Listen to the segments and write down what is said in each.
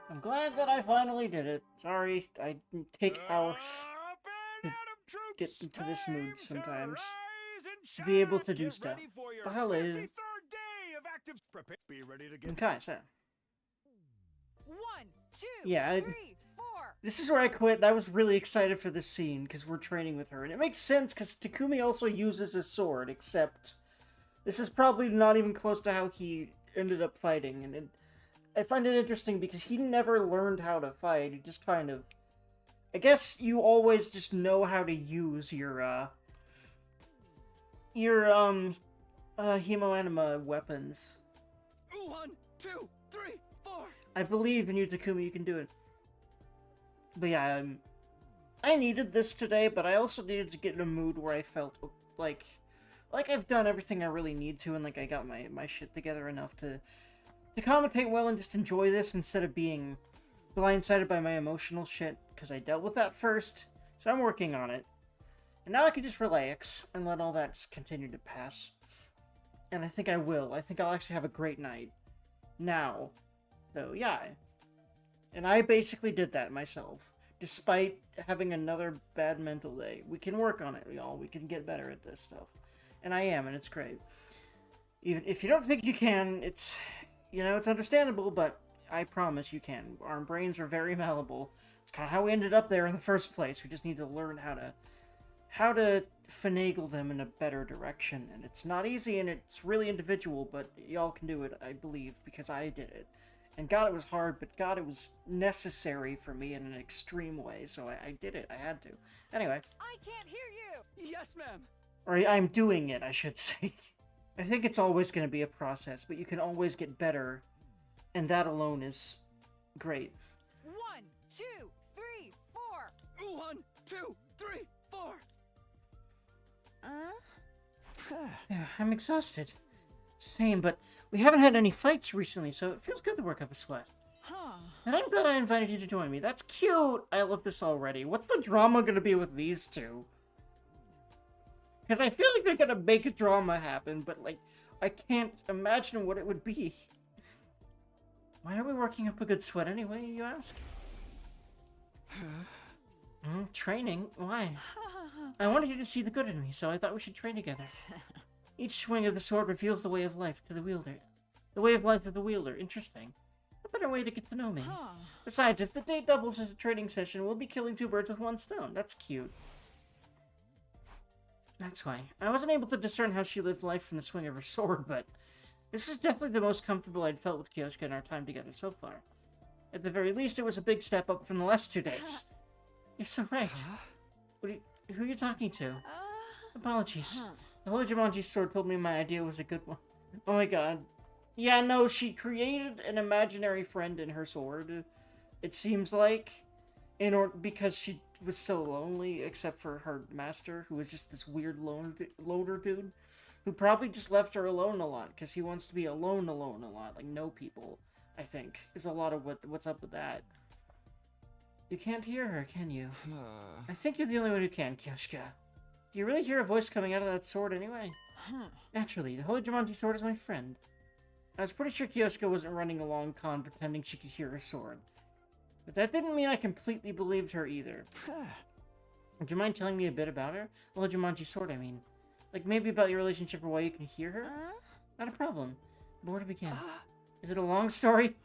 I'm glad that I finally did it. Sorry, I take hours to get into this mood sometimes. To be able to do stuff. Violated. Okay, so. One, two, Yeah, three, four. this is where I quit. I was really excited for this scene because we're training with her. And it makes sense because Takumi also uses a sword, except this is probably not even close to how he ended up fighting. And I find it interesting because he never learned how to fight. He just kind of... I guess you always just know how to use hemoanima weapons. 1, 2, 3, 4. I believe in you, Takumi, you can do it. But yeah, I needed this today, but I also needed to get in a mood where I felt like I've done everything I really need to, and like I got my shit together enough to commentate well and just enjoy this instead of being blindsided by my emotional shit, because I dealt with that first, so I'm working on it. And now I can just relax and let all that just continue to pass. And I think I will. I think I'll actually have a great night. Now. So, yeah. And I basically did that myself. Despite having another bad mental day. We can work on it, y'all. We can get better at this stuff. And I am, and it's great. Even if you don't think you can, it's... You know, it's understandable, but I promise you can. Our brains are very malleable. It's kind of how we ended up there in the first place. We just need to learn how to finagle them in a better direction. And it's not easy, and it's really individual, but y'all can do it, I believe, because I did it. And God, it was hard, but God, it was necessary for me in an extreme way, so I did it. I had to. Anyway. I can't hear you. Yes, ma'am. Or I'm doing it, I should say. I think it's always going to be a process, but you can always get better, and that alone is great. 1, 2, 3, 4. 1, 2, 3, 4. Yeah, I'm exhausted. Same, but we haven't had any fights recently, so it feels good to work up a sweat. Huh. And I'm glad I invited you to join me. That's cute! I love this already. What's the drama gonna be with these two? Because I feel like they're gonna make a drama happen, but, like, I can't imagine what it would be. Why are we working up a good sweat anyway, you ask? Training? Why? I wanted you to see the good in me, so I thought we should train together. Each swing of the sword reveals the way of life to the wielder. The way of life of the wielder. Interesting. A better way to get to know me. Huh. Besides, if the date doubles as a training session, we'll be killing two birds with one stone. That's cute. That's why. I wasn't able to discern how she lived life from the swing of her sword, but this is definitely the most comfortable I'd felt with Kyoshika in our time together so far. At the very least, it was a big step up from the last 2 days. You're so right. Who are you talking to? Apologies. The Holy Jumanji sword told me my idea was a good one. Oh my god. Yeah, no, she created an imaginary friend in her sword. It seems like, because she was so lonely, except for her master, who was just this weird loner dude, who probably just left her alone a lot, because he wants to be alone a lot, like no people, I think, is a lot of what's up with that. You can't hear her, can you? I think you're the only one who can, Kyoshika. Do you really hear a voice coming out of that sword anyway? Naturally, the Holy Jumanji sword is my friend. I was pretty sure Kyoshika wasn't running along con pretending she could hear her sword. But that didn't mean I completely believed her either. Would you mind telling me a bit about her? The Holy Jumanji sword, I mean. Like maybe about your relationship or why you can hear her? Not a problem. But where to begin? Is it a long story?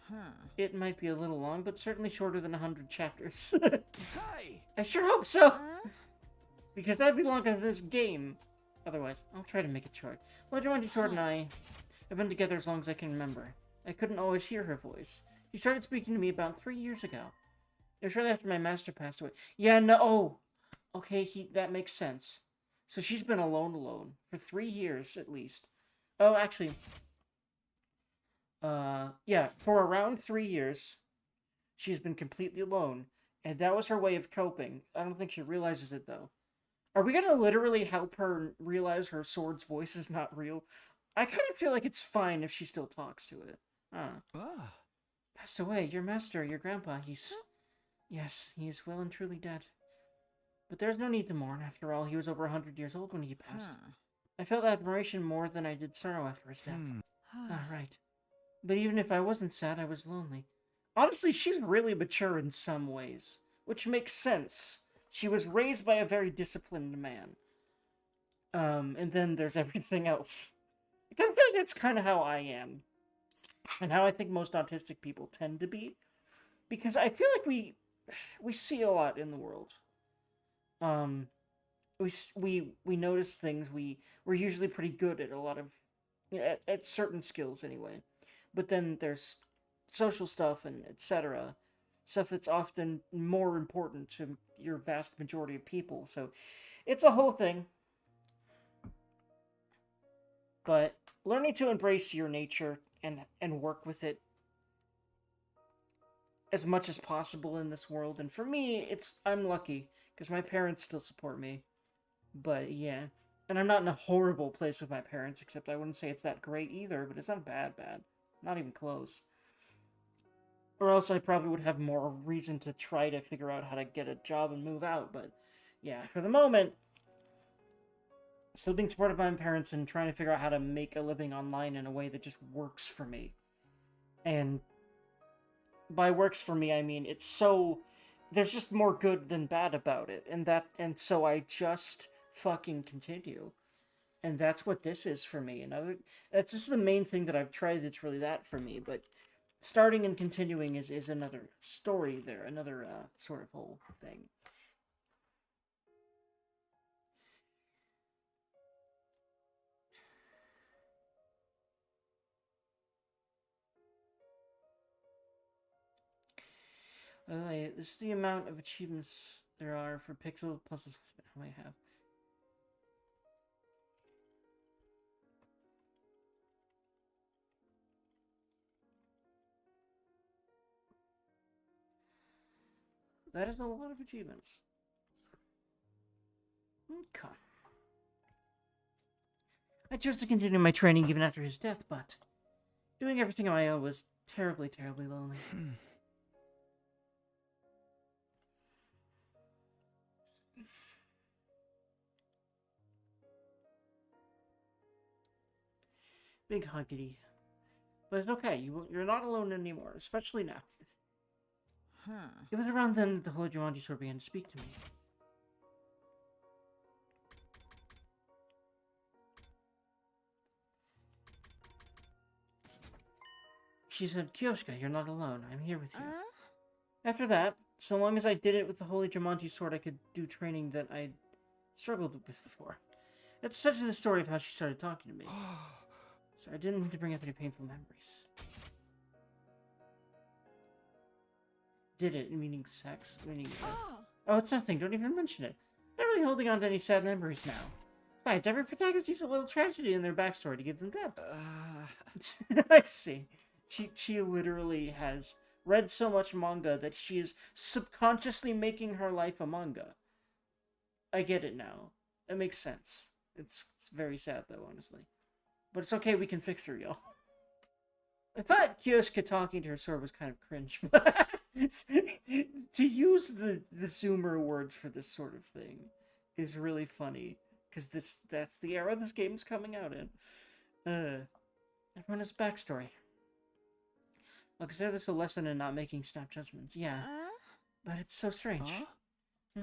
It might be a little long, but certainly shorter than 100 chapters. Hey! I sure hope so! Because that'd be longer than this game. Otherwise, I'll try to make it short. Well, Jumanji Sword and I have been together as long as I can remember. I couldn't always hear her voice. She started speaking to me about 3 years ago. It was shortly after my master passed away. Yeah, no, oh! Okay, that makes sense. So she's been alone for 3 years, at least. Oh, actually... yeah, for around 3 years, she's been completely alone, and that was her way of coping. I don't think she realizes it, though. Are we gonna literally help her realize her sword's voice is not real? I kind of feel like it's fine if she still talks to it. Passed away. Your master, your grandpa, he's... Yes, he is well and truly dead. But there's no need to mourn. After all, he was over 100 years old when he passed. I felt admiration more than I did sorrow after his death. Right. But even if I wasn't sad, I was lonely. honestly, she's really mature in some ways, which makes sense. She was raised by a very disciplined man. And then there's everything else. I feel like that's kind of how I am, and how I think most autistic people tend to be, because I feel like we see a lot in the world. Um, we notice things. We're usually pretty good at a lot of, at certain skills anyway, but then there's social stuff and etc. Stuff that's often more important to your vast majority of people. So it's a whole thing. But learning to embrace your nature and work with it as much as possible in this world. And for me, I'm lucky because my parents still support me. But yeah, and I'm not in a horrible place with my parents, except I wouldn't say it's that great either, but it's not bad, not even close. Or else I probably would have more reason to try to figure out how to get a job and move out. But yeah, for the moment, still being supported by my parents and trying to figure out how to make a living online in a way that just works for me. And by works for me, I mean there's just more good than bad about it, and so I just fucking continue. And that's what this is for me. And that's just the main thing that I've tried that's really that for me. But starting and continuing is another story there, another sort of whole thing. This is the amount of achievements there are for Pixel plus how many I have. That is a lot of achievements. Okay. I chose to continue my training even after his death, but doing everything on my own was terribly, terribly lonely. Big huggity. But it's okay, you're not alone anymore, especially now. It was around then that the Holy Jumanji Sword began to speak to me. She said, Kyoshka, you're not alone. I'm here with you. After that, so long as I did it with the Holy Jumanji Sword, I could do training that I'd struggled with before. That's such the story of how she started talking to me. So I didn't mean to bring up any painful memories. Did it, meaning sex? Meaning... Oh, it's nothing. Don't even mention it. Not really holding on to any sad memories now. Besides, every protagonist needs a little tragedy in their backstory to give them depth. I see. She literally has read so much manga that she is subconsciously making her life a manga. I get it now. It makes sense. It's very sad, though, honestly. But it's okay, we can fix her, y'all. I thought Kyoshka talking to her sword was kind of cringe, but to use the Zoomer words for this sort of thing is really funny, because that's the era this game's coming out in. Everyone has backstory. I'll consider this a lesson in not making snap judgments. Yeah, but it's so strange.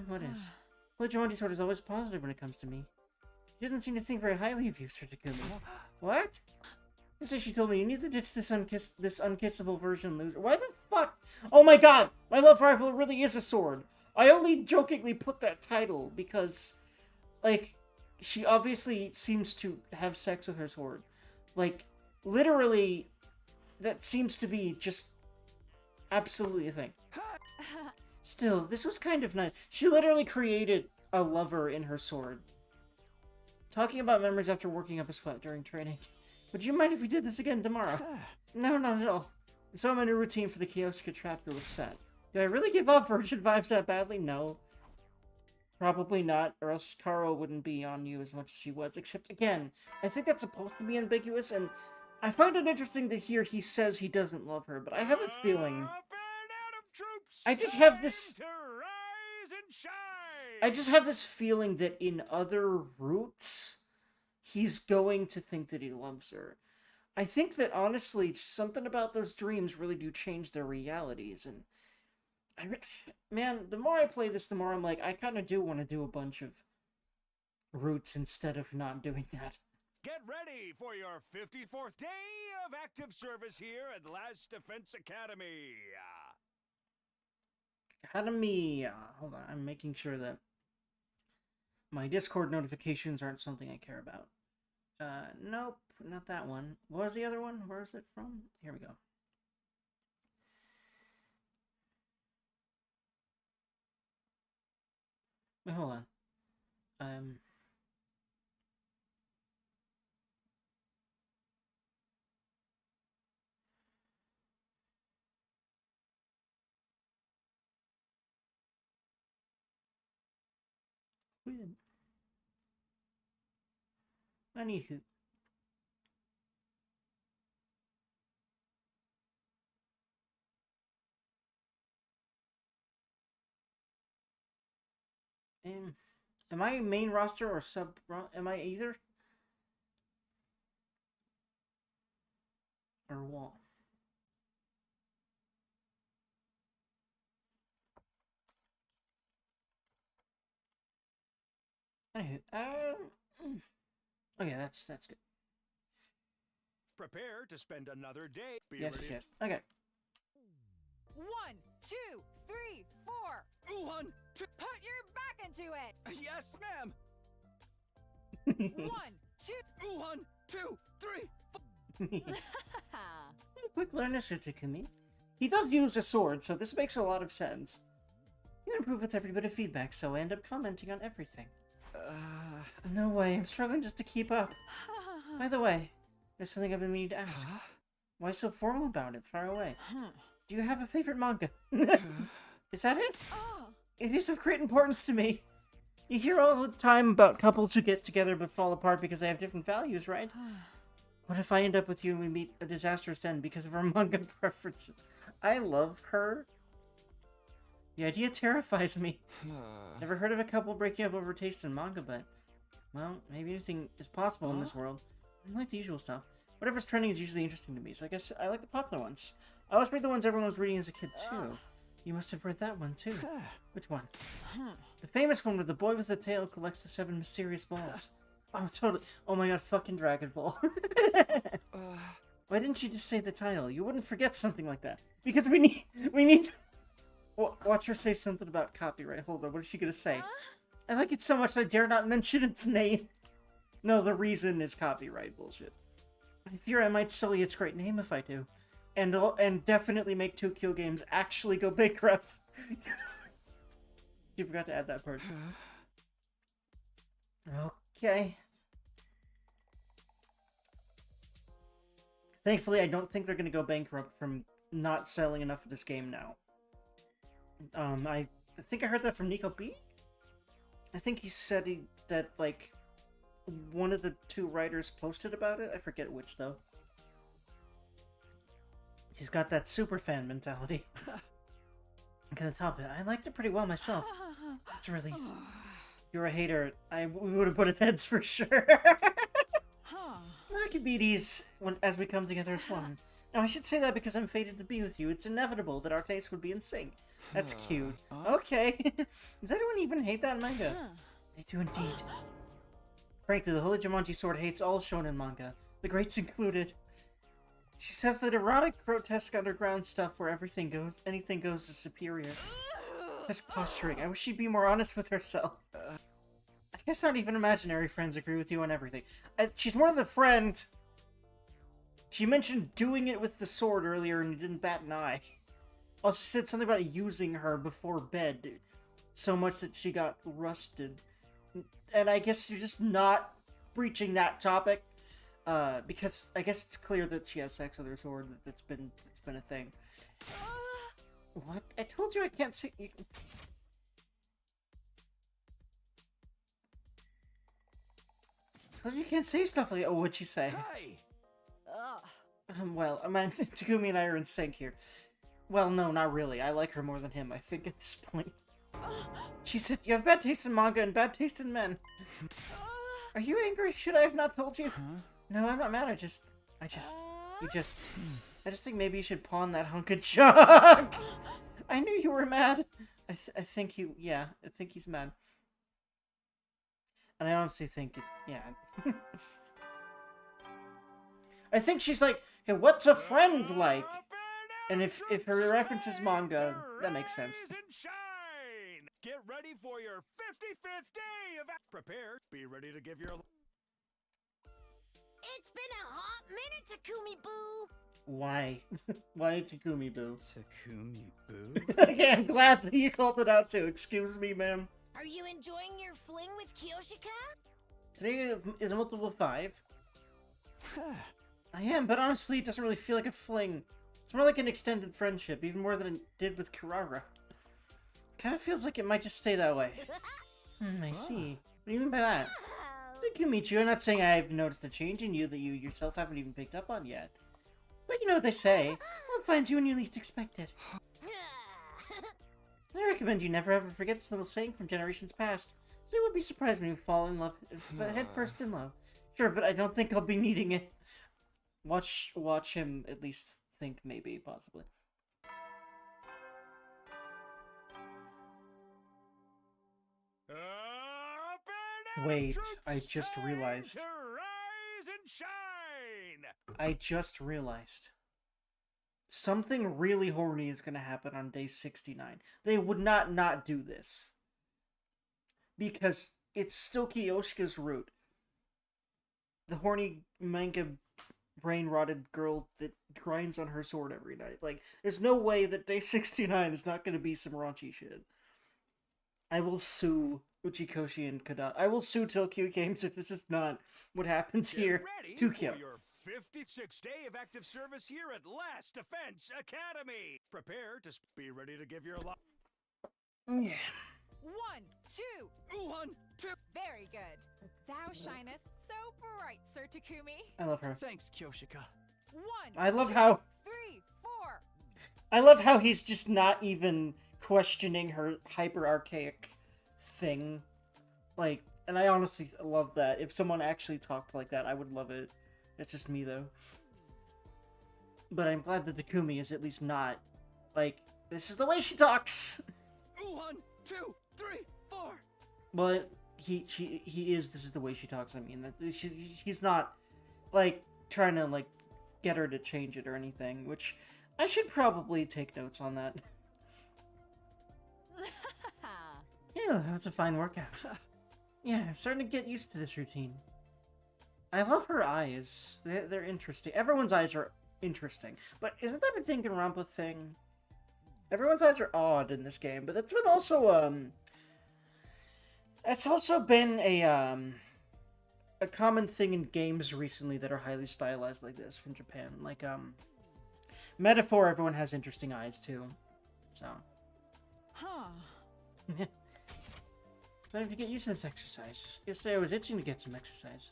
What is? Holy Jumanji Sword is always positive when it comes to me. She doesn't seem to think very highly of you, Sir Takumi. What? Just as she told me, you need to ditch this unkissable version loser. Why the fuck? Oh my god! My love rifle really is a sword! I only jokingly put that title because, like, she obviously seems to have sex with her sword. Like, literally, that seems to be just absolutely a thing. Still, this was kind of nice. She literally created a lover in her sword. Talking about memories after working up a sweat during training. Would you mind if we did this again tomorrow? No, not at all. So my new routine for the Kyoshka chapter was set. Did I really give up Virgin Vibes that badly? No. Probably not, or else Karo wouldn't be on you as much as she was. Except, again, I think that's supposed to be ambiguous, and I find it interesting to hear he says he doesn't love her, but I have a feeling... I just have this feeling that in other routes, he's going to think that he loves her. I think that honestly, something about those dreams really do change their realities, and man, the more I play this, the more I'm like, I kind of do want to do a bunch of routes instead of not doing that. Get ready for your 54th day of active service here at Last Defense Academy. Academy. Hold on, I'm making sure that my Discord notifications aren't something I care about. Nope, not that one. What was the other one? Where is it from? Here we go. Wait, hold on. Weird. Anywho. Am I main roster or sub? Am I either? Or what? Anywho, okay, that's good. Prepare to spend another day. Be Yes, ready. yes. Okay. 1, 2, 3, 4. 1, 2. Put your back into it. Yes, ma'am. 1, 2. 1, 2, 3. Quick learner, Sir Takumi. He does use a sword, so this makes a lot of sense. You improve with every bit of feedback, so I end up commenting on everything. No way, I'm struggling just to keep up. By the way, there's something I've been meaning to ask. Why so formal about it? Far away. Do you have a favorite manga? Is that it? Oh. It is of great importance to me. You hear all the time about couples who get together but fall apart because they have different values, right? What if I end up with you and we meet a disastrous end because of our manga preferences? I love her. The idea terrifies me. Never heard of a couple breaking up over taste in manga, but... well, maybe anything is possible in this world. I like the usual stuff. Whatever's trending is usually interesting to me, so I guess I like the popular ones. I always read the ones everyone was reading as a kid, too. You must have read that one, too. Which one? The famous one where the boy with the tail collects the 7 mysterious balls. Oh, totally. Oh my god, fucking Dragon Ball. Why didn't you just say the title? You wouldn't forget something like that. Because we need to... Watch her say something about copyright. Hold on, what is she gonna say? I like it so much I dare not mention its name. No, the reason is copyright bullshit. I fear I might sully its great name if I do. And definitely make Tokyo Games actually go bankrupt. You forgot to add that part. Okay. Thankfully, I don't think they're gonna go bankrupt from not selling enough of this game now. I think I heard that from Nico B? I think he said that, like, one of the 2 writers posted about it. I forget which, though. He's got that super fan mentality. I'm gonna top it. I liked it pretty well myself. It's a relief. You're a hater. We would have put it heads for sure. I can beat these as we come together as one. Now, I should say that because I'm fated to be with you. It's inevitable that our tastes would be in sync. That's cute. Okay. Does anyone even hate that manga? They do indeed. Frankly, the Holy Jumanji sword hates all shonen manga, the greats included. She says that erotic, grotesque underground stuff where anything goes is superior. That's posturing. I wish she'd be more honest with herself. I guess not even imaginary friends agree with you on everything. She's more than a friend. She mentioned doing it with the sword earlier and didn't bat an eye. Also, she said something about using her before bed so much that she got rusted. And I guess you're just not breaching that topic. Because I guess it's clear that she has sex with her sword. That's been a thing. What? I told you I can't see. I told you can't say stuff like that. Oh, what'd she say? Hey! Well, I mean, Takumi and I are in sync here. Well, no, not really. I like her more than him, I think, at this point. She said, you have bad taste in manga and bad taste in men. Are you angry? Should I have not told you? No, I'm not mad. I just think maybe you should pawn that hunk of junk. I knew you were mad. I think he's mad. And I honestly think yeah. I think she's like, hey, what's a friend like? And if her reference is manga, that makes sense. Rise and shine! Get ready for your 55th day of prepare. Be ready to give your It's been a hot minute, Takumi Boo. Why? Why Takumi Boo? Takumi Boo? Okay, I'm glad that you called it out too. Excuse me, ma'am. Are you enjoying your fling with Kiyoshika? Today is a multiple 5. I am, but honestly, it doesn't really feel like a fling. It's more like an extended friendship, even more than it did with Kirara. Kind of feels like it might just stay that way. I see. What do you mean by that? Takumi-chu, I'm not saying I've noticed a change in you that you yourself haven't even picked up on yet. But you know what they say, love finds you when you least expect it. I recommend you never ever forget this little saying from generations past. So it would be surprised when you fall in love, head first in love. Sure, but I don't think I'll be needing it. Watch him at least think, maybe, possibly. Wait, I just realized. Rise and shine! I just realized. Something really horny is going to happen on day 69. They would not do this. Because it's still Kiyoshika's route. The horny manga brain-rotted girl that grinds on her sword every night. Like, there's no way that day 69 is not going to be some raunchy shit. I will sue Uchikoshi and Kada. I will sue Tokyo Games if this is not what happens here. Get ready To for Kyo. your 56th day of active service here at Last Defense Academy. Prepare to be ready to give your life. Yeah. 1, 2. 1, 2. Very good. Thou shineth so bright, Sir Takumi. I love her. Thanks, Kyoshika. 1. I love 2, how 3, 4. I love how he's just not even questioning her hyper archaic thing. Like, and I honestly love that. If someone actually talked like that, I would love it. It's just me though. But I'm glad that Takumi is at least not like, this is the way she talks. 1, 2, 3, 4. But he is, this is the way she talks. I mean, that he's not like trying to like get her to change it or anything, which I should probably take notes on that. Yeah, that's a fine workout. Yeah, I'm starting to get used to this routine. I love her eyes. They're interesting. Everyone's eyes are interesting. But isn't that a Danganronpa thing? Everyone's eyes are odd in this game, but that's been also, it's also been a common thing in games recently that are highly stylized like this from Japan. Like, Metaphor, everyone has interesting eyes, too. So. Huh. But I have to get used to this exercise. Yesterday I was itching to get some exercise.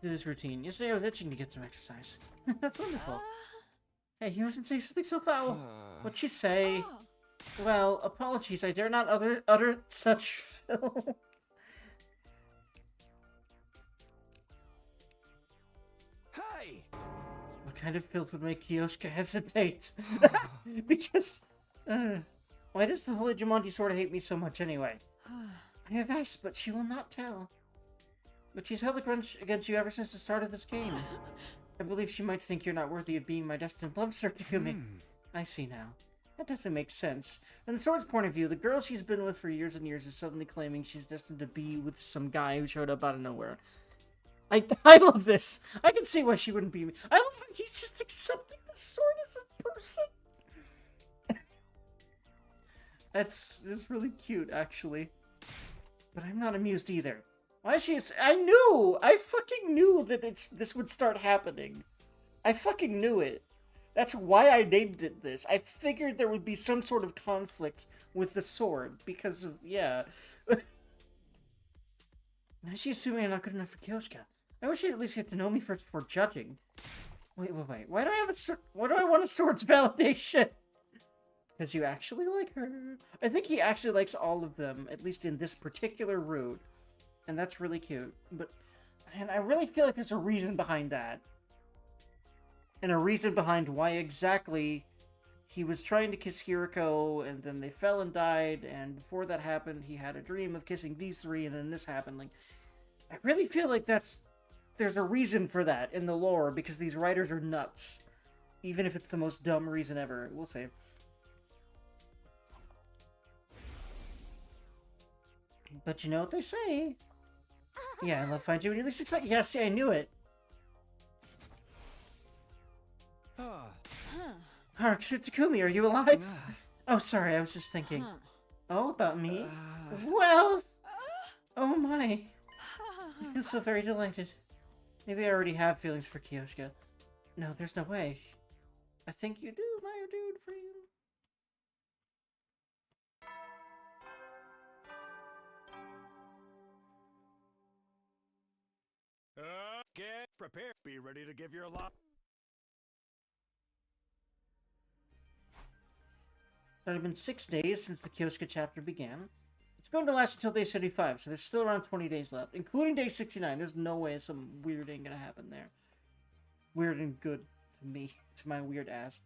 Do this routine. Yesterday I was itching to get some exercise. That's wonderful. Hey, you mustn't say something so foul. What'd she say? Oh. Well, apologies. I dare not utter such filth. Hey! What kind of filth would make Kiyoshika hesitate? Because, why does the Holy Jumonji sort of hate me so much anyway? I have asked, but she will not tell. But she's held a grudge against you ever since the start of this game. I believe she might think you're not worthy of being my destined love, Sir Takumi. I see now. That definitely makes sense. From the sword's point of view, the girl she's been with for years and years is suddenly claiming she's destined to be with some guy who showed up out of nowhere. I love this. I can see why she wouldn't be me. I love how he's just accepting the sword as a person. That's really cute, actually. But I'm not amused either. Why is she? I fucking knew that this would start happening. I fucking knew it. That's why I named it this. I figured there would be some sort of conflict with the sword because of Why is she assuming I'm not good enough for Kyoshika? I wish she'd at least get to know me first before judging. Wait. Why do I want a sword's validation? Because you actually like her. I think he actually likes all of them, at least in this particular route. And that's really cute. But, and I really feel like there's a reason behind that. and a reason behind why exactly he was trying to kiss Hiriko, and then they fell and died, and before that happened, he had a dream of kissing these three, and then this happened. Like, I really feel like there's a reason for that in the lore, because these writers are nuts. Even if it's the most dumb reason ever. We'll see. But you know what they say. Yeah, love finds you when you're least expected. Yeah, see, I knew it. Ah. Hark, Takumi, are you alive? Oh, sorry, I was just thinking. Oh, about me? Well... Oh my. I feel so very delighted. Maybe I already have feelings for Kiyoshika. No, there's no way. I think you do, my dude, for you. Get prepared. Be ready to give your lot. It's already been 6 days since the Kyosuke chapter began. It's going to last until day 75, so there's still around 20 days left, including day 69. There's no way some weird ain't gonna happen there. Weird and good to me, to my weird ass.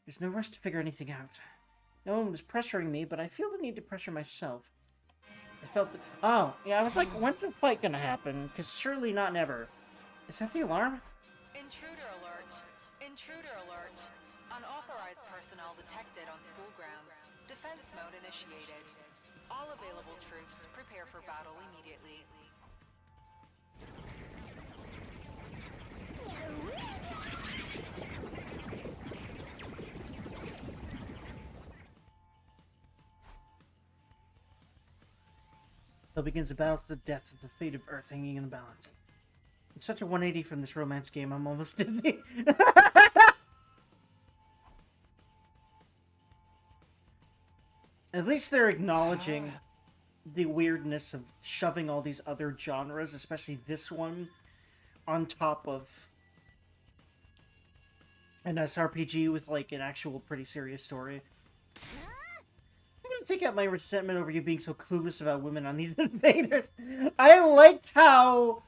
There's no rush to figure anything out. No one was pressuring me, but I feel the need to pressure myself. I felt that... Oh, yeah, I was like, when's a fight gonna happen? Because surely not never. Is that the alarm? Intruder alert. Intruder alert. Unauthorized personnel detected on school grounds. Defense mode initiated. All available troops prepare for battle immediately. So begins a battle to the death with the fate of Earth hanging in the balance. It's such a 180 from this romance game, I'm almost dizzy. At least they're acknowledging the weirdness of shoving all these other genres, especially this one, on top of an SRPG with, like, an actual pretty serious story. I'm gonna take out my resentment over you being so clueless about women on these invaders. I liked how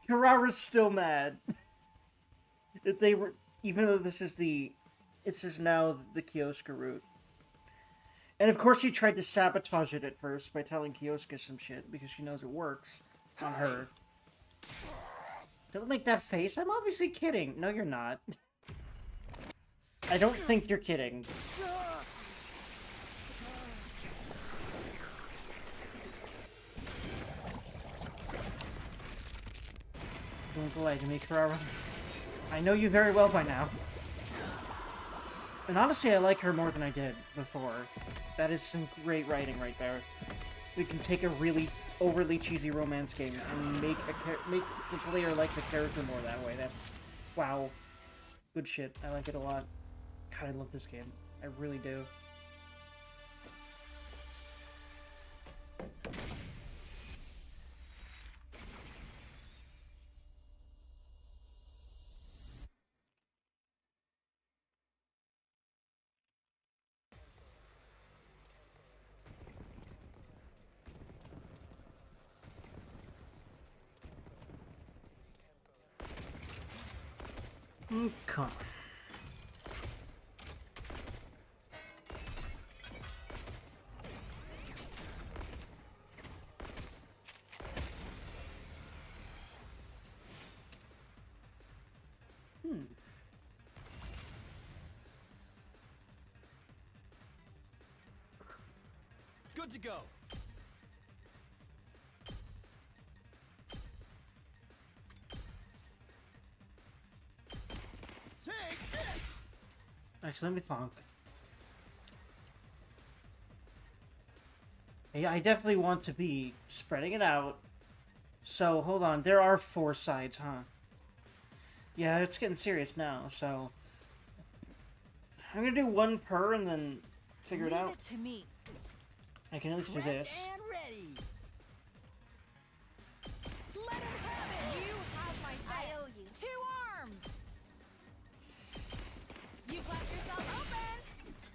Kirara's still mad. That they were, even though this is now the Kyosuke route. And of course she tried to sabotage it at first by telling Kyosuke some shit, because she knows it works on her. Don't make that face, I'm obviously kidding. No, you're not. I don't think you're kidding. Don't lie to me, Kirara. I know you very well by now. And honestly, I like her more than I did before. That is some great writing right there. We can take a really overly cheesy romance game and make the player like the character more that way. That's... wow. Good shit. I like it a lot. God, I love this game. I really do. Come on. Good to go. Take this. Actually, let me think. Hey, I definitely want to be spreading it out. So, hold on. There are 4 sides, huh? Yeah, it's getting serious now, so... I'm gonna do 1 per and then figure it Leave out. it to me. I can at least do this. And ready. Let him have it. You have my I thanks. owe you. 2 arms. You've left yourself open.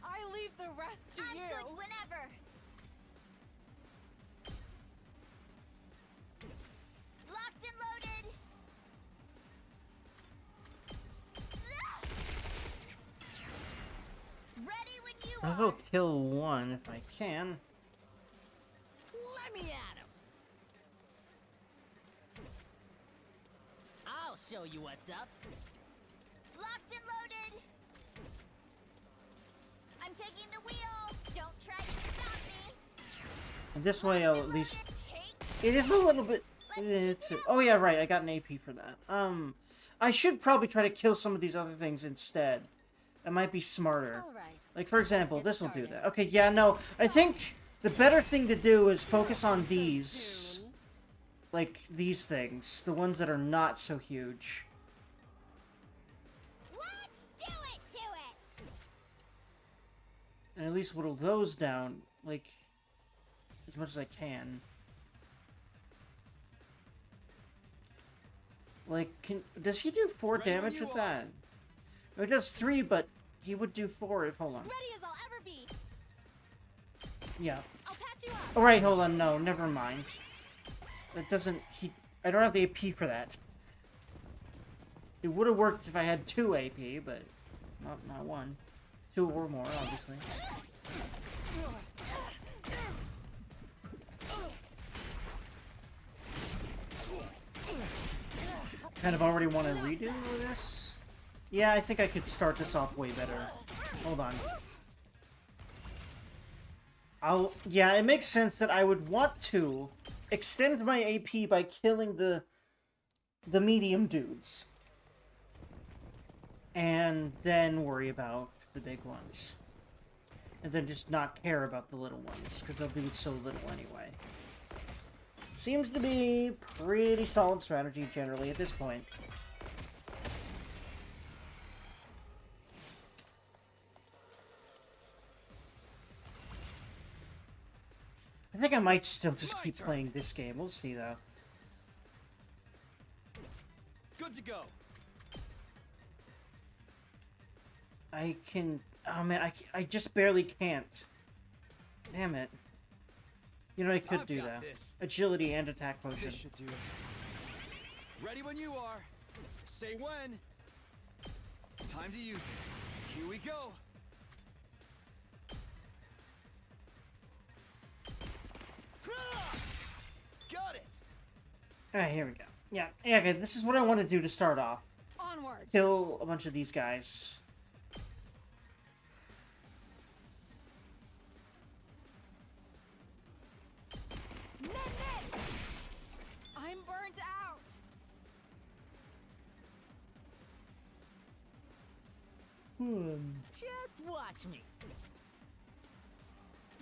I leave the rest to I'm you. good whenever. Locked and loaded. I will kill one if I can. Let me at him. I'll show you what's up. Locked and loaded. I'm taking the wheel. Don't try to stop me. And this way I'll at least... Take It is a little bit... Oh yeah, right, I got an AP for that. I should probably try to kill some of these other things instead. That might be smarter. All right. Like, for example, this will do that. Okay, yeah, no, I think the better thing to do is focus on these. Like, these things. The ones that are not so huge. Let's do it to it. And at least whittle those down, like, as much as I can. Like, does he do 4 Ready when damage you with are. that? Or he does 3, but he would do 4 if... Hold on. Ready as I'll ever be. Yeah. I'll patch you up. Alright, hold on. No, never mind. That doesn't... I don't have the AP for that. It would have worked if I had 2 AP, but not 1. 2 or more, obviously. Kind of already want to redo this. Yeah, I think I could start this off way better. Hold on. Yeah, it makes sense that I would want to extend my AP by killing the medium dudes. And then worry about the big ones. And then just not care about the little ones, because they'll be so little anyway. Seems to be pretty solid strategy generally at this point. I think I might still just keep playing this game. We'll see, though. Good to go. I can... Oh, man, I just barely can't. Damn it. You know what I could I've do, got though? this. Agility and attack potion. This should do it. Ready when you are. Say when. Time to use it. Here we go. Got it. Alright, here we go. Yeah, okay, this is what I want to do to start off. Onward. Kill a bunch of these guys. I'm burnt out. Just watch me.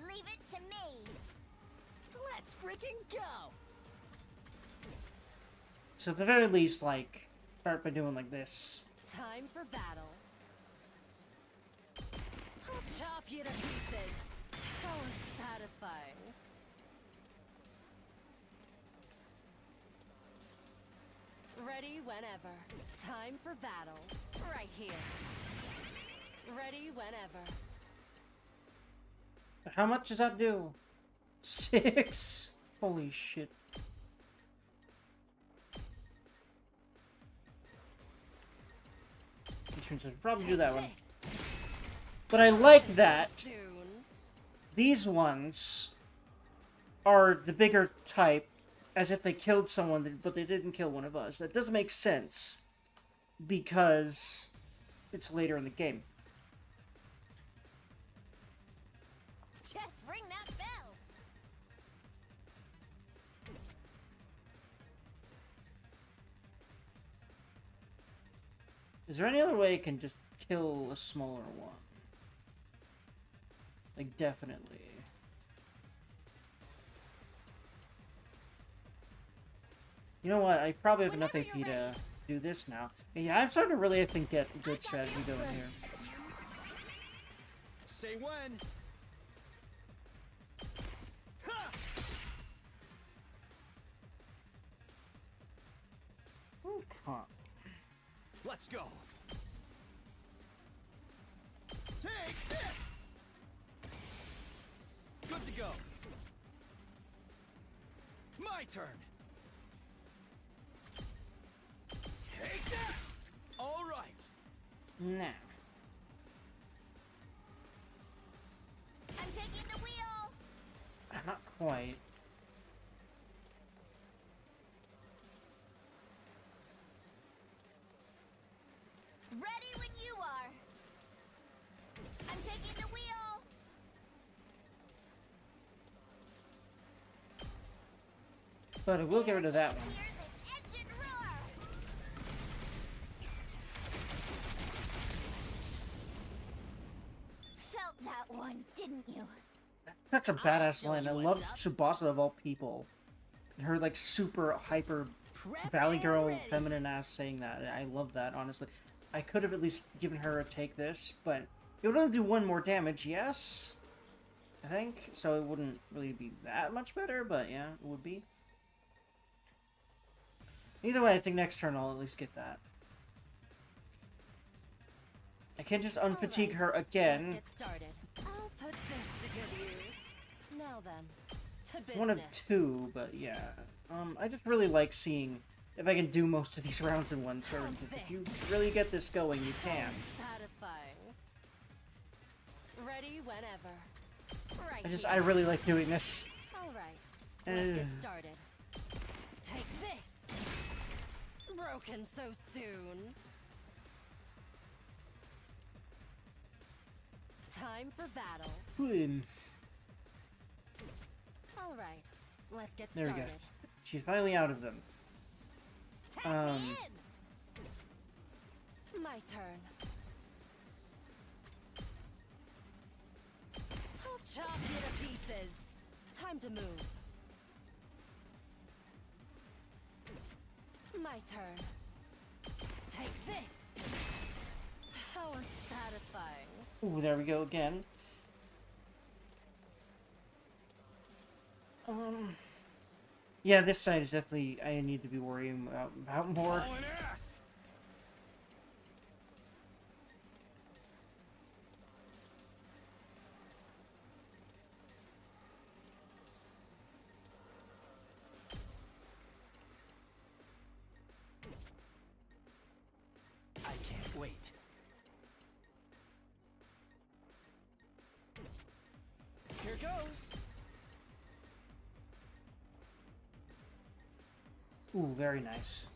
Leave it to me. Let's freaking go. So at the very least, like, start by doing like this. Time for battle. I'll chop you to pieces. How unsatisfying. Ready whenever. Time for battle. Right here. Ready whenever. How much does that do? 6? Holy shit. Which means I should probably do that one. This. But I like that Soon. these ones are the bigger type, as if they killed someone, but they didn't kill one of us. That doesn't make sense, because it's later in the game. Just ring that bell. Is there any other way I can just kill a smaller one? Like, definitely. You know what? I probably have enough Whenever AP you're to ready. do this now. Yeah, I'm starting to really, I think, get good strategy going here. Say when. Ha! Huh. Let's go. Take this. Good to go. My turn. Take that. All right. Now. quite. Ready when you are. I'm taking the wheel. But I will get rid of that one. Hear this engine roar. Felt that one, didn't you? That's a badass show line. you I what's love up. Tsubasa of all people. Her like super hyper Prep Valley and Girl ready. feminine ass saying that. I love that, honestly. I could have at least given her a take this, but it would only do 1 more damage, yes? I think. So it wouldn't really be that much better, but yeah, it would be. Either way, I think next turn I'll at least get that. I can't just unfatigue her Let's again. get started. I'll put this to good use. Now then, to business. One of 2, but yeah. I just really like seeing if I can do most of these rounds in one turn, because if you really get this going, you can. Satisfying. Ready whenever. Right. I really like doing this. All right. Let's get Ugh. started. Take this. Broken so soon. Time for battle. Boom. All right. Let's get There we started. go. She's finally out of them. Tag me in. My turn. I'll chop you to pieces. Time to move. My turn. Take this. How unsatisfying. Ooh, there we go again. Yeah, this side is definitely I need to be worrying about more. Hauling ass! I can't wait. Here goes. Ooh, very nice.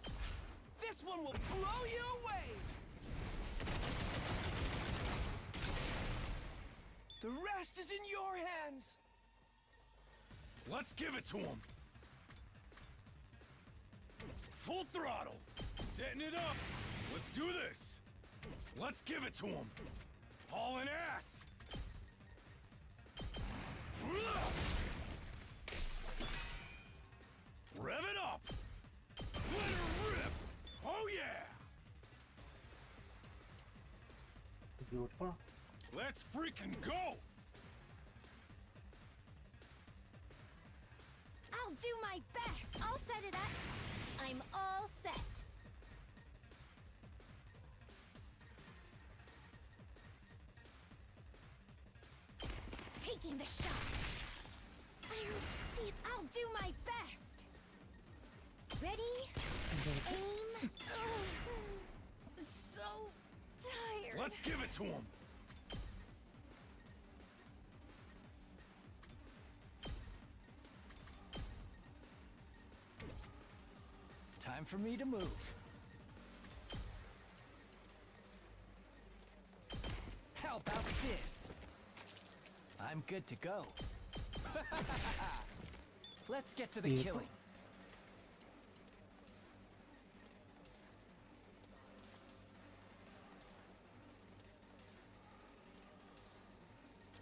This one will blow you away. The rest is in your hands. Let's give it to him! Full throttle! Setting it up! Let's do this! Let's give it to him! Hauling ass! Rev it up! Let her rip! Oh yeah! Beautiful. Let's freaking go! I'll do my best. I'll set it up. I'm all set. Taking the shot. I'll do my best. Ready? Aim. So tired. Let's give it to him! Time for me to move. How about this? I'm good to go. Let's get to the Beautiful. killing.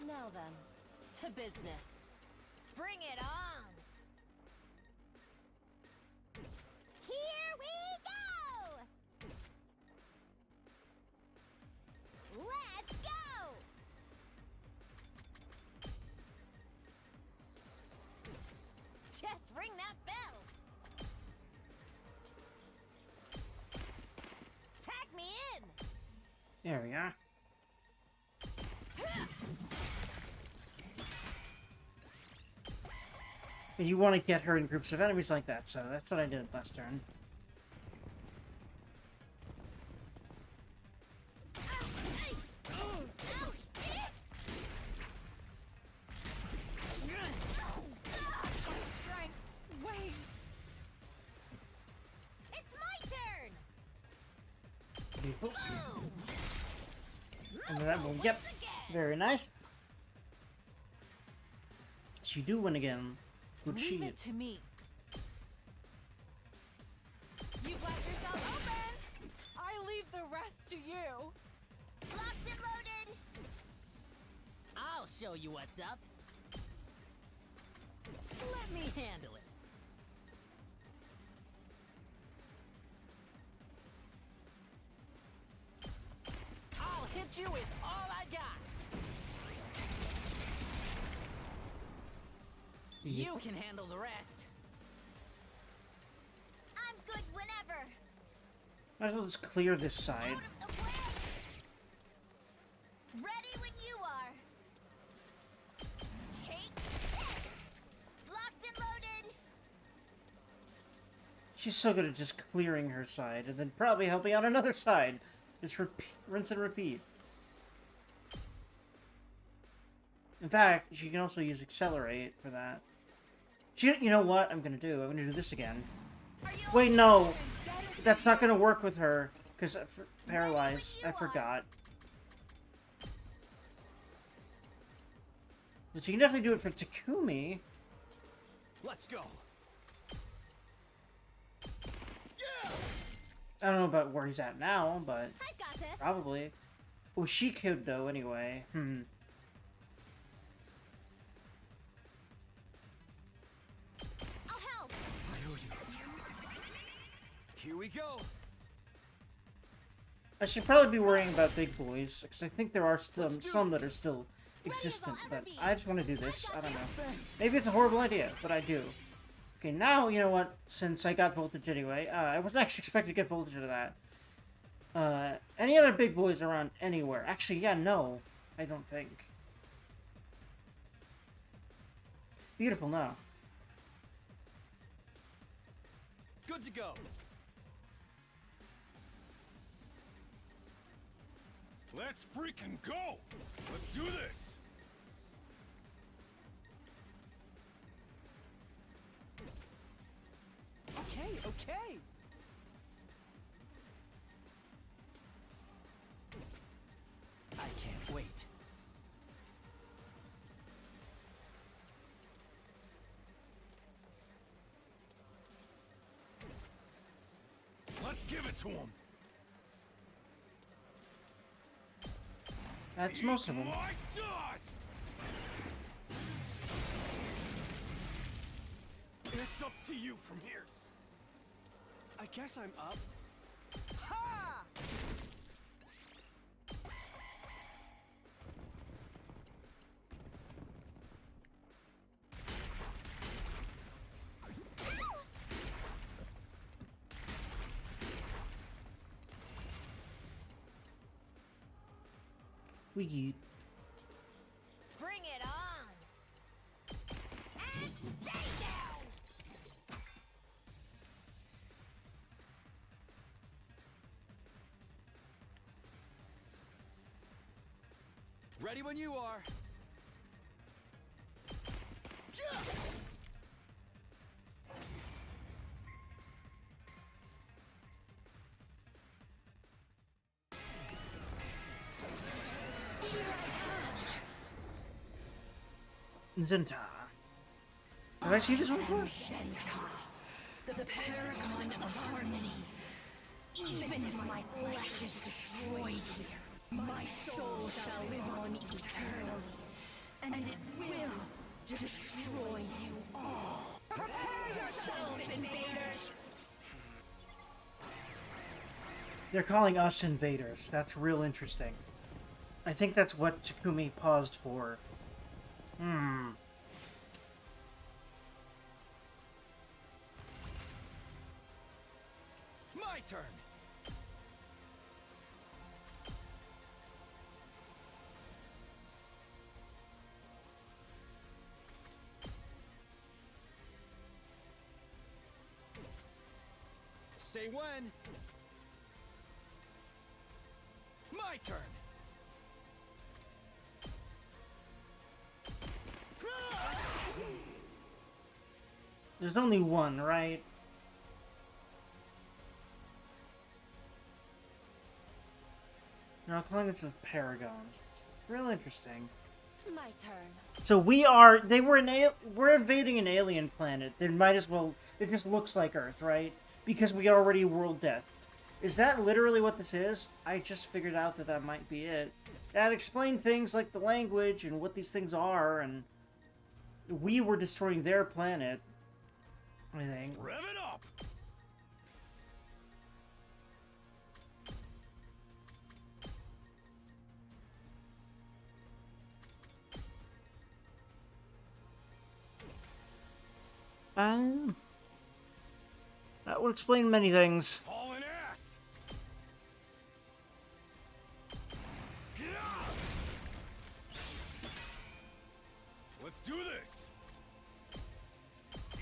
Now then, to business. Bring it on. Here we go. Let's go. Just ring that bell. Tag me in. There we are. And you want to get her in groups of enemies like that, so that's what I did last turn. Beautiful. And then that boom. Yep. Very nice. She do win again. Good Leave shit. it to me. You've let yourself open. I leave the rest to you. Locked and loaded. I'll show you what's up. Let me handle it. I'll hit you with all I got. You can handle the rest. I'm good whenever. Might as well just clear this side. Out of the way. Ready when you are. Take this. Locked and loaded. She's so good at just clearing her side and then probably helping out another side. Just rinse and repeat. In fact, she can also use Accelerate for that. You know what I'm gonna do? I'm gonna do this again. Are you Wait, no! That's not gonna work with her, because Paralyze. I forgot. But you can definitely do it for Takumi. Let's go. I don't know about where he's at now, but I got this. probably. Well, she could, though, anyway. I'll help. Here we go. I should probably be worrying about big boys, because I think there are still some that are still existent, ever but be. I just want to do this. I don't know. Maybe it's a horrible idea, but I do. Okay, now, you know what? Since I got voltage anyway, I wasn't actually expecting to get voltage to that. Any other big boys around anywhere? Actually, yeah, no. I don't think. Beautiful, no. Good to go. Let's freaking go! Let's do this! Okay. I can't wait. Let's give it to him! That's most of them. My dust! It's up to you from here. I guess I'm up. Ha! We get. Bring it on. And stay down. Ready when you are. Zenta. Have I seen this one before? The paragon of harmony. Even if my flesh is destroyed here, my soul shall live on eternally, and it will destroy you all. Prepare yourselves, invaders! They're calling us invaders. That's real interesting. I think that's what Takumi paused for. My turn. Say when. My turn. There's only one, right? They're all calling this as paragons. It's real interesting. My turn. So we're invading an alien planet. It might as well, it just looks like Earth, right? Because we already world deathed. Is that literally what this is? I just figured out that that might be it. That explained things like the language and what these things are, and we were destroying their planet, I think. Rev it up! That would explain many things. Hauling ass! Get out! Let's do this!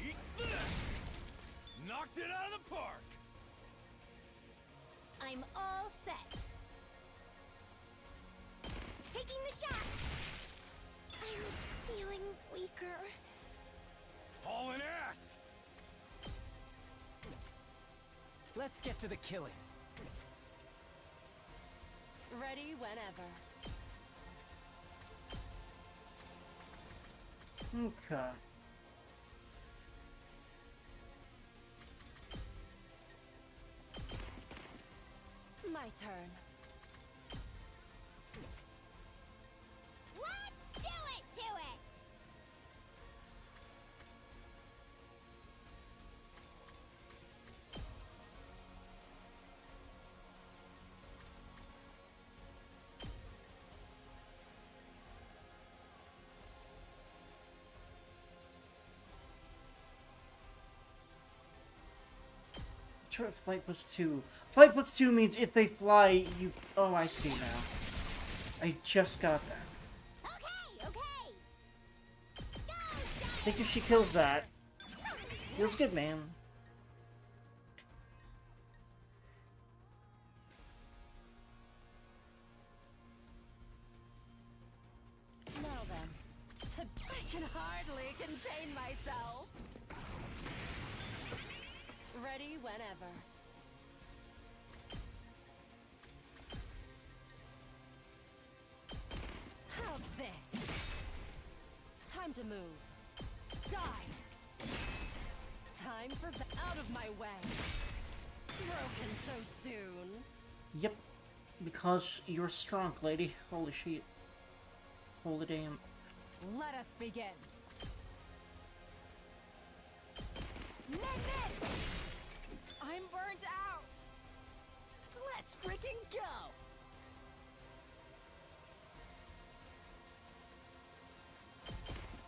Eat this! Knocked it out of the park! I'm all set. Taking the shot. I'm feeling weaker. Hauling ass! Let's get to the killing. Ready whenever. Okay. My turn. Let's do it to it! Try flight +2. Flight +2 means if they fly, you... Oh, I see now. I just got that. Okay, okay. Go, I think if she kills that, feels good, man. now then. I can hardly contain myself. Ready whenever. How's this? Time to move. Die. Time for out of my way. Broken so soon. Yep. Because you're strong, lady. Holy shit. Holy damn. Let us begin. I'm burnt out. Let's freaking go!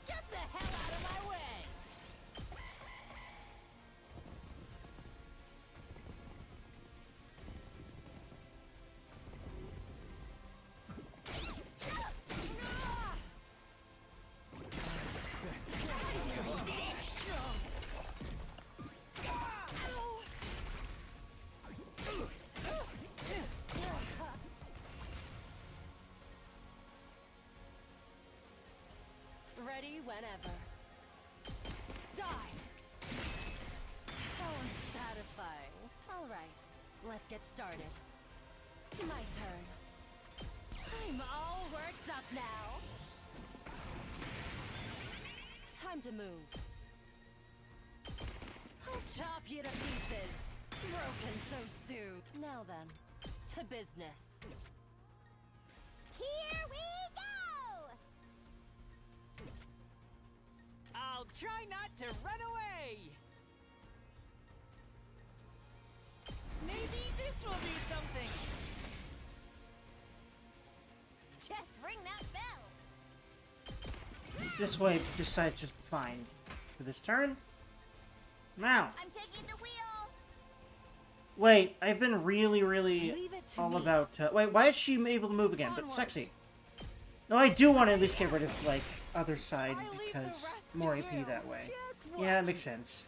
Get the hell out of my way! Ready whenever. Die! How unsatisfying. Alright, let's get started. My turn. I'm all worked up now. Time to move. I'll chop you to pieces. Broken so soon. Now then, to business. Here we go! I'll try not to run away! Maybe this will do something! Just ring that bell. This way decides just fine. For this turn? Now. I'm taking the wheel. Wait, I've been really Leave it to all me. about... wait, why is she able to move again? But Onward. sexy. No, I do want to at least get rid of, like, other side, I leave the because rest more to AP you. that way. Just Yeah, that watch. makes sense.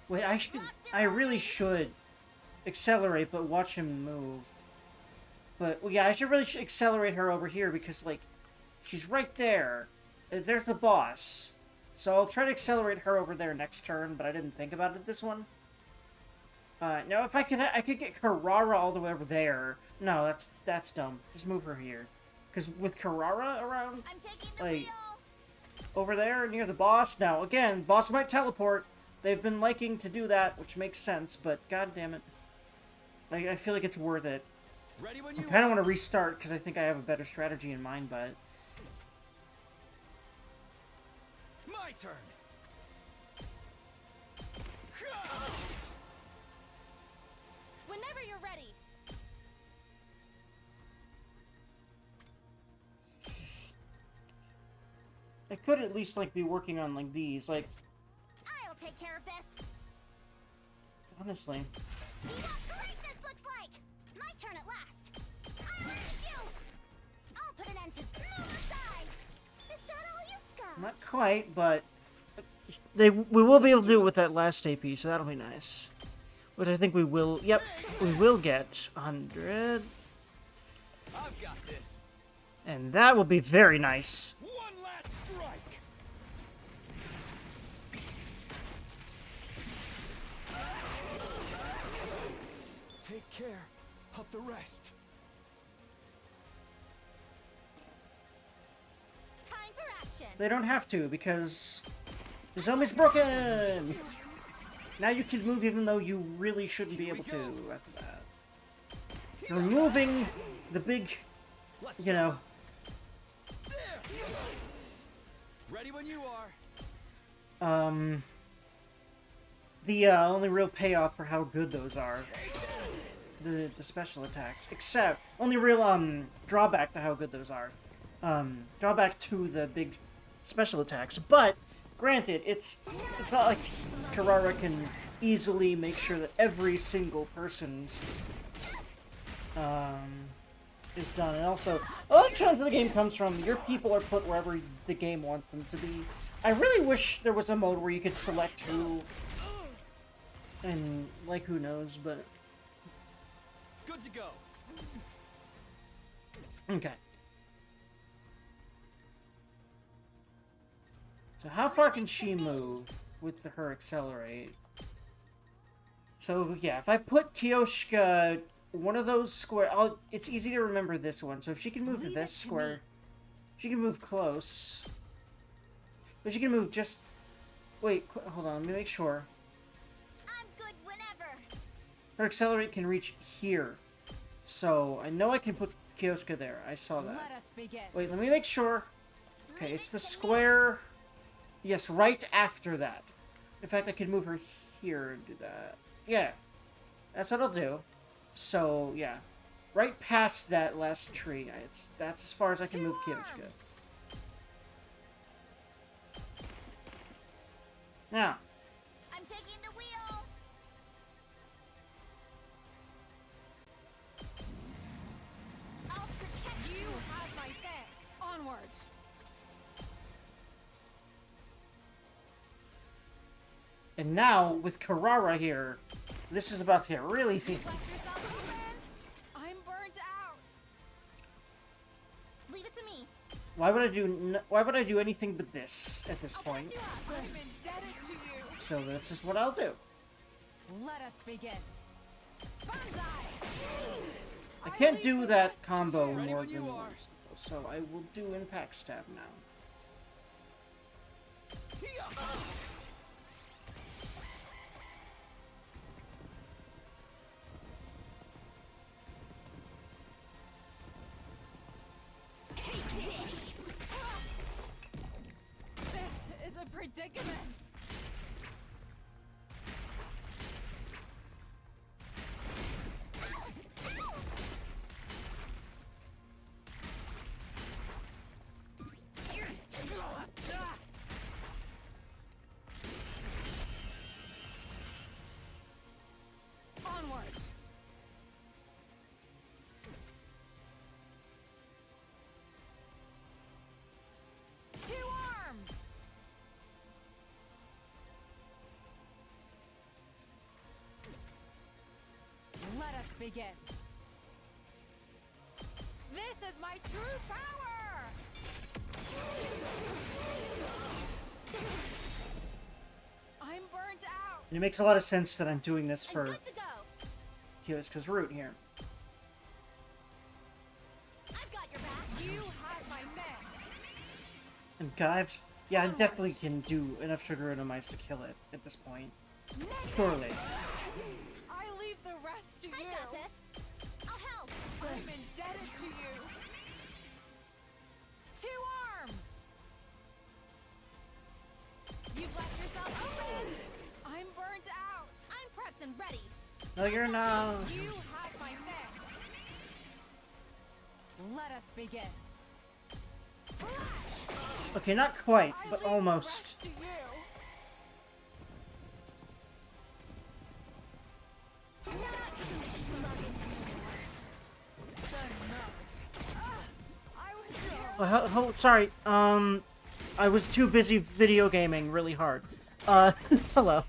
Wait, I really should accelerate, but watch him move. But, well, yeah, I should really accelerate her over here, because, like, she's right there. there's the boss. So I'll try to accelerate her over there next turn, but I didn't think about it this one. Now if I could get Carrara all the way over there. No, that's dumb. Just move her here. Because with Carrara around, I'm taking the like, wheel. over there near the boss. Now, again, boss might teleport. They've been liking to do that, which makes sense, but god damn it. I feel like it's worth it. Ready when I you kind of want to restart because I think I have a better strategy in mind, but... My turn. Whenever you're ready. I could at least, like, be working on, like, these, like... I'll take care of this. Honestly. See what greatness looks like. My turn at last. I'll end you. I'll put an end to move aside. Is that all you've got? Not quite, but... we will be able to do it with that last AP, so that'll be nice. Which I think we will... Yep, we will get 100. I've got this. And that will be very nice. One last strike. Take care of the rest. Time for action. They don't have to, because... The zombie's broken! Now you can move even though you really shouldn't be able to after that. Removing the big, you know... Ready when you are. The only real payoff for how good those are. The special attacks. Except, only real, drawback to how good those are. Drawback to the big special attacks. But, granted, it's not like Carrara can easily make sure that every single person's, is done. And also, a lot of challenge of the game comes from your people are put wherever the game wants them to be. I really wish there was a mode where you could select who, and, like, who knows, but... Good to go. Okay. So how far can she move with her accelerate? So, yeah, if I put Kioshka one of those square... it's easy to remember this one. So if she can move to this square, she can move close. But she can move just... Wait, hold on, let me make sure. I'm good whenever. Her accelerate can reach here. So, I know I can put Kioshka there. I saw that. Let us begin. Wait, let me make sure. Okay, it's the square... Yes, right after that. In fact, I could move her here and do that. Yeah. That's what I'll do. So, yeah. Right past that last tree. That's as far as I can move Kioshka. Now. I'm taking the wheel. I'll protect You have my thanks. Onward. And now, with Carrara here, this is about to get really easy. Reflect yourself, Lynn. I'm burnt out. Leave it to me. Why would I do anything but this at this I'll point? catch you up. I'm indebted to you. So that's just what I'll do. Let us begin. Banzai. I can't do that combo Ready more when you than are. once, though, so I will do Impact Stab now. This is a predicament. Onward. Two arms. Let us begin. This is my true power! And it makes a lot of sense that I'm doing this I'm for good to go. Kyoshka's route here. I've got your back. You have my mess. And God, yeah, I definitely can do enough sugar and mice to kill it at this point. Surely. I leave the rest to I you. got this. I'll help. I'm indebted to you. 2 arms. You've left yourself open. I'm burnt out. I'm prepped and ready. No, you're not. You have my mess. Let us begin. Okay, not quite, I but leave the almost. rest to you. Sorry, I was too busy video gaming really hard. Hello.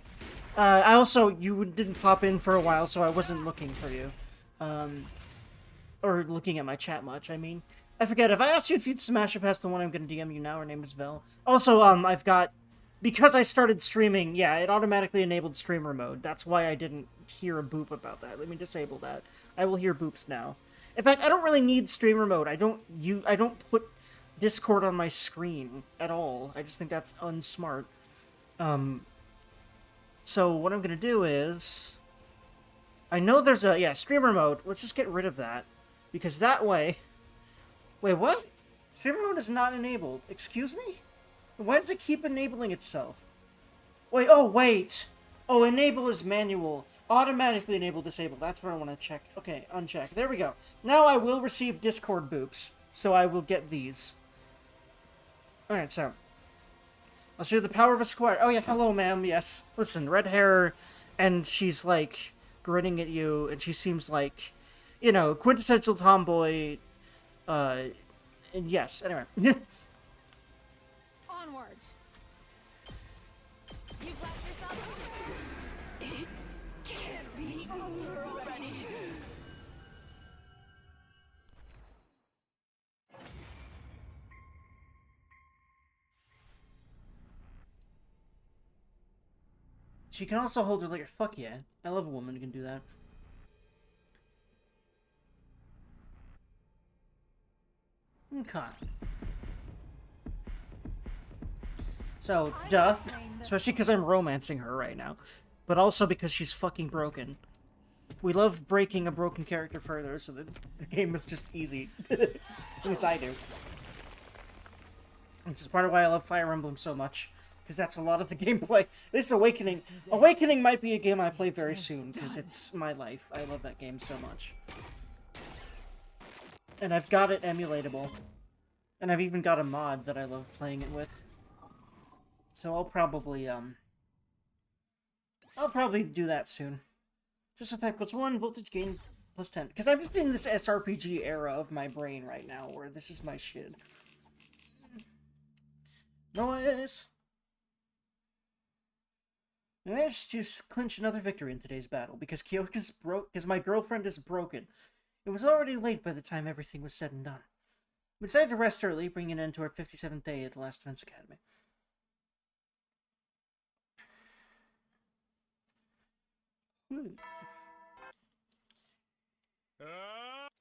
I also, you didn't pop in for a while, so I wasn't looking for you. Or looking at my chat much, I mean. I forget, if I asked you if you'd smash it past the one I'm gonna DM you now, her name is Vel. Also, I've got, because I started streaming, yeah, it automatically enabled streamer mode. That's why I didn't hear a boop about that. Let me disable that. I will hear boops now. In fact, I don't really need streamer mode. I don't put Discord on my screen at all. I just think that's unsmart. So what I'm gonna do is, I know there's a, yeah, streamer mode. Let's just get rid of that. Because that way, wait, what? Streamer mode is not enabled. Excuse me? Why does it keep enabling itself? Wait, oh, wait. Oh, enable is manual. Automatically enable, disable. That's what I want to check. Okay, uncheck. There we go. Now I will receive Discord boops. So I will get these. Alright, so. I'll show you the power of a squire. Oh yeah, hello ma'am, yes. Listen, red hair, and she's like, grinning at you, and she seems like, you know, quintessential tomboy, and yes, anyway. Onward. You've left yourself open. It can't be over already. She can also hold her like, fuck yeah. I love a woman who can do that. Okay. So, duh. Especially because I'm romancing her right now. But also because she's fucking broken. We love breaking a broken character further, so that the game is just easy. At least I do. This is part of why I love Fire Emblem so much. Because that's a lot of the gameplay. This Awakening. Awakening might be a game I play very soon, because it's my life. I love that game so much. And I've got it emulatable. And I've even got a mod that I love playing it with. So I'll probably do that soon. Just attack plus 1, voltage gain plus 10. Because I'm just in this SRPG era of my brain right now, where this is my shit. Noise! I managed to clinch another victory in today's battle, because Kyoshka's because my girlfriend is broken. It was already late by the time everything was said and done. We decided to rest early, bringing an end to our 57th day at the last Defense Academy.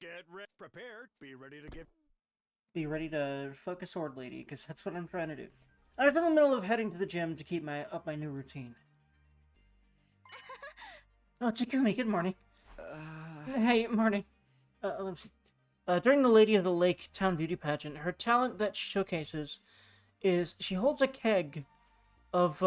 Get prepared. Be ready to give. Be ready to fuck a sword lady, because that's what I'm trying to do. I was in the middle of heading to the gym to keep up my new routine. Oh, Takumi, good morning. Hey, morning. Let me see. During the Lady of the Lake Town Beauty Pageant, her talent that she showcases is she holds a keg of,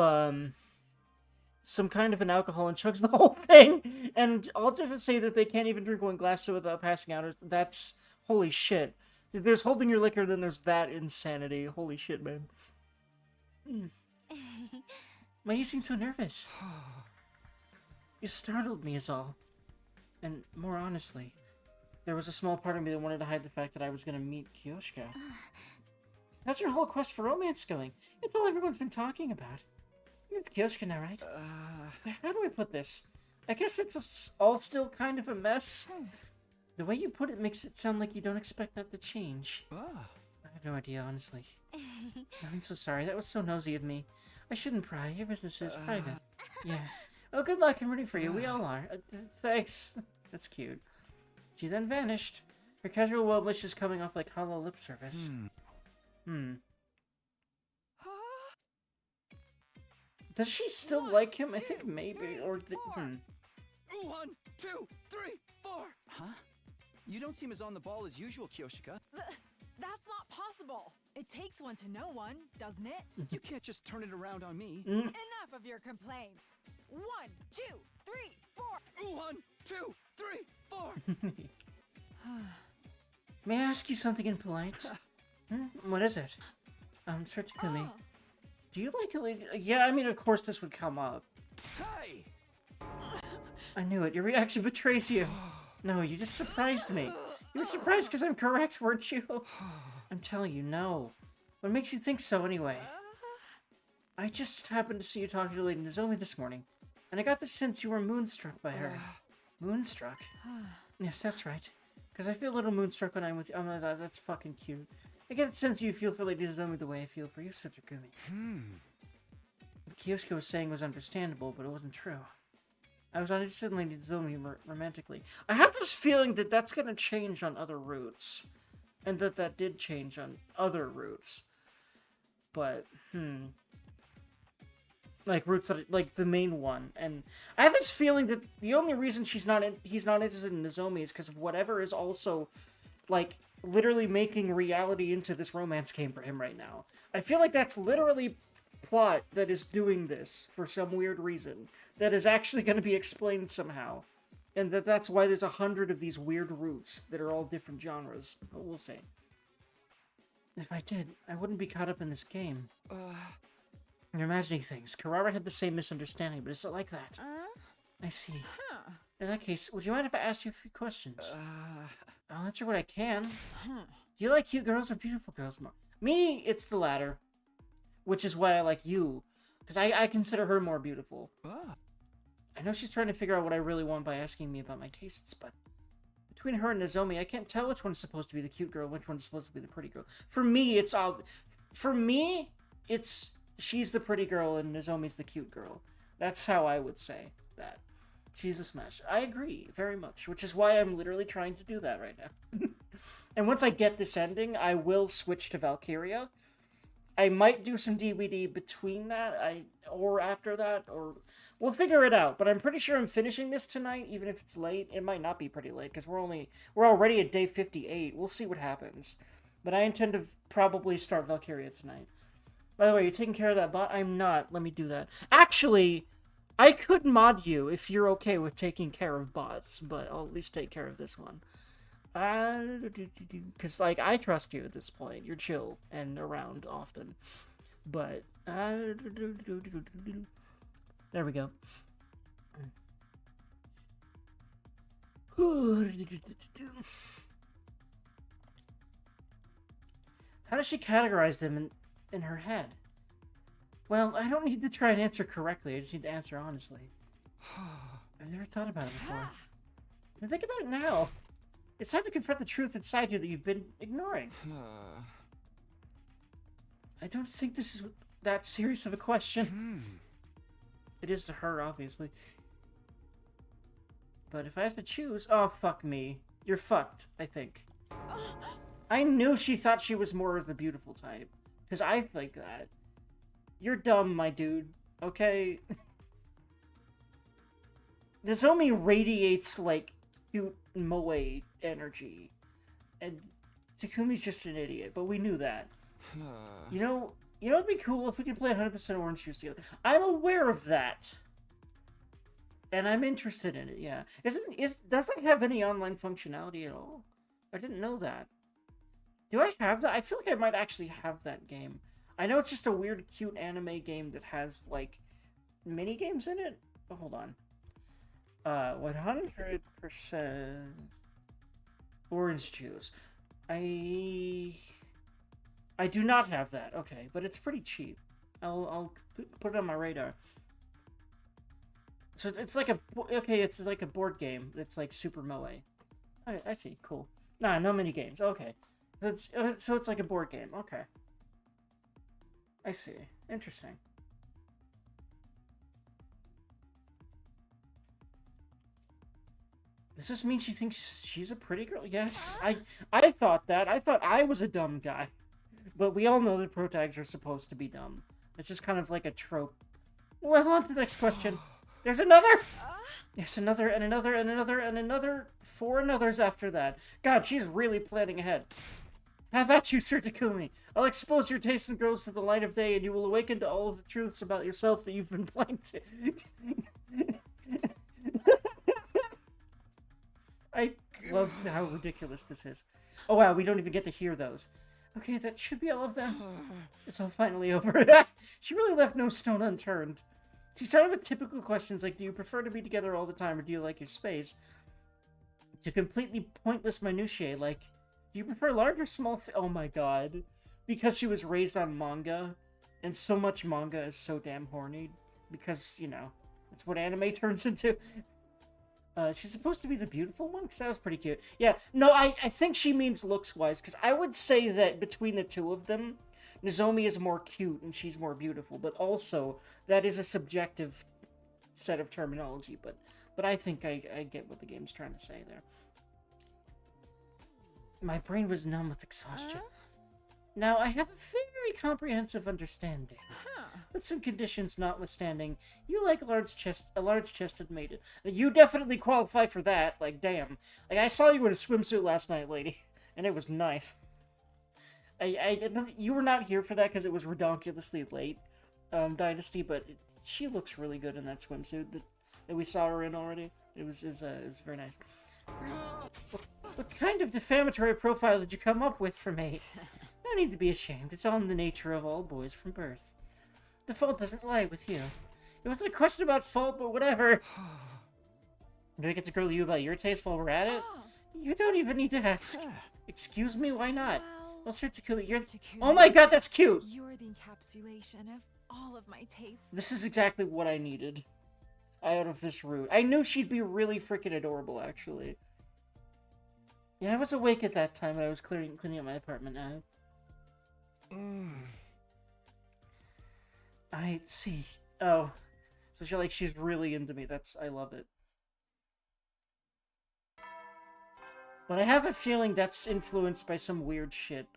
some kind of an alcohol and chugs the whole thing. And I'll just say that they can't even drink one glass without passing out. That's holy shit. There's holding your liquor, then there's that insanity. Holy shit, man. Why do you seem so nervous? You startled me is all. And more honestly, there was a small part of me that wanted to hide the fact that I was going to meet Kyoshka. How's your whole quest for romance going? It's all everyone's been talking about. It's Kyoshka now, right? How do I put this? I guess it's all still kind of a mess. The way you put it makes it sound like you don't expect that to change. I have no idea, honestly. I'm so sorry. That was so nosy of me. I shouldn't pry. Your business is private. Yeah. Oh, good luck. I'm rooting for you. We all are. Thanks. That's cute. She then vanished. Her casual well wishes coming off like hollow lip service. Does she still like him? I think maybe. Or the, 1, 2, 3, 4. Huh? You don't seem as on the ball as usual, Kyoshika. That's not possible. It takes one to know one, doesn't it? You can't just turn it around on me. Enough of your complaints. 1, 2, 3, 4. 1, 2, 3, 4. May I ask you something impolite? What is it? Sir Takumi. Oh. Do you like a lady? Yeah, I mean, of course this would come up. Hey! I knew it. Your reaction betrays you. No, you just surprised me. You were surprised because I'm correct, weren't you? I'm telling you, no. What makes you think so, anyway? I just happened to see you talking to Lady Nozomi this morning, and I got the sense you were moonstruck by her. Moonstruck? Yes, that's right. Because I feel a little moonstruck when I'm with you. Oh, that's fucking cute. I get the sense you feel for Lady Nozomi the way I feel for you, Sir Takumi. What Kyoshiko was saying was understandable, but it wasn't true. I was not interested in Lady Nozomi romantically. I have this feeling that that's going to change on other routes. And that did change on other routes. But, like, routes that, like, the main one. And I have this feeling that the only reason he's not interested in Nozomi is because of whatever is also, like, literally making reality into this romance game for him right now. I feel like that's literally plot that is doing this for some weird reason that is actually going to be explained somehow, and that's why there's 100 of these weird routes that are all different genres. But we'll see. If I did, I wouldn't be caught up in this game. You're imagining things. Karara had the same misunderstanding, but is it like that? I see. In that case, would you mind if I asked you a few questions? I'll answer what I can. Do you like cute girls or beautiful girls more? Me, it's the latter. Which is why I like you. Because I consider her more beautiful. I know she's trying to figure out what I really want by asking me about my tastes, but between her and Nozomi, I can't tell which one's supposed to be the cute girl, which one's supposed to be the pretty girl. For me, it's she's the pretty girl and Nozomi's the cute girl. That's how I would say that. She's a smash. I agree very much, which is why I'm literally trying to do that right now. And once I get this ending, I will switch to Valkyria. I might do some DVD between that, or after that, or we'll figure it out. But I'm pretty sure I'm finishing this tonight, even if it's late. It might not be pretty late because we're already at day 58. We'll see what happens. But I intend to probably start Valkyria tonight. By the way, you're taking care of that bot? I'm not. Let me do that. Actually, I could mod you if you're okay with taking care of bots, but I'll at least take care of this one. Because, like, I trust you at this point. You're chill and around often. But, there we go. How does she categorize them in her head? Well, I don't need to try and answer correctly. I just need to answer honestly. I've never thought about it before. Now think about it now. It's time to confront the truth inside you that you've been ignoring. I don't think this is that serious of a question. It is to her, obviously. But if I have to choose... Oh, fuck me. You're fucked, I think. I knew she thought she was more of the beautiful type. Because I think that. You're dumb, my dude. Okay? Nozomi radiates, like, cute moe energy. And Takumi's just an idiot, but we knew that. You know it'd be cool if we could play 100% Orange Juice together. I'm aware of that. And I'm interested in it, yeah. Doesn't have any online functionality at all? I didn't know that. Do I have that? I feel like I might actually have that game. I know it's just a weird, cute anime game that has, like, mini games in it. Oh, hold on. 100% Orange Juice. I do not have that. Okay, but it's pretty cheap. I'll put it on my radar. So it's like it's like a board game that's like super moe. I see. Cool. Nah, no mini games. Okay. So it's like a board game. Okay. I see. Interesting. Does this mean she thinks she's a pretty girl? Yes, I thought that. I thought I was a dumb guy. But we all know that protags are supposed to be dumb. It's just kind of like a trope. Well, on to the next question. There's another! Yes, another, and another, and another, and another. 4 anothers after that. God, she's really planning ahead. Have at you, Sir Takumi. I'll expose your taste in girls to the light of day, and you will awaken to all of the truths about yourself that you've been blind to. I love how ridiculous this is. Oh wow, we don't even get to hear those. Okay, that should be all of them. It's all finally over. She really left no stone unturned. She started with typical questions like, do you prefer to be together all the time, or do you like your space? To completely pointless minutiae like, do you prefer large or small oh my god. Because she was raised on manga, and so much manga is so damn horny. Because, you know, that's what anime turns into. She's supposed to be the beautiful one? Because that was pretty cute. Yeah, no, I think she means looks-wise, because I would say that between the two of them, Nozomi is more cute and she's more beautiful, but also, that is a subjective set of terminology, but I think I get what the game's trying to say there. My brain was numb with exhaustion. Now, I have a very comprehensive understanding. With some conditions notwithstanding, you like a large-chested maiden. You definitely qualify for that, like, damn. Like, I saw you in a swimsuit last night, lady, and it was nice. You were not here for that because it was redonkulously late, Dynasty, but she looks really good in that swimsuit that we saw her in already. It was very nice. What kind of defamatory profile did you come up with for me? No need to be ashamed. It's all in the nature of all boys from birth. The fault doesn't lie with you. It wasn't a question about fault, but whatever. Do I get to grill you about your taste while we're at it? You don't even need to ask. Excuse me, why not? Well, Sir Takumi, you're... Oh my god, that's cute! You're the encapsulation of all of my tastes. This is exactly what I needed out of this route. I knew she'd be really freaking adorable, actually. Yeah, I was awake at that time when I was cleaning up my apartment now. I see. Oh. So she's really into me. I love it. But I have a feeling that's influenced by some weird shit.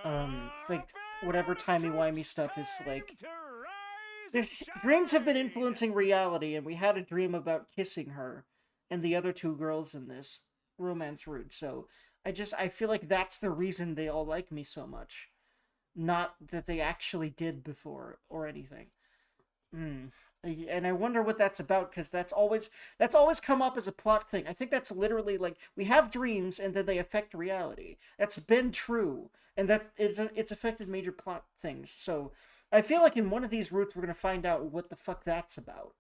Like, whatever timey-wimey stuff is, like... Dreams have been influencing reality, and we had a dream about kissing her and the other 2 girls in this romance route, so I feel like that's the reason they all like me so much. Not that they actually did before, or anything. And I wonder what that's about, because that's always come up as a plot thing. I think that's literally, like, we have dreams, and then they affect reality. That's been true, and it's affected major plot things, so... I feel like in one of these routes we're going to find out what the fuck that's about.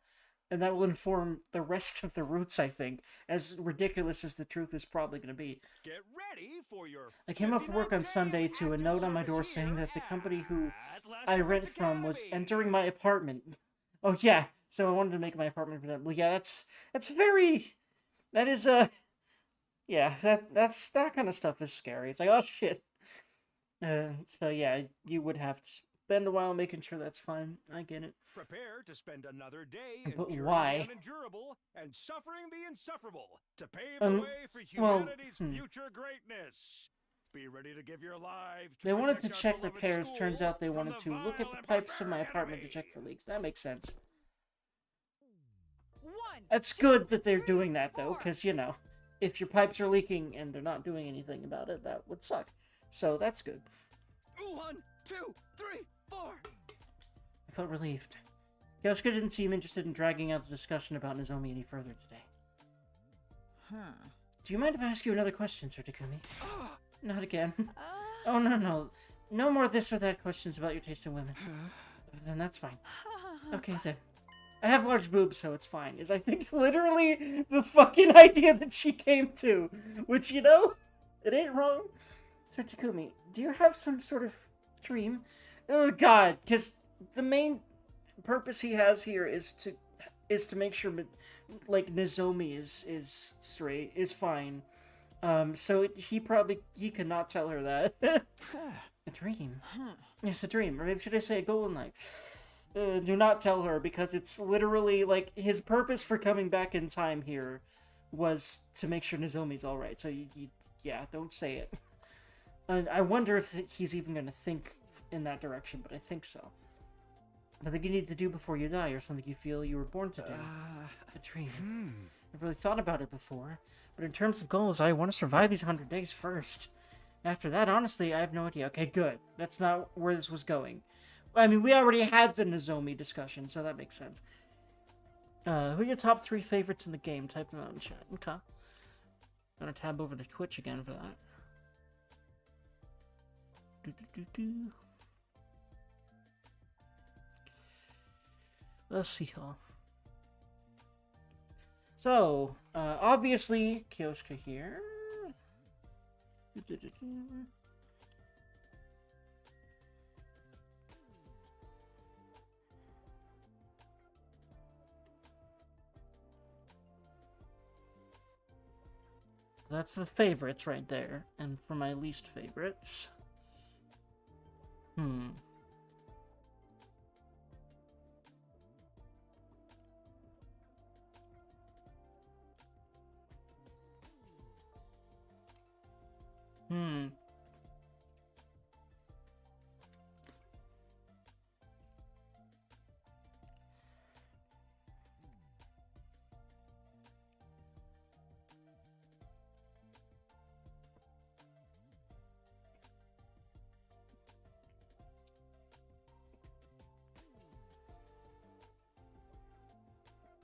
And that will inform the rest of the routes, I think, as ridiculous as the truth is probably going to be. Get ready for your I came up for work on Sunday to a note on my door saying that the company who I rent from was entering my apartment. Oh yeah, so I wanted to make my apartment presentable. Yeah, that's very... That is, yeah, that kind of stuff is scary. It's like, oh shit. So yeah, you would have to... spend a while making sure that's fine. I get it. Prepare to spend another day But enduring why? the unendurable and suffering the insufferable to pave the way for humanity's future greatness. Be ready to give your lives. They wanted to protect our check beloved repairs. school Turns out they from wanted the to look at the vile and pipes in my barbaric apartment to enemy. check for leaks. That makes sense. 1, It's 2, good that they're 3, doing that, though, 4. because, you know, if your pipes are leaking and they're not doing anything about it, that would suck. So that's good. 1, 2, 3, 4. I felt relieved. Yoshika didn't seem interested in dragging out the discussion about Nozomi any further today. Do you mind if I ask you another question, Sir Takumi? Not again. Oh, no. No more this or that questions about your taste in women. Then that's fine. Okay, then. I have large boobs, so it's fine. Is I think literally the fucking idea that she came to. Which, you know, it ain't wrong. Sir Takumi, do you have some sort of dream? Oh, God, because the main purpose he has here is to make sure, like, Nozomi is straight, is fine. So he could not tell her that. A dream. Yes, a dream. Or maybe should I say a goal in life? Do not tell her, because it's literally, like, his purpose for coming back in time here was to make sure Nozomi's alright. So, yeah, don't say it. I wonder if he's even going to think in that direction, but I think so. Something you need to do before you die, or something you feel you were born to do. A dream. I've really thought about it before, but in terms of goals, I want to survive these 100 days first. After that, honestly, I have no idea. Okay, good. That's not where this was going. I mean, we already had the Nozomi discussion, so that makes sense. Who are your top 3 favorites in the game? Type them out in chat. Okay. Gonna tab over to Twitch again for that. Let's see here. So, obviously, Kyoshka here. That's the favorites right there. And for my least favorites...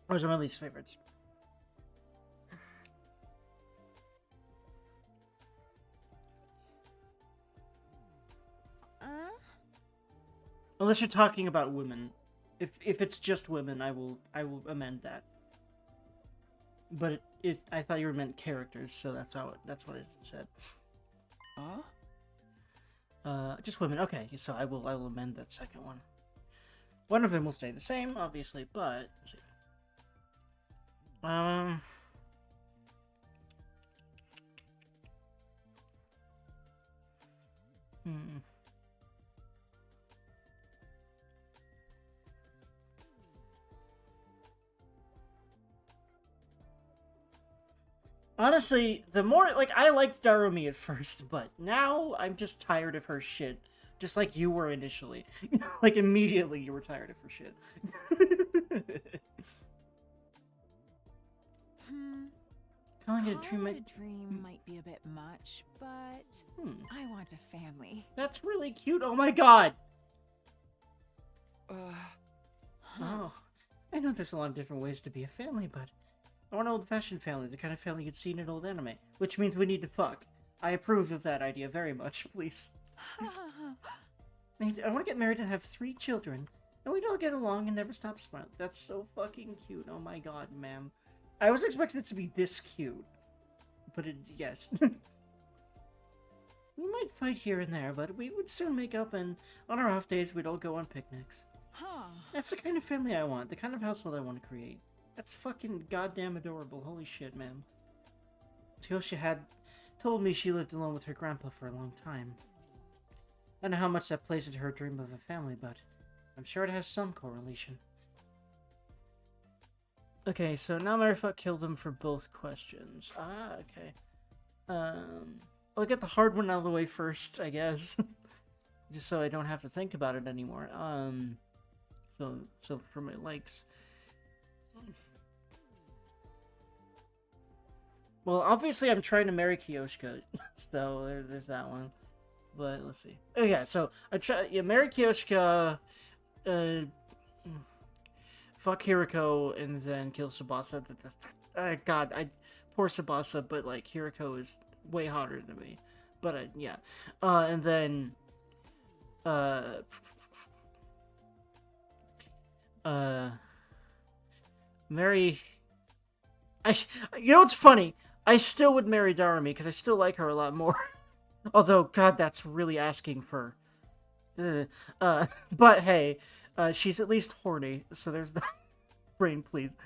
Those are my least favorites. Unless you're talking about women. If it's just women, I will amend that. But I thought you were meant characters, so that's what it said. Just women. Okay, so I will amend that second one. One of them will stay the same, obviously, but let's see. Honestly, the more, like, I liked Darumi at first, but now I'm just tired of her shit. Just like you were initially. Like, immediately you were tired of her shit. Calling it a dream might be a bit much, but I want a family. That's really cute. Oh my god! Oh, I know there's a lot of different ways to be a family, but I want an old-fashioned family, the kind of family you'd see in an old anime. Which means we need to fuck. I approve of that idea very much, please. I want to get married and have 3 children. And we'd all get along and never stop smiling. That's so fucking cute. Oh my god, ma'am. I was expecting it to be this cute. But yes. We might fight here and there, but we would soon make up, and on our off days, we'd all go on picnics. That's the kind of family I want, the kind of household I want to create. That's fucking goddamn adorable. Holy shit, man. Tyoshi had told me she lived alone with her grandpa for a long time. I don't know how much that plays into her dream of a family, but I'm sure it has some correlation. Okay, so now Maryfuck killed them for both questions. Okay. I'll get the hard one out of the way first, I guess. Just so I don't have to think about it anymore. So for my likes. Well, obviously I'm trying to marry Kyoshka, so there's that one. But let's see. Oh yeah, so I marry Kyoshka, fuck Hiriko, and then kill Tsubasa. God, poor Tsubasa, but like Hiriko is way hotter than me. But yeah, and then marry. You know what's funny? I still would marry Darumi because I still like her a lot more. Although, God, that's really asking for. But hey, she's at least horny, so there's that. Brain, please.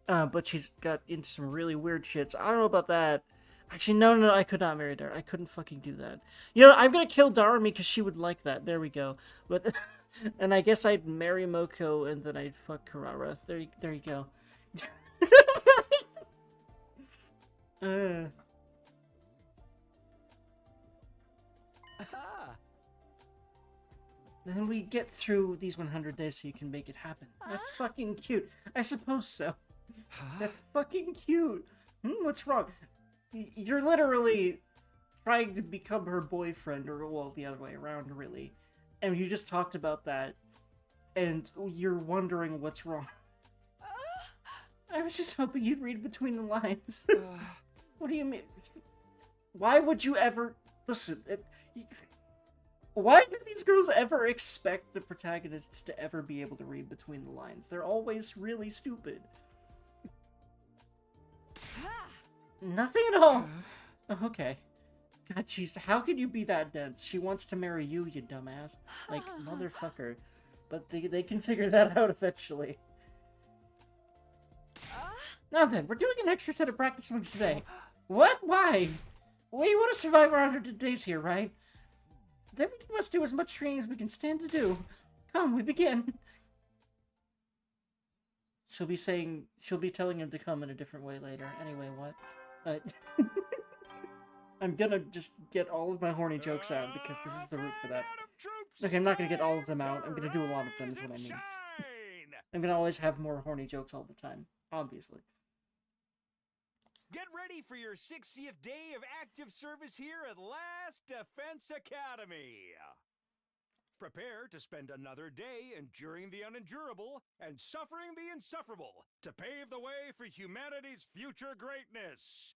But she's got into some really weird shit. So I don't know about that. Actually, no, I could not marry Darumi. I couldn't fucking do that. You know, I'm gonna kill Darumi because she would like that. There we go. But, and I guess I'd marry Moko and then I'd fuck Karara. There you go. Aha! Then we get through these 100 days so you can make it happen. That's fucking cute. I suppose so. That's fucking cute. What's wrong? You're literally trying to become her boyfriend, or, well, the other way around, really. And you just talked about that, and you're wondering what's wrong. I was just hoping you'd read between the lines. What do you mean? Why would you ever... Listen, why do these girls ever expect the protagonists to ever be able to read between the lines? They're always really stupid. Nothing at all. Oh, okay. God, jeez, how could you be that dense? She wants to marry you, you dumbass. Like, motherfucker. But they can figure that out eventually. Now then, we're doing an extra set of practice swings today. What? Why? We want to survive our 100 days here, right? Then we must do as much training as we can stand to do. Come, we begin. She'll be telling him to come in a different way later. Anyway, what? I'm gonna just get all of my horny jokes out because this is the route for that. Okay, I'm not gonna get all of them out. I'm gonna do a lot of them is what I mean. I'm gonna always have more horny jokes all the time, obviously. Get ready for your 60th day of active service here at Last Defense Academy. Prepare to spend another day enduring the unendurable and suffering the insufferable to pave the way for humanity's future greatness.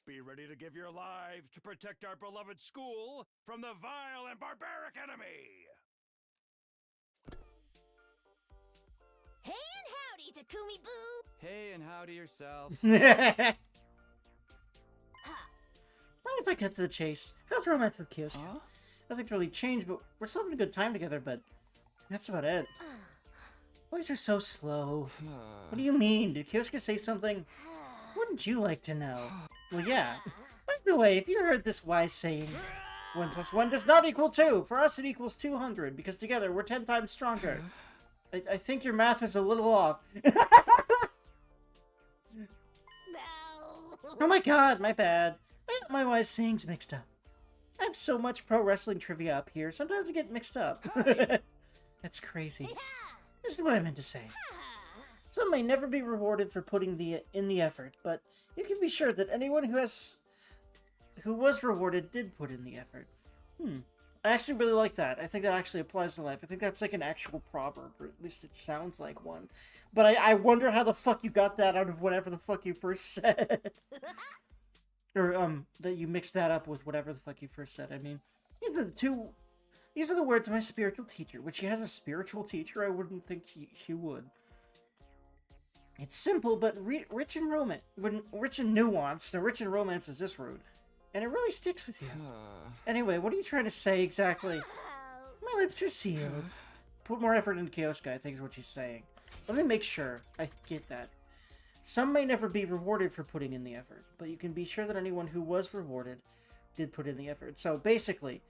Be ready to give your lives to protect our beloved school from the vile and barbaric enemy. Hey and howdy, Takumi Boo! Hey, and howdy yourself. Mind if I cut to the chase? How's romance with Kyosuke? Huh? Nothing's really changed, but we're still having a good time together, but that's about it. Boys are so slow. What do you mean? Did Kyosuke say something? Wouldn't you like to know? Well, yeah. By the way, have you heard this wise saying? 1 + 1 does not equal 2. For us, it equals 200, because together we're 10 times stronger. I think your math is a little off. No. Oh my god, my bad. I got my wise sayings mixed up. I have so much pro wrestling trivia up here, sometimes I get mixed up. That's crazy. This is what I meant to say. Some may never be rewarded for putting in the effort, but you can be sure that anyone who was rewarded did put in the effort. I actually really like that. I think that actually applies to life. I think that's like an actual proverb, or at least it sounds like one. But I wonder how the fuck you got that out of whatever the fuck you first said. Or, that you mixed that up with whatever the fuck you first said. I mean, these are the words of my spiritual teacher. Which she has a spiritual teacher? I wouldn't think she would. It's simple, but rich in romance. Rich in nuance. Now, rich in romance is this rude. And it really sticks with you. Anyway, what are you trying to say exactly? My lips are sealed. Put more effort into Kyosuke, I think is what she's saying. Let me make sure I get that. Some may never be rewarded for putting in the effort, but you can be sure that anyone who was rewarded did put in the effort. So basically,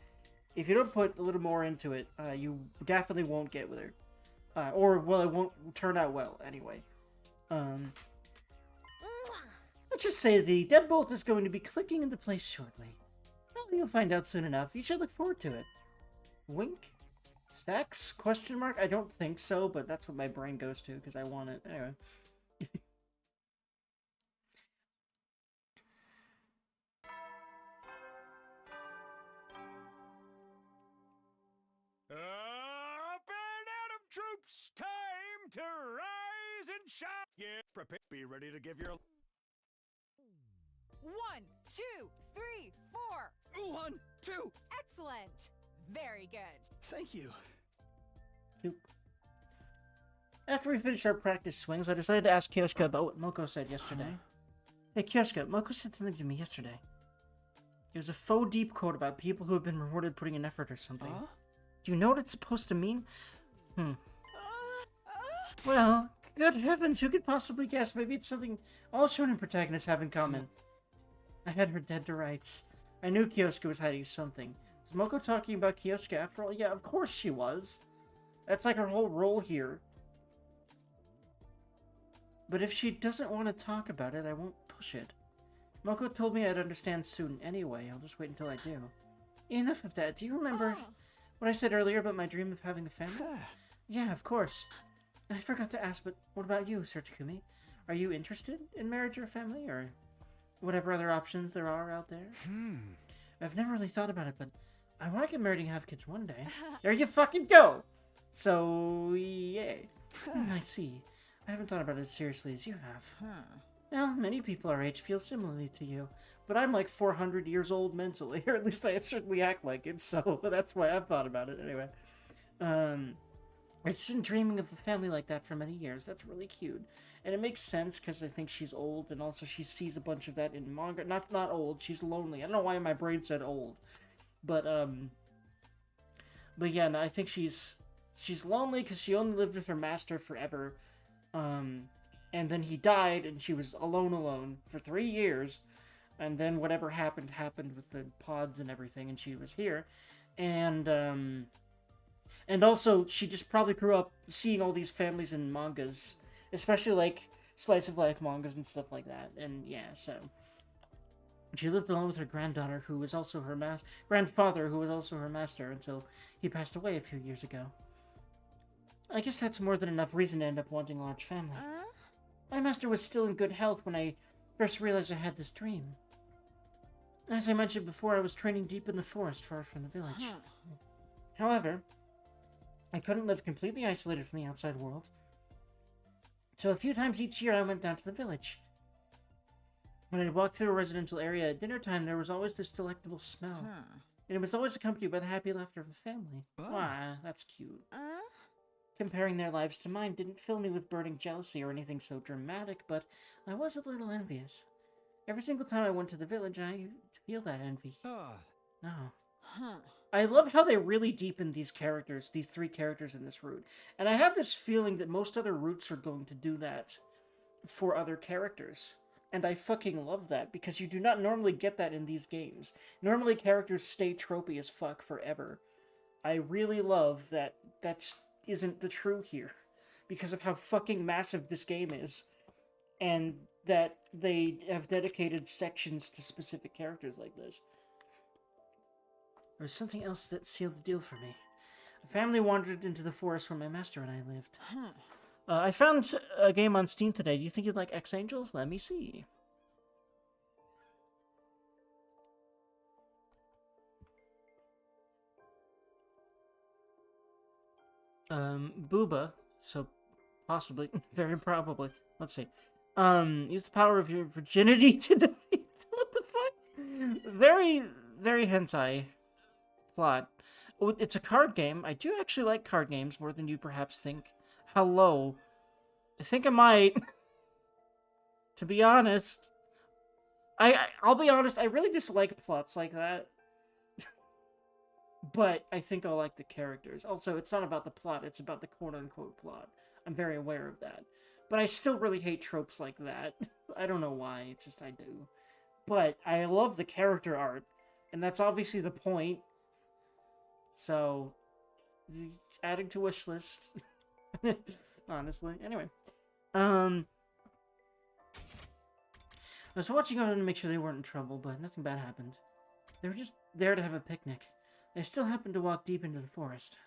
if you don't put a little more into it, you definitely won't get with her. Or, well, it won't turn out well, anyway. Let's just say the deadbolt is going to be clicking into place shortly. Well, you'll find out soon enough. You should look forward to it. Wink? Stacks? Question mark? I don't think so, but that's what my brain goes to, because I want it. Anyway. Up and Adam troops, time to rise and shine. Yeah, prepare. Be ready to give your 1, 2, 3, 4. 1, 2. Excellent. Very good. Thank you. After we finished our practice swings, I decided to ask Kyosuke about what Moko said yesterday. Hey Kyosuke, Moko said something to me yesterday. It was a faux deep quote about people who have been rewarded putting in effort or something. Do you know what it's supposed to mean? Well, good heavens, who could possibly guess? Maybe it's something all shonen protagonists have in common. I had her dead to rights. I knew Kyosuke was hiding something. Was Moko talking about Kyosuke after all? Yeah, of course she was. That's like her whole role here. But if she doesn't want to talk about it, I won't push it. Moko told me I'd understand soon anyway. I'll just wait until I do. Enough of that. Do you remember what I said earlier about my dream of having a family? Yeah, of course. I forgot to ask, but what about you, Sir Takumi? Are you interested in marriage or family, or whatever other options there are out there? I've never really thought about it, but I want to get married and have kids one day. There you fucking go! So, yeah. I see. I haven't thought about it as seriously as you have. Well, many people our age feel similarly to you, but I'm like 400 years old mentally, or at least I certainly act like it, so that's why I've thought about it anyway. I've just been dreaming of a family like that for many years. That's really cute. And it makes sense because I think she's old, and also she sees a bunch of that in manga. Not old, she's lonely. I don't know why my brain said old. But yeah, no, I think she's lonely because she only lived with her master forever. And then he died, and she was alone for 3 years. And then whatever happened with the pods and everything, and she was here. And also, she just probably grew up seeing all these families in mangas, especially, like, slice of life mangas and stuff like that. And, yeah, so she lived alone with her granddaughter, who was also her grandfather, who was also her master, until he passed away a few years ago. I guess that's more than enough reason to end up wanting a large family. My master was still in good health when I first realized I had this dream. As I mentioned before, I was training deep in the forest, far from the village. However, I couldn't live completely isolated from the outside world. So a few times each year I went down to the village. When I'd walk through a residential area at dinner time, there was always this delectable smell. And it was always accompanied by the happy laughter of a family. Wah, that's cute. Comparing their lives to mine didn't fill me with burning jealousy or anything so dramatic, but I was a little envious. Every single time I went to the village, I feel that envy. I love how they really deepen these characters, these 3 characters in this route. And I have this feeling that most other routes are going to do that for other characters. And I fucking love that, because you do not normally get that in these games. Normally characters stay tropey as fuck forever. I really love that that just isn't the true here, because of how fucking massive this game is. And that they have dedicated sections to specific characters like this. There was something else that sealed the deal for me. A family wandered into the forest where my master and I lived. I found a game on Steam today. Do you think you'd like X Angels? Let me see. Booba. So, possibly. Very probably. Let's see. Use the power of your virginity to defeat... What the fuck? Very, very hentai plot. Oh, it's a card game. I do actually like card games more than you perhaps think. Hello. I think I might. To be honest. I'll be honest, I really dislike plots like that. But I think I'll like the characters. Also, it's not about the plot, it's about the quote-unquote plot. I'm very aware of that. But I still really hate tropes like that. I don't know why, it's just I do. But I love the character art, and that's obviously the point. So, adding to wish list. Honestly. Anyway. I was watching over them to make sure they weren't in trouble, but nothing bad happened. They were just there to have a picnic. They still happened to walk deep into the forest.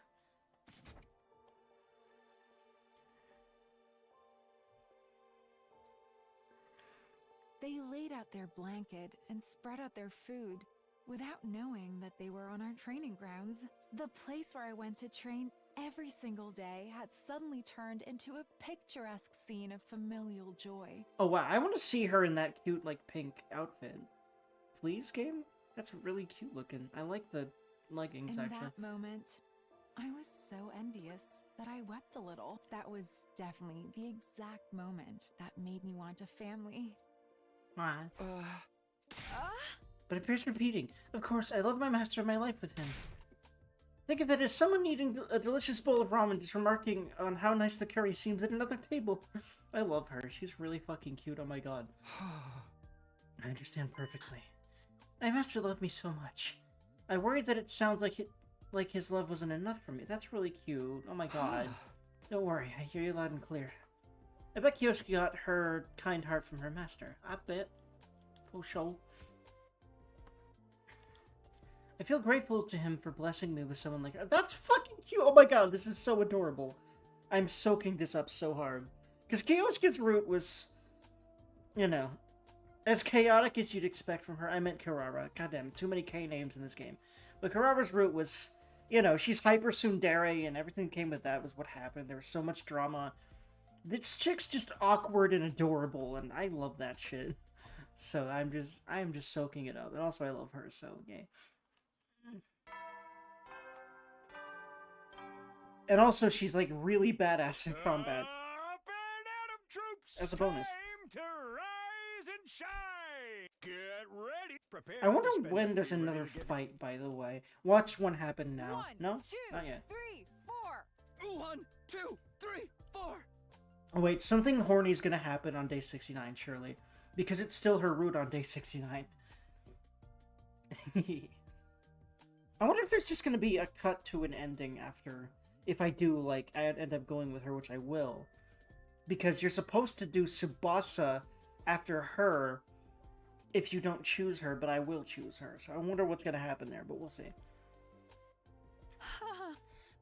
They laid out their blanket and spread out their food without knowing that they were on our training grounds. The place where I went to train every single day had suddenly turned into a picturesque scene of familial joy. Oh wow, I want to see her in that cute, like, pink outfit. Please, game? That's really cute looking. I like the leggings, In actually. that moment, I was so envious that I wept a little. That was definitely the exact moment that made me want a family. But it bears repeating. Of course, I love my master and my life with him. Think of it as someone eating a delicious bowl of ramen just remarking on how nice the curry seems at another table. I love her. She's really fucking cute. Oh my god. I understand perfectly. My master loved me so much. I worried that it sounds like his love wasn't enough for me. That's really cute. Oh my god. Don't worry. I hear you loud and clear. I bet Kiyoshi got her kind heart from her master. I bet. Pochol. I feel grateful to him for blessing me with someone like her. That's fucking cute! Oh my god, this is so adorable. I'm soaking this up so hard. Because Kyosuke's route was, you know, as chaotic as you'd expect from her. I meant Kirara. Goddamn, too many K names in this game. But Kirara's route was, you know, she's hyper tsundere, and everything came with that was what happened. There was so much drama. This chick's just awkward and adorable, and I love that shit. So I am just soaking it up. And also I love her, so yay. And also she's like really badass in combat. Up and Atom troops! As a bonus. Time to rise and shine! Get ready! Prepare I wonder to spend when a there's day ready another to get- fight, by the way. Watch one happen now. 1, No? 2, Not yet. 3, 4. 1, 2, 3, 4. Oh, wait, something horny is gonna happen on day 69, surely. Because it's still her route on day 69. I wonder if there's just gonna be a cut to an ending after... If I do, like, I end up going with her, which I will. Because you're supposed to do Tsubasa after her if you don't choose her, but I will choose her. So I wonder what's gonna happen there, but we'll see.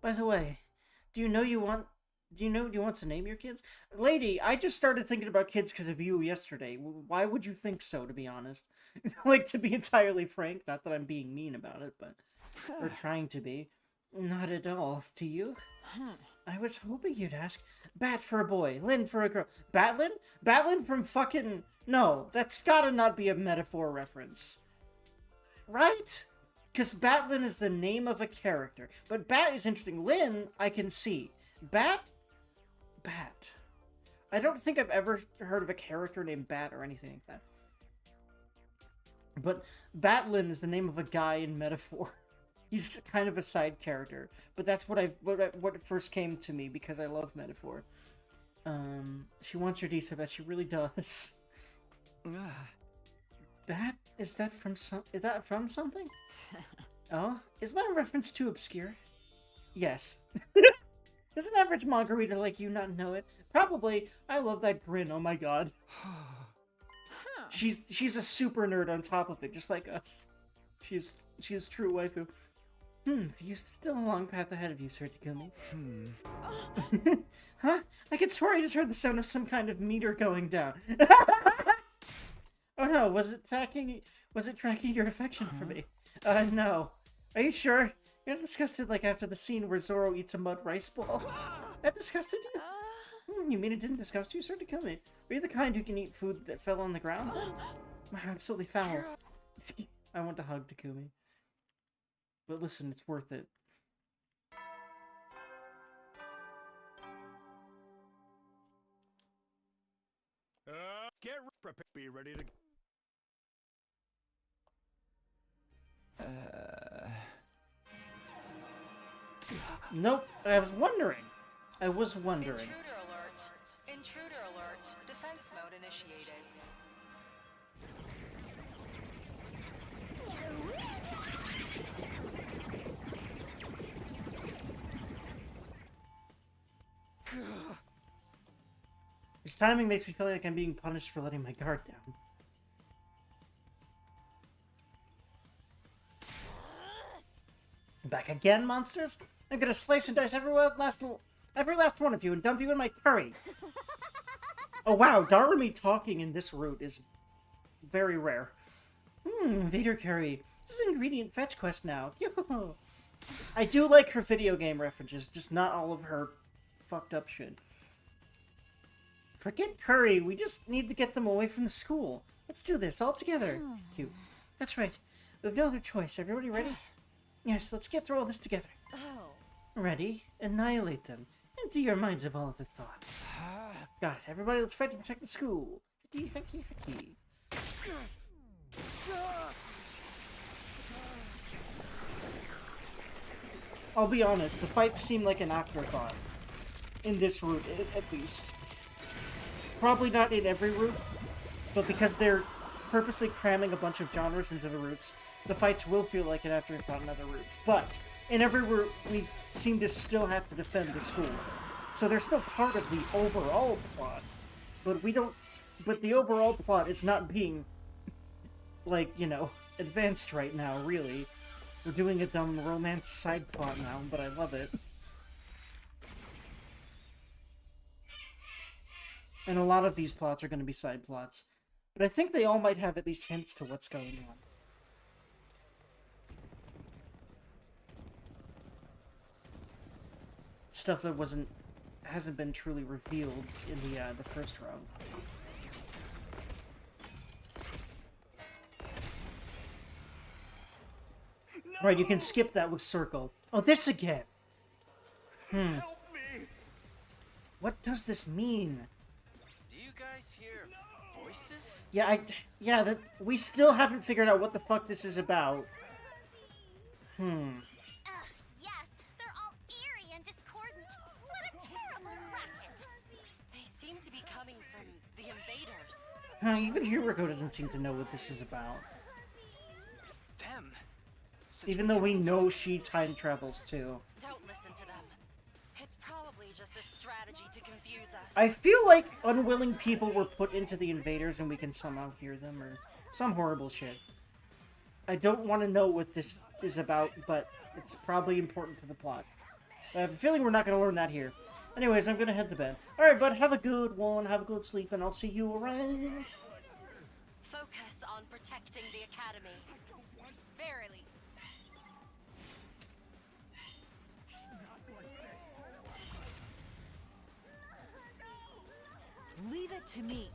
By the way, do you want to name your kids? Lady, I just started thinking about kids because of you yesterday. Why would you think so, to be honest? Like, to be entirely frank, not that I'm being mean about it, but... or trying to be. Not at all. Do you? I was hoping you'd ask. Bat for a boy, Lynn for a girl. Batlin? Batlin from fucking... No, that's gotta not be a metaphor reference. Right? Because Batlin is the name of a character. But Bat is interesting. Lynn, I can see. Bat? Bat. I don't think I've ever heard of a character named Bat or anything like that. But Batlin is the name of a guy in metaphor. He's kind of a side character, but that's what first came to me because I love metaphor. She wants her decent, but she really does. Bat? Is that from something? Oh, is my reference too obscure? Yes. Does an average margarita like you not know it? Probably. I love that grin. Oh my god. She's a super nerd on top of it, just like us. She's true waifu. You're still a long path ahead of you, Sir Takumi. Huh? I could swear I just heard the sound of some kind of meter going down. Oh no, was it tracking your affection for me? No. Are you sure? You're not disgusted like after the scene where Zoro eats a mud rice ball? That disgusted you? You mean it didn't disgust you, Sir Takumi? Were you the kind who can eat food that fell on the ground? Absolutely foul. I want to hug Takumi. But listen, it's worth it. Be ready to... Nope, I was wondering. Intruder alert. Intruder alert. Defense mode initiated. This timing makes me feel like I'm being punished for letting my guard down. Back again, monsters? I'm gonna slice and dice every last one of you and dump you in my curry. Oh wow, Darumi talking in this route is very rare. Vader curry. This is ingredient fetch quest now. Yo. I do like her video game references, just not all of her fucked up shit. Forget curry, we just need to get them away from the school. Let's do this, all together. Cute. That's right. We have no other choice. Everybody ready? Yes, let's get through all this together. Ready? Annihilate them. Empty your minds of all other thoughts. Got it. Everybody, let's fight to protect the school. Hecky, hecky, hecky. I'll be honest, the fights seem like an afterthought. In this route, at least. Probably not in every route, but because they're purposely cramming a bunch of genres into the routes, the fights will feel like an afterthought in other routes. But in every route, we seem to still have to defend the school. So they're still part of the overall plot, but we don't... But the overall plot is not being like, you know, advanced right now, really. We're doing a dumb romance side plot now, but I love it. And a lot of these plots are going to be side plots. But I think they all might have at least hints to what's going on. Stuff that hasn't been truly revealed in the first round. Right, you can skip that with circle. Oh, this again! Help me! What does this mean? Do you guys hear voices? Yeah, we still haven't figured out what the fuck this is about. Yes, they're all eerie and discordant. What a terrible racket! They seem to be coming from the invaders. Even Hiroko doesn't seem to know what this is about. Them. Since Even we though we can know she time travels too. Don't listen to them. It's probably just a strategy to confuse us. I feel like unwilling people were put into the invaders and we can somehow hear them, or some horrible shit. I don't want to know what this is about, but it's probably important to the plot. I have a feeling we're not going to learn that here. Anyways, I'm going to head to bed. Alright, bud, have a good one, have a good sleep, and I'll see you around. Focus on protecting the academy. Verily. Leave it to me.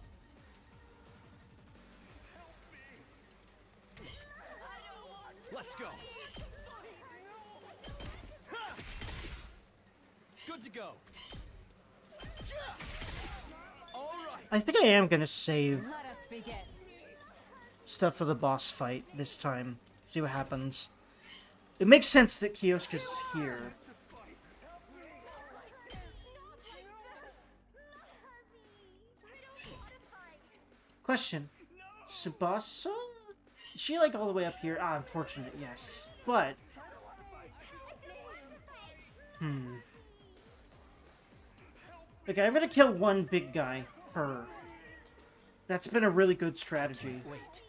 Let's go. Ha! Good to go. All right. I think I am going to save Let us begin. stuff for the boss fight this time. See what happens. It makes sense that Kyosuke's here. Question. Tsubasa? Is she like all the way up here? Ah, unfortunate, yes. But... Okay, I'm gonna kill one big guy. Her. That's been a really good strategy. Wait.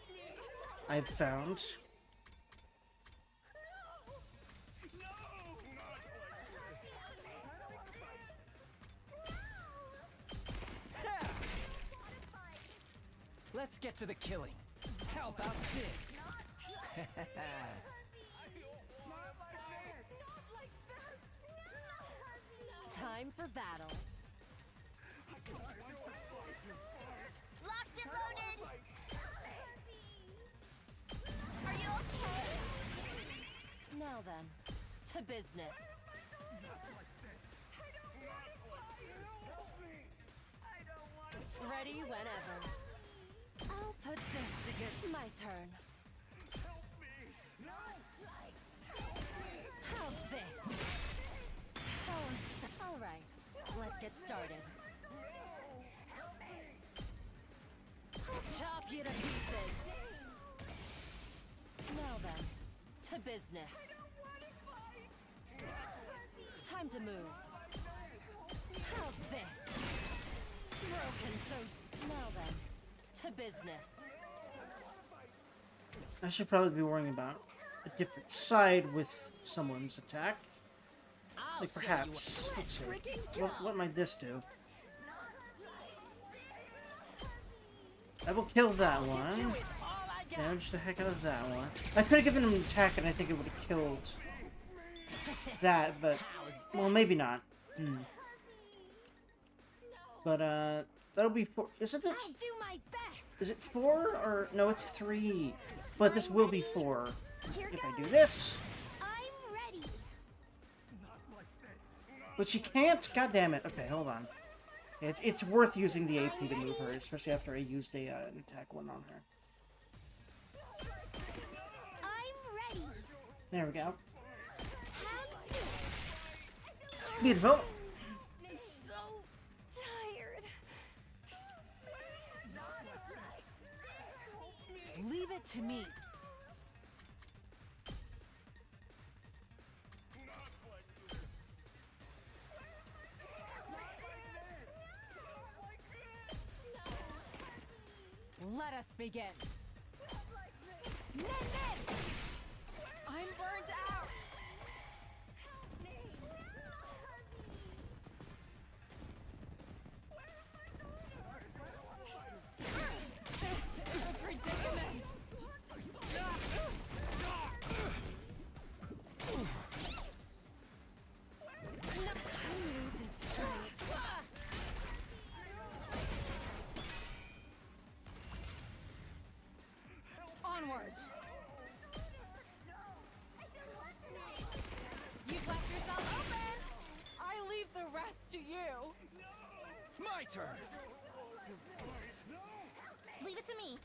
I've found. Let's get to the killing. How about this? Time for battle. Locked and loaded! Are you okay? Now then, to business. Ready whenever. I'll put this to good. My turn. How's this? All right, let's get started. I'll chop you to pieces. Now then, to business. Time to move. How's this? Broken now then, to business. I should probably be worrying about a different side with someone's attack. Like perhaps, let's see, what might this do? I will kill that one. Damage the heck out of that one. I could have given him an attack and I think it would have killed that, but, well, maybe not. But, that'll be 4. Isn't it? I'll do my best! Is it 4 or no? It's 3. But this will be 4 Here if I goes. do this. I'm ready! But she can't. God damn it. Okay, hold on. It's worth using the AP to move her, especially after I used an attack one on her. I'm ready! There we go. How's this? Beautiful. So tired. Leave it to me. Let us begin. I'm burned out. This is a predicament. Losing strength. Onward. You've left yourself open. I leave the rest to you. My turn. Leave it to me.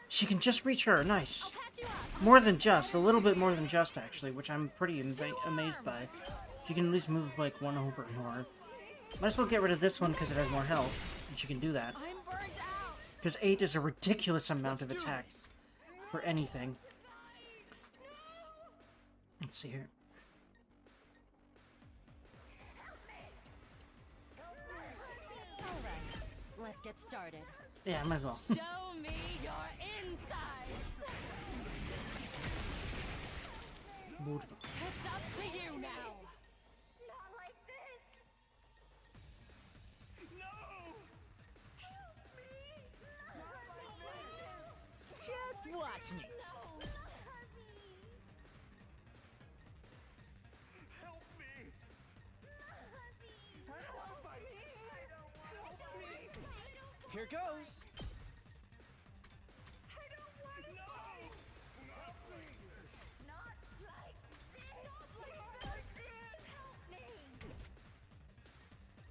She can just reach her. Nice. I'll patch you up. More than just. A little bit more than just, actually, which I'm pretty amazed by. She can at least move, like, one over more. Might as well get rid of this one because it has more health. And she can do that. I'm burned out. Because 8 is a ridiculous amount of attack for anything. Let's see here. Let's get started. Yeah, might as well. Show me your insides. It's up to you now. Not like this. Just watch me. Here goes.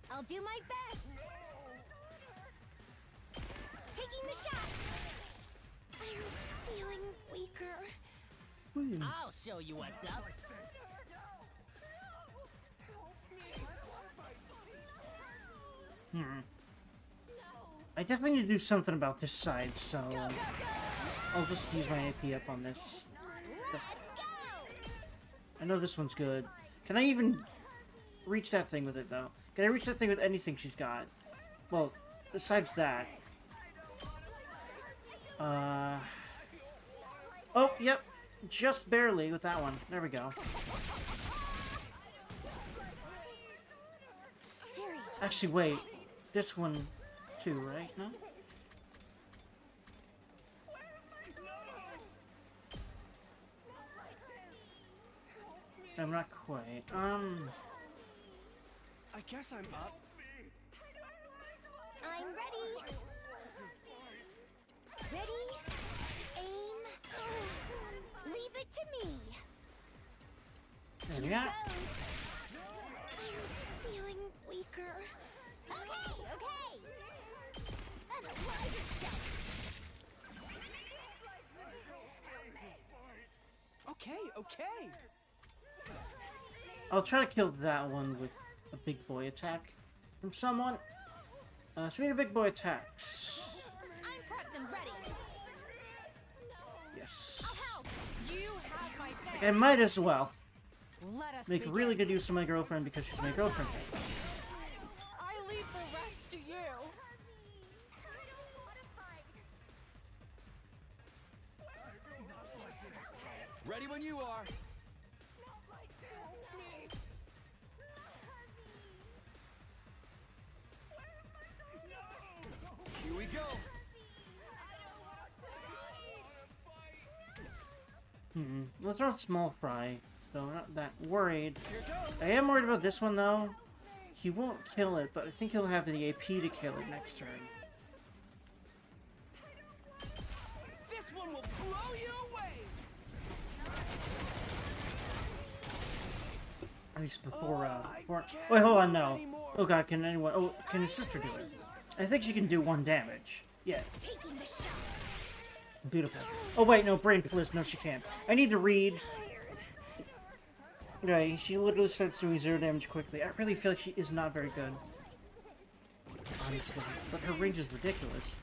I'll do my best. Taking the shot. I'm feeling weaker. I'll show you what's up. I definitely need to do something about this side, so I'll just use my AP up on this. I know this one's good. Can I even reach that thing with it, though? Can I reach that thing with anything she's got? Well, besides that. Oh, yep. Just barely with that one. There we go. Actually, wait. This one, too, right? No? I'm not quite. I guess I'm up. I'm ready. Ready? Aim. Leave it to me. There we go. I'm feeling weaker. Okay. Analyze yourself. Okay. I'll try to kill that one with a big boy attack from someone. Speaking of big boy attacks. I'm prepped and ready. Yes. You have my back. I might as well Let us make begin. really good use of my girlfriend because she's my girlfriend. I leave the rest to you. Ready when you are. Here we go. Well, it's not small fry, so I'm not that worried. Here goes. I am worried about this one, though. He won't kill it, but I think he'll have the AP to kill it next turn. This one will blow you away. At least before, I before... can't Wait, hold on, move no. anymore. Oh god, can anyone... Oh, can his sister do it? I think she can do 1 damage. Yeah, Taking the shot. beautiful. Oh wait, no, Brain Fliss, no she can't. I need to read. Okay, she literally starts doing 0 damage quickly. I really feel like she is not very good. Honestly. But her range is ridiculous.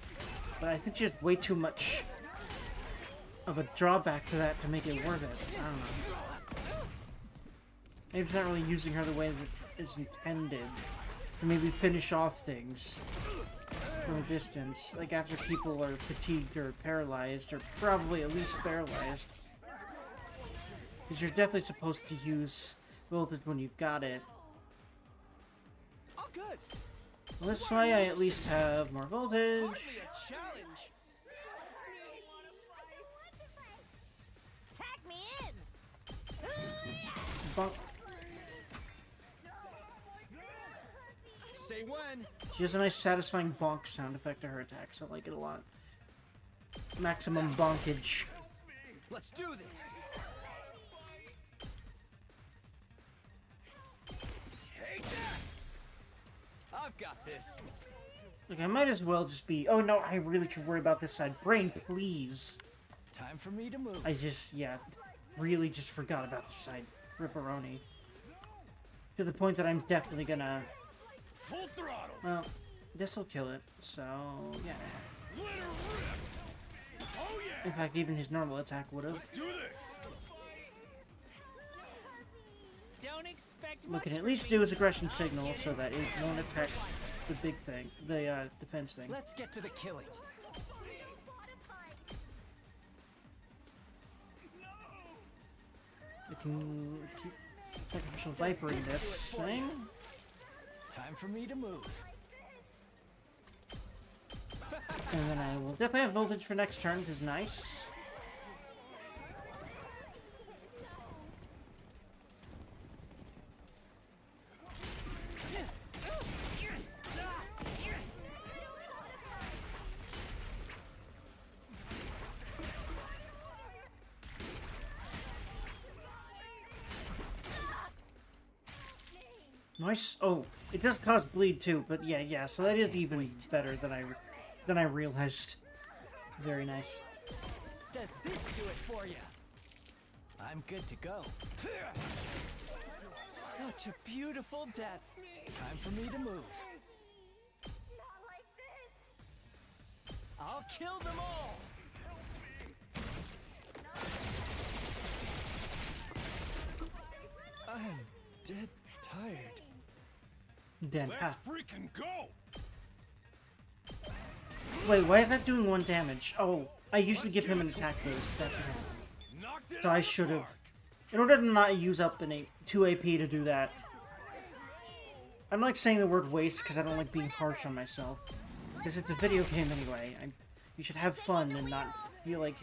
But I think she has way too much of a drawback to that to make it worth it. I don't know. Maybe she's not really using her the way that is intended. To maybe finish off things. from a distance, like after people are fatigued or paralyzed, or probably at least paralyzed. Because you're definitely supposed to use voltage when you've got it. All good. Well, that's why I at least have more voltage. Hardly a challenge. Tag me in! Bonk. Say when. She has a nice satisfying bonk sound effect to her attacks. I like it a lot. Maximum bonkage. Let's do this. Take that. I've got this. Like, I might as well just be... Oh, no, I really should worry about this side. Brain, please. Time for me to move. I just, yeah, really just forgot about the side. Ripperoni. To the point that I'm definitely gonna... Full throttle. Well, this'll kill it, so, yeah. Let her rip. Oh yeah. In fact, even his normal attack would've. Let's do this. Don't expect We can at least do his aggression signal so that it won't attack the big thing, the, defense thing. Let's get to the killing. We can keep sacrificial vipering this thing. Time for me to move. And then I will definitely have voltage for next turn, because nice. Nice. Oh, it does cause bleed too, but yeah. So that is even better than I realized. Very nice. Does this do it for you? I'm good to go. Such a beautiful death. Time for me to move. Not like this! I'll kill them all. I'm dead tired. Then, Let's freaking go. wait, why is that doing 1 damage? Oh, I usually give him an attack boost. That's what happened. Knocked it So out I of the should have. park. In order to not use up an 2 AP to do that. I don't like saying the word waste because I don't like being harsh on myself. Because it's a video game anyway. You should have fun and not feel like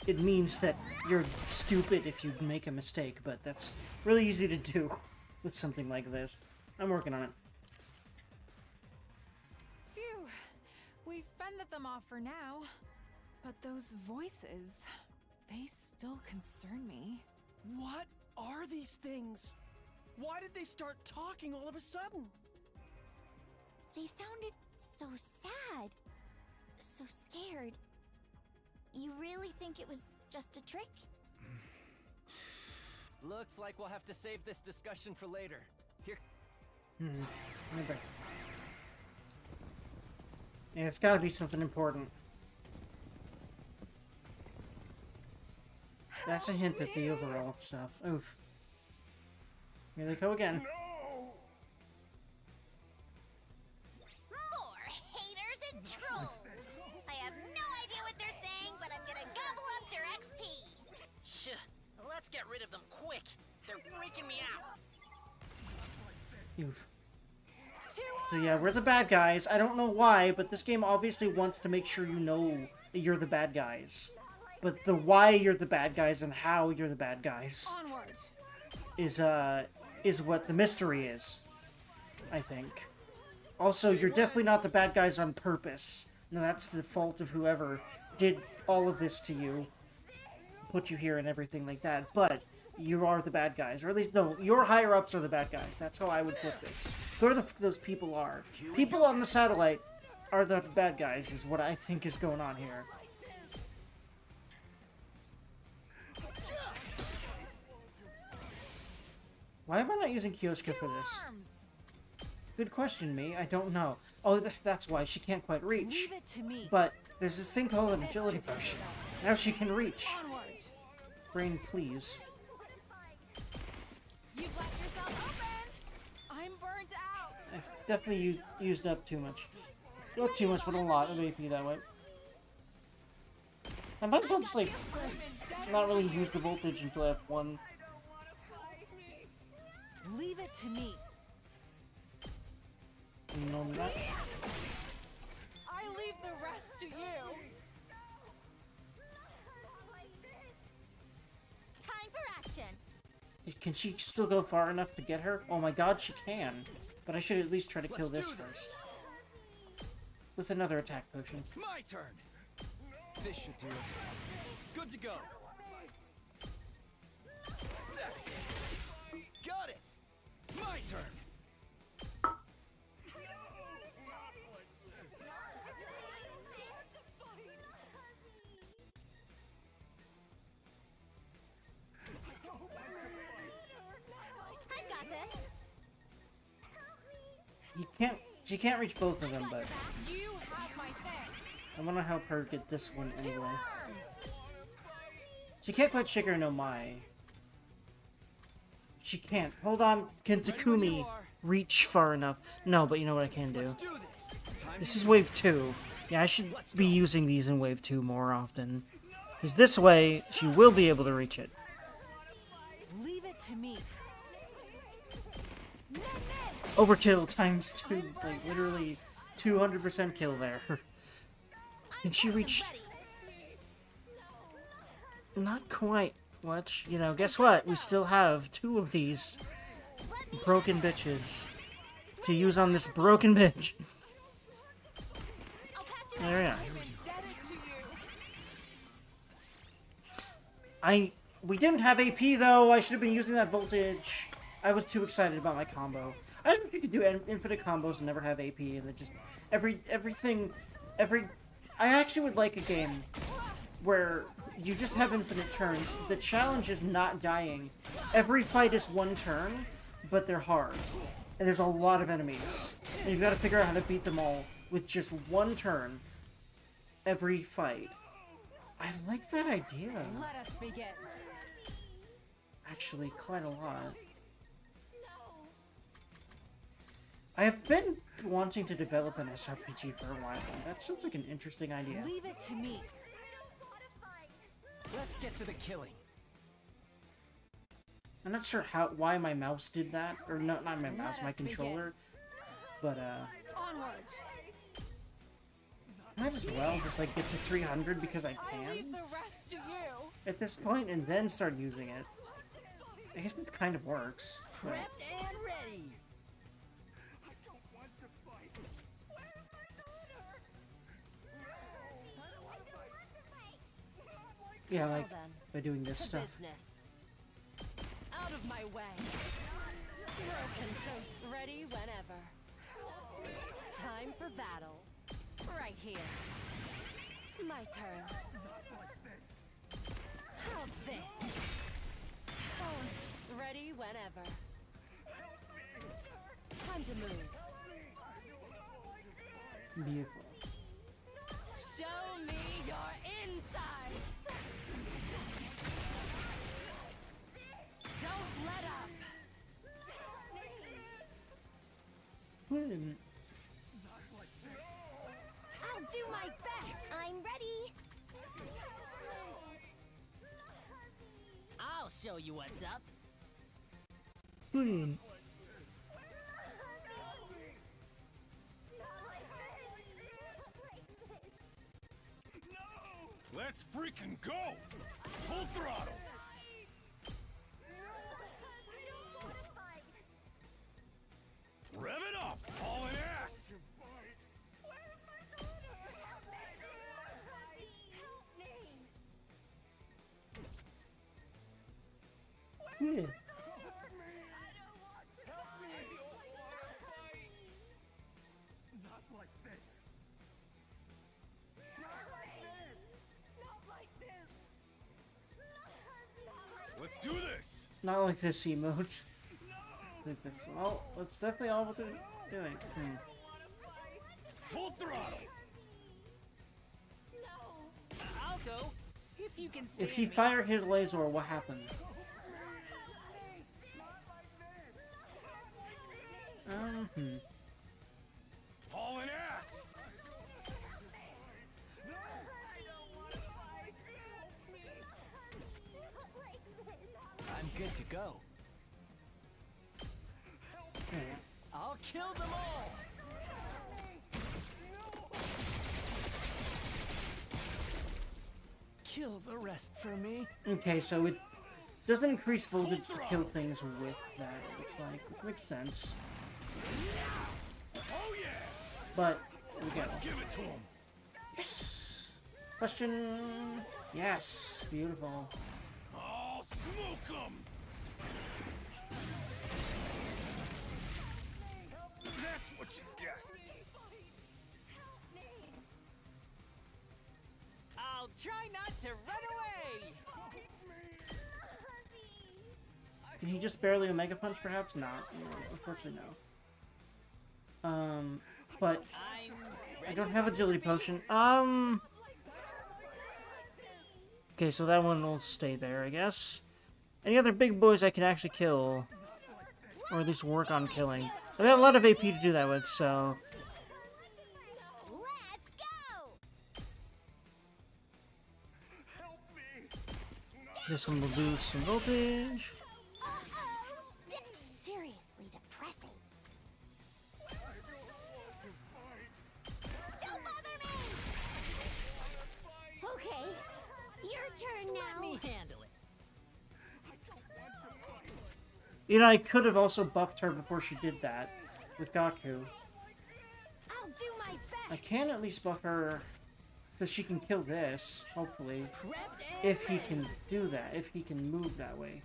it means that you're stupid if you make a mistake, but that's really easy to do with something like this. I'm working on it. Phew. We've fended them off for now. But those voices, they still concern me. What are these things? Why did they start talking all of a sudden? They sounded so sad. So scared. You really think it was just a trick? Looks like we'll have to save this discussion for later. Here. Okay. Yeah, it's gotta be something important. That's a hint at the overall stuff. Oof. Here they go again. No. More haters and trolls! I have no idea what they're saying, but I'm gonna gobble up their XP! Shh. Let's get rid of them quick. They're freaking me out. Oof. So yeah, we're the bad guys. I don't know why, but this game obviously wants to make sure you know that you're the bad guys. But the why you're the bad guys and how you're the bad guys Onward. is what the mystery is, I think. Also, you're definitely not the bad guys on purpose. No, that's the fault of whoever did all of this to you, put you here and everything like that. But you are the bad guys, or at least, no, your higher-ups are the bad guys. That's how I would put this. Whoever those people are. People on the satellite are the bad guys, is what I think is going on here. Why am I not using Kyosuke for this? Arms. Good question, me. I don't know. Oh, that's why she can't quite reach. Leave it to me. But there's this thing called an agility potion. Now she can reach. Onward. Brain, please. You've left yourself open. I'm burnt out. I've definitely used up too much. Not too much, but a lot of AP that way. I might as well just, like, not really use the voltage until I have one. Leave it to me. No, not. I leave the rest to you. Time for action. Can she still go far enough to get her? Oh my god, she can. But I should at least try to kill this first. With another attack potion. My turn. This should do it. Good to go. That's it. Got it. My turn. I got this. You can't. She can't reach both of them, but You have my thanks. I want to help her get this one Two anyway. arms. She can't quite Shigeru no Mai. She can't. Hold on. Can Takumi reach far enough? No, but you know what I can do? Let's do this. Time This is wave 2. Yeah, I should be using these in wave 2 more often. Because this way, she will be able to reach it. Leave it to me. Overkill times 2. Like, literally 200% kill there. Can she reach... Not quite. What? You know, guess what? We still have 2 of these broken bitches to use on this broken bitch. There we are. We didn't have AP though. I should have been using that voltage. I was too excited about my combo. I just wish you could do infinite combos and never have AP, and it just everything. I actually would like a game where you just have infinite turns. The challenge is not dying. Every fight is one turn, but they're hard, and there's a lot of enemies, and you've got to figure out how to beat them all with just one turn. Every fight. I like that idea. Let us begin. Actually, quite a lot. I have been wanting to develop an SRPG for a while, and that sounds like an interesting idea. Leave it to me. Let's get to the killing. I'm not sure why my mouse did that, or not my mouse, my controller, but Onward. might as well just like get to 300 because I I leave can the rest to you. at this point, and then start using it. I guess it kind of works. but- Prepped and ready. I don't want to fight. Where's my daughter? Yeah, like Well then, by doing this to stuff. business. Out of my way. Broken so ready whenever. Time for battle. Right here. My turn. How's this? Bones ready whenever. Time to move. Beautiful. Show me your insides. Don't let up. Hmm. I'll do my best. I'm ready. I'll show you what's up. Hmm. Let's freaking go! Full throttle! Rev it up! Hauling ass! Hmm. Not like this! Let's do this! Not like this emote. Like this. Well, that's definitely all what they're doing. Hmm. Full throttle! I'll go. If you can stand If he me. fired his laser, what happened? Hmm. Hauling ass! go. Okay. I'll kill them all! Kill the rest for me. Okay, so it doesn't increase voltage to kill things with that, it looks like. Which makes sense. Oh yeah! But, there we go. Let's give it to him. Yes! Question... Yes! Beautiful. I'll smoke him! That's what you get. I'll try not to run away! Can he just barely Omega Punch, perhaps? Not. No, unfortunately, no. But... I don't have Agility Potion. Okay, so that one will stay there, I guess. Any other big boys I can actually kill? Or at least work on killing. I have a lot of AP to do that with, so... Let's go! This one will lose some voltage. That's seriously depressing. Don't bother me! Okay, your turn now. Let me handle it. You know, I could have also buffed her before she did that with Gaku. I'll do my best. I can at least buff her so she can kill this, hopefully. If he can do that, if he can move that way.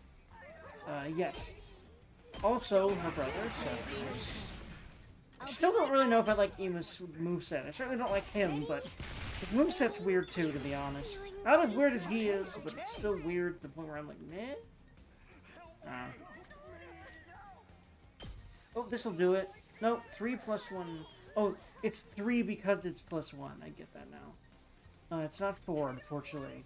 Yes. Also, her brother, Sephiroth. I still don't really know if I like Ima's moveset. I certainly don't like him, but his moveset's weird too, to be honest. Not as weird as he is, but it's still weird to the point where I'm like, meh? Oh, this'll do it. No, 3 plus 1. Oh, it's 3 because it's plus 1. I get that now. It's not 4, unfortunately.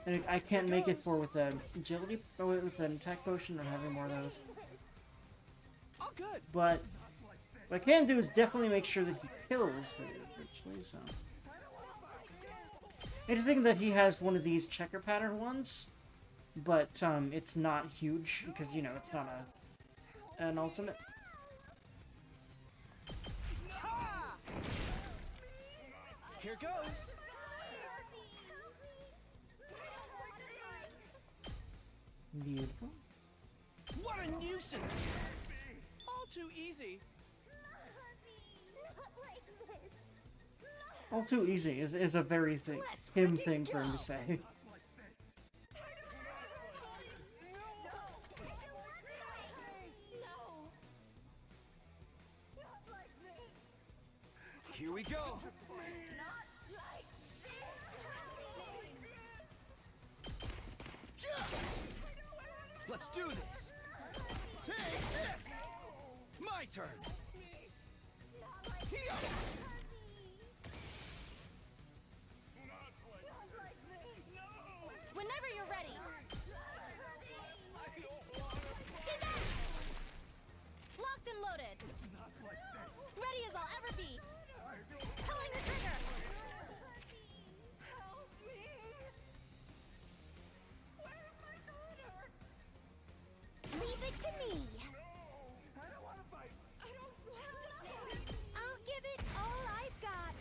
And I can't make it 4 with the agility, or with an attack potion, or having more of those. All good. But what I can do is definitely make sure that he kills eventually, so. Interesting that he has one of these checker pattern ones, but it's not huge because, you know, it's not an ultimate. Here goes. Beautiful. What a nuisance! All too easy. All too easy is a very thing, him thing for him to say. Here we go. Let's do this. Take this. My turn. Here. Whenever you're ready. Locked and loaded. Ready as I'll ever be. Pulling the trigger. Help me. Where's my daughter? Leave it to me. I don't want to fight. I don't want to fight. I'll give it all I've got.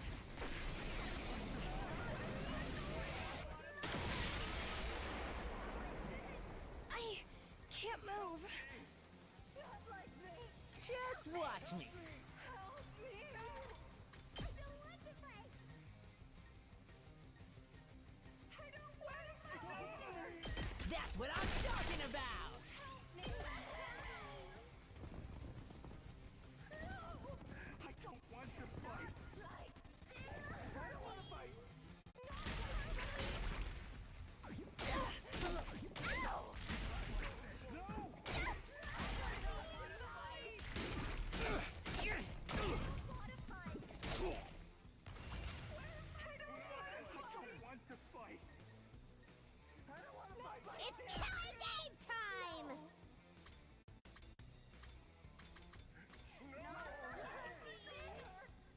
I can't move. Not like this. Just watch me. Help me. I don't want to fight. I don't want to fight. That's what I'm talking about. I don't want to fight. Like this. I don't want to fight. It's killing game time!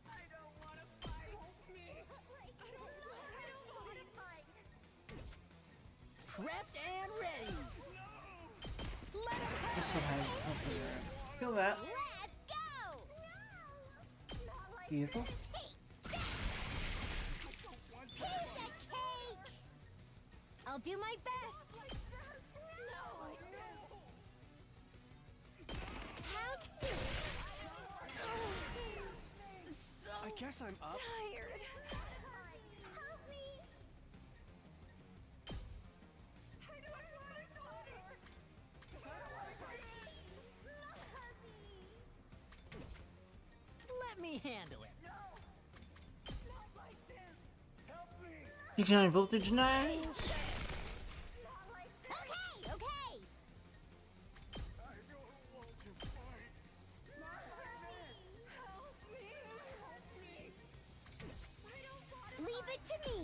I don't want to fight. Me. I don't want to fight. Prepped and ready. still have kill that. Let's go! Beautiful. I'll do my best. How's this? So I guess I'm up. tired. Help me. Let me handle it. 69 voltage, nice. Okay, okay. Leave it to me.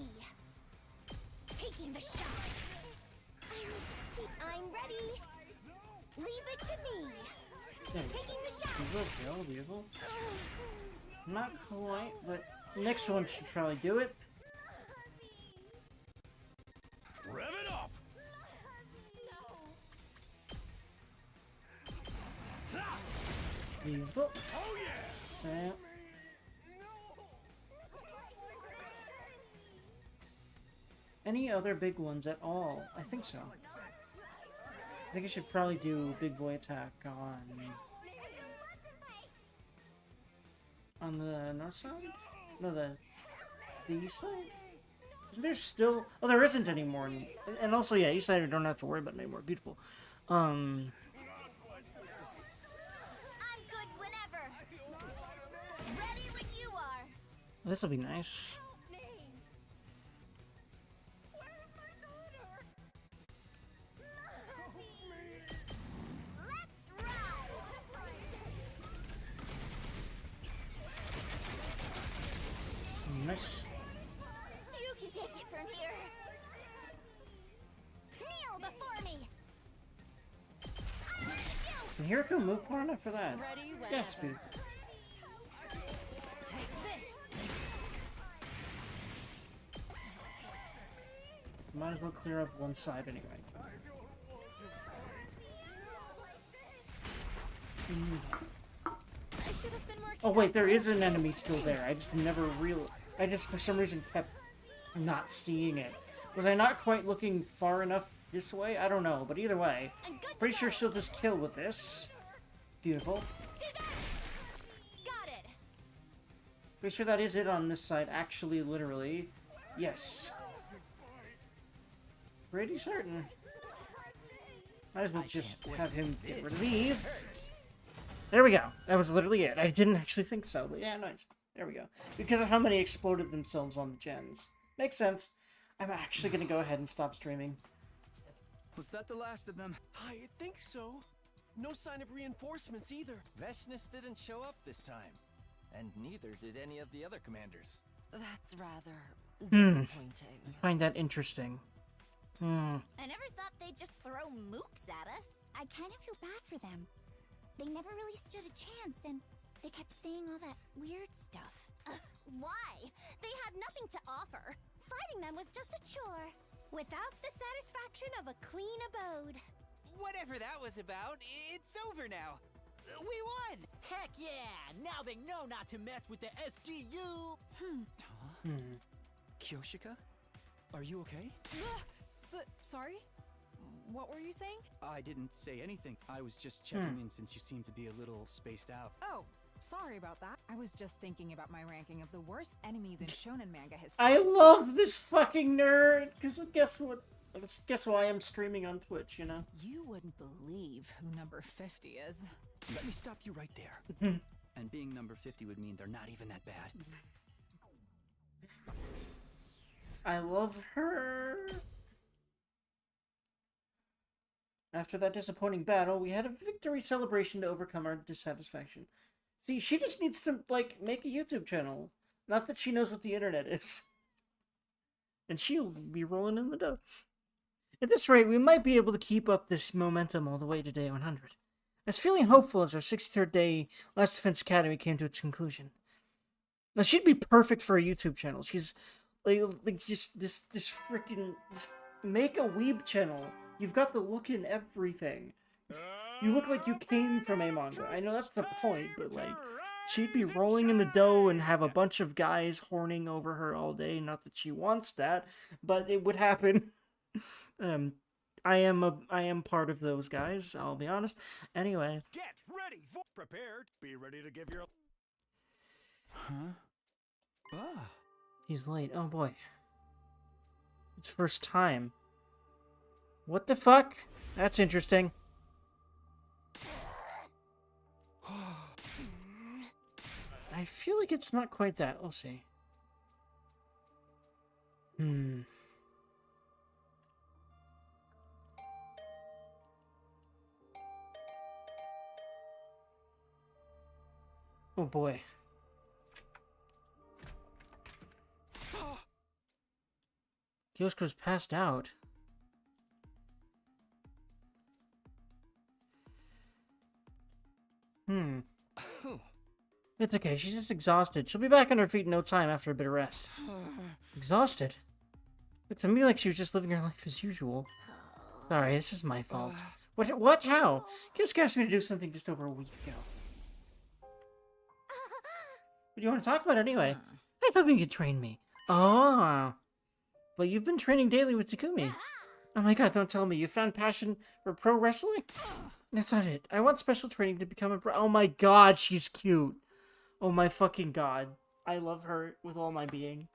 Taking the shot. I'm ready. Leave it to me. Taking the shot. Beautiful, beautiful. Not quite, but the next one should probably do it. Rev it up! Beautiful. Oh yeah! So, any other big ones at all? I think so. I think I should probably do Big Boy Attack on the north side? No, the east side? Isn't there still... Oh, there isn't anymore. And also, yeah, east side I don't have to worry about it anymore. Beautiful. I'm good whenever. Ready when you are. This will be nice. Where's my daughter? Let's ride. Nice. You can take it from here. Kneel before me. I'll reach you. Can Hiriko move far enough for that? Ready whenever. Yes, beautiful. Take this. Might as well clear up one side anyway. I should have been more Oh wait, there is an enemy still there. I just never I just for some reason kept not seeing it. Was I not quite looking far enough this way? I don't know, but either way, I'm good to pretty go. sure she'll just kill with this. Beautiful. Stay back. Got it. Pretty sure that is it on this side. Actually, literally, yes. Pretty certain. Might as well just have him get rid of these. There we go. That was literally it. I didn't actually think so, but yeah, nice. There we go. Because of how many exploded themselves on the gens. Makes sense. I'm actually going to go ahead and stop streaming. Was that the last of them? I think so. No sign of reinforcements either. Veshnus didn't show up this time. And neither did any of the other commanders. That's rather Hmm. disappointing. I find that interesting. I never thought they'd just throw mooks at us. I kind of feel bad for them. They never really stood a chance, and they kept saying all that weird stuff. Why? They had nothing to offer. Fighting them was just a chore. Without the satisfaction of a clean abode. Whatever that was about, it's over now. We won! Heck yeah! Now they know not to mess with the SGU! Kyoshika? Are you okay? Sorry? What were you saying? I didn't say anything. I was just checking in since you seem to be a little spaced out. Oh, sorry about that. I was just thinking about my ranking of the worst enemies in shonen manga history. I love this fucking nerd! Because guess what? Guess why I'm streaming on Twitch, you know? You wouldn't believe who number 50 is. Let me stop you right there. And being number 50 would mean they're not even that bad. I love her. After that disappointing battle, we had a victory celebration to overcome our dissatisfaction. See, she just needs to, like, make a YouTube channel. Not that she knows what the internet is. And she'll be rolling in the dough. At this rate, we might be able to keep up this momentum all the way to day 100. I was feeling hopeful as our 63rd day Last Defense Academy came to its conclusion. Now, she'd be perfect for a YouTube channel. She's, like just this freaking... Just make a weeb channel. You've got the look and everything. You look like you came from a manga. I know that's the point, but like, she'd be rolling in the dough and have a bunch of guys horning over her all day. Not that she wants that, but it would happen. I am part of those guys, I'll be honest. Anyway. Get ready for prepared. Be ready to give your Huh? Ah. He's late. Oh boy. It's first time. What the fuck? That's interesting. I feel like it's not quite that. We'll see. Oh boy. Kyoshiko's passed out. It's okay, she's just exhausted. She'll be back on her feet in no time after a bit of rest. Exhausted? Looked to me like she was just living her life as usual. Sorry, this is my fault. What? How? Kyoshiko asked me to do something just over a week ago. What do you want to talk about anyway? I thought you could train me. Oh. But you've been training daily with Takumi. Oh my god, don't tell me. You found passion for pro wrestling? That's not it. I want special training to become a pro. Oh my god, she's cute. Oh my fucking god. I love her with all my being.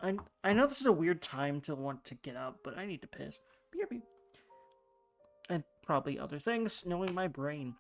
I know this is a weird time to want to get up, but I need to piss. BRB. And probably other things, knowing my brain.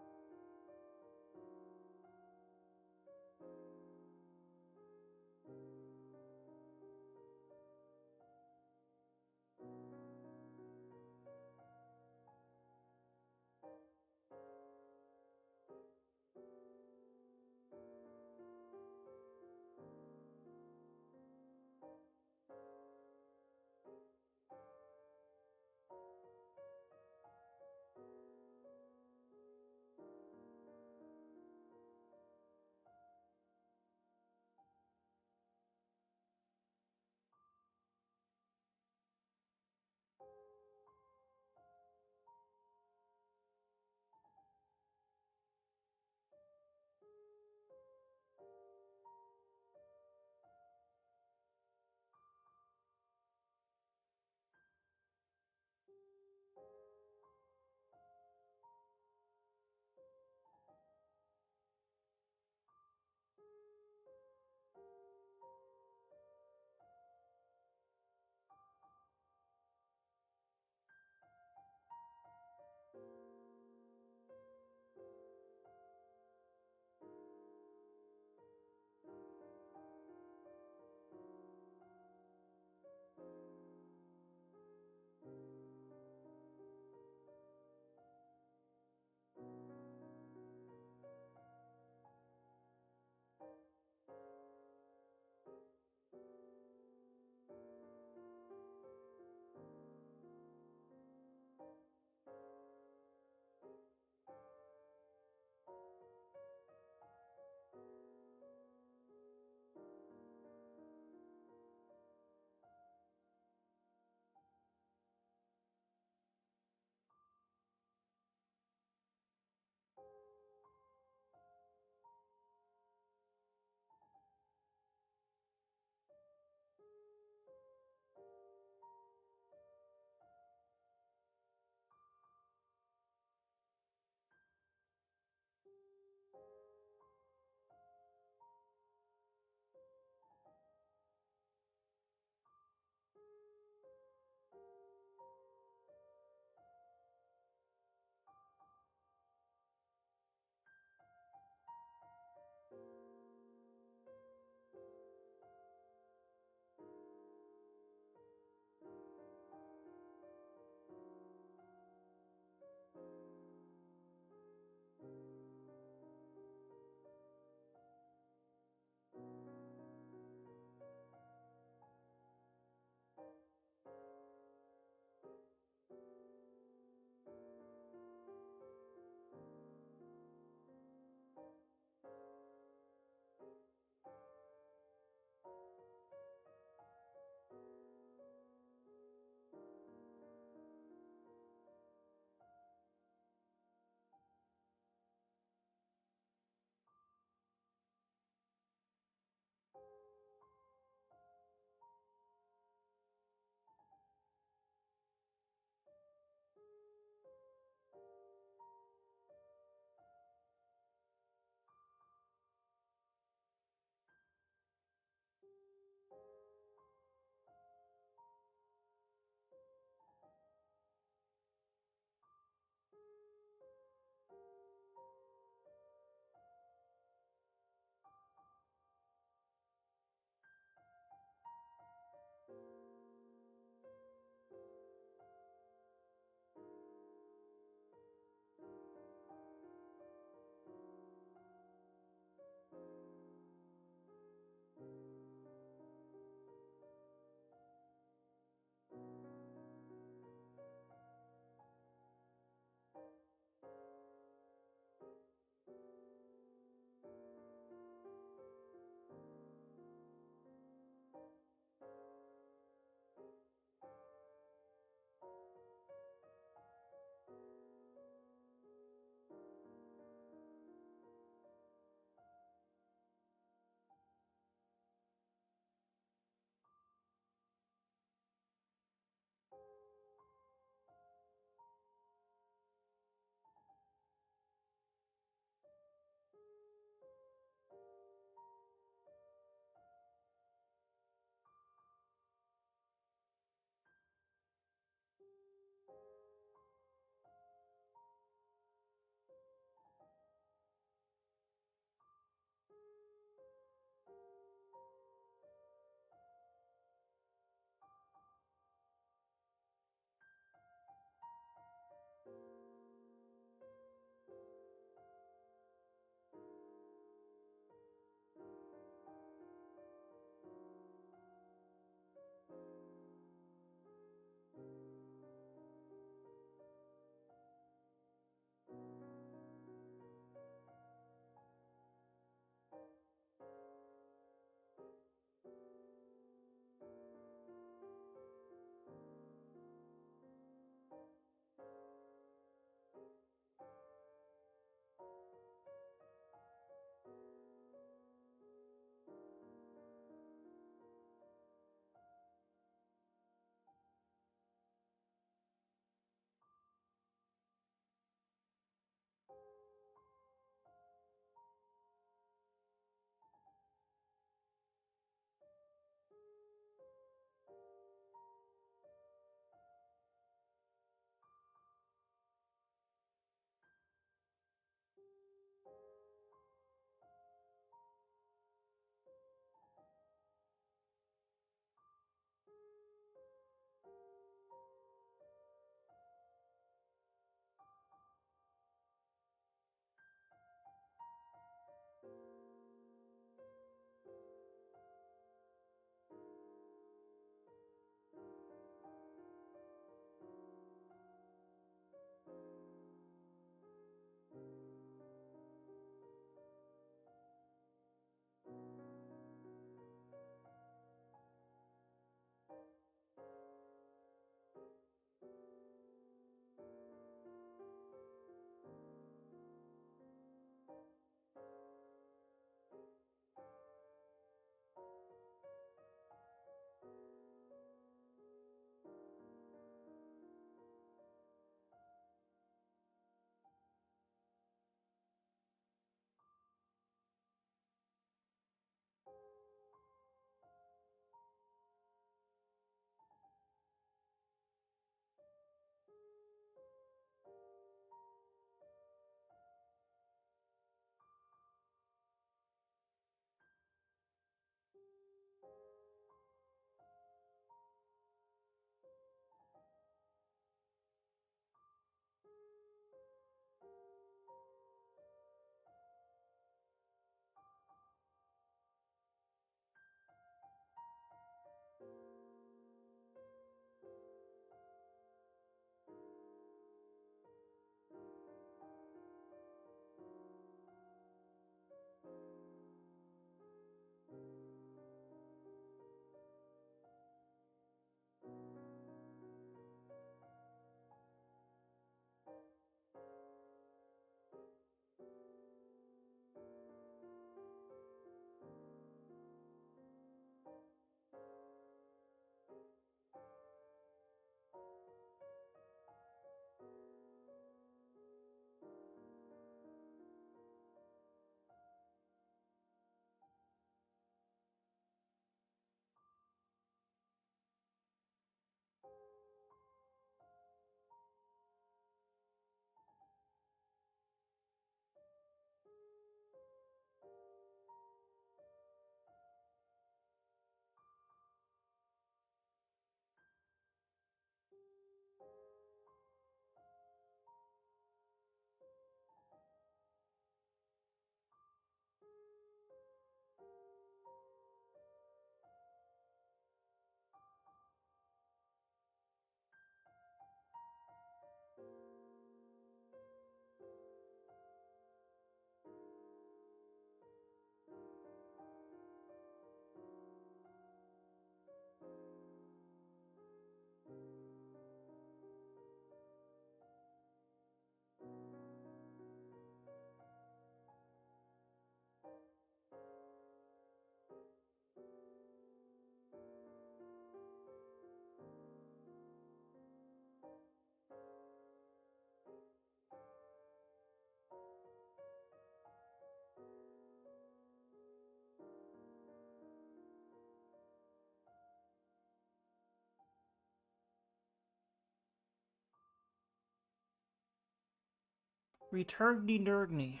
Returgny Nurgny.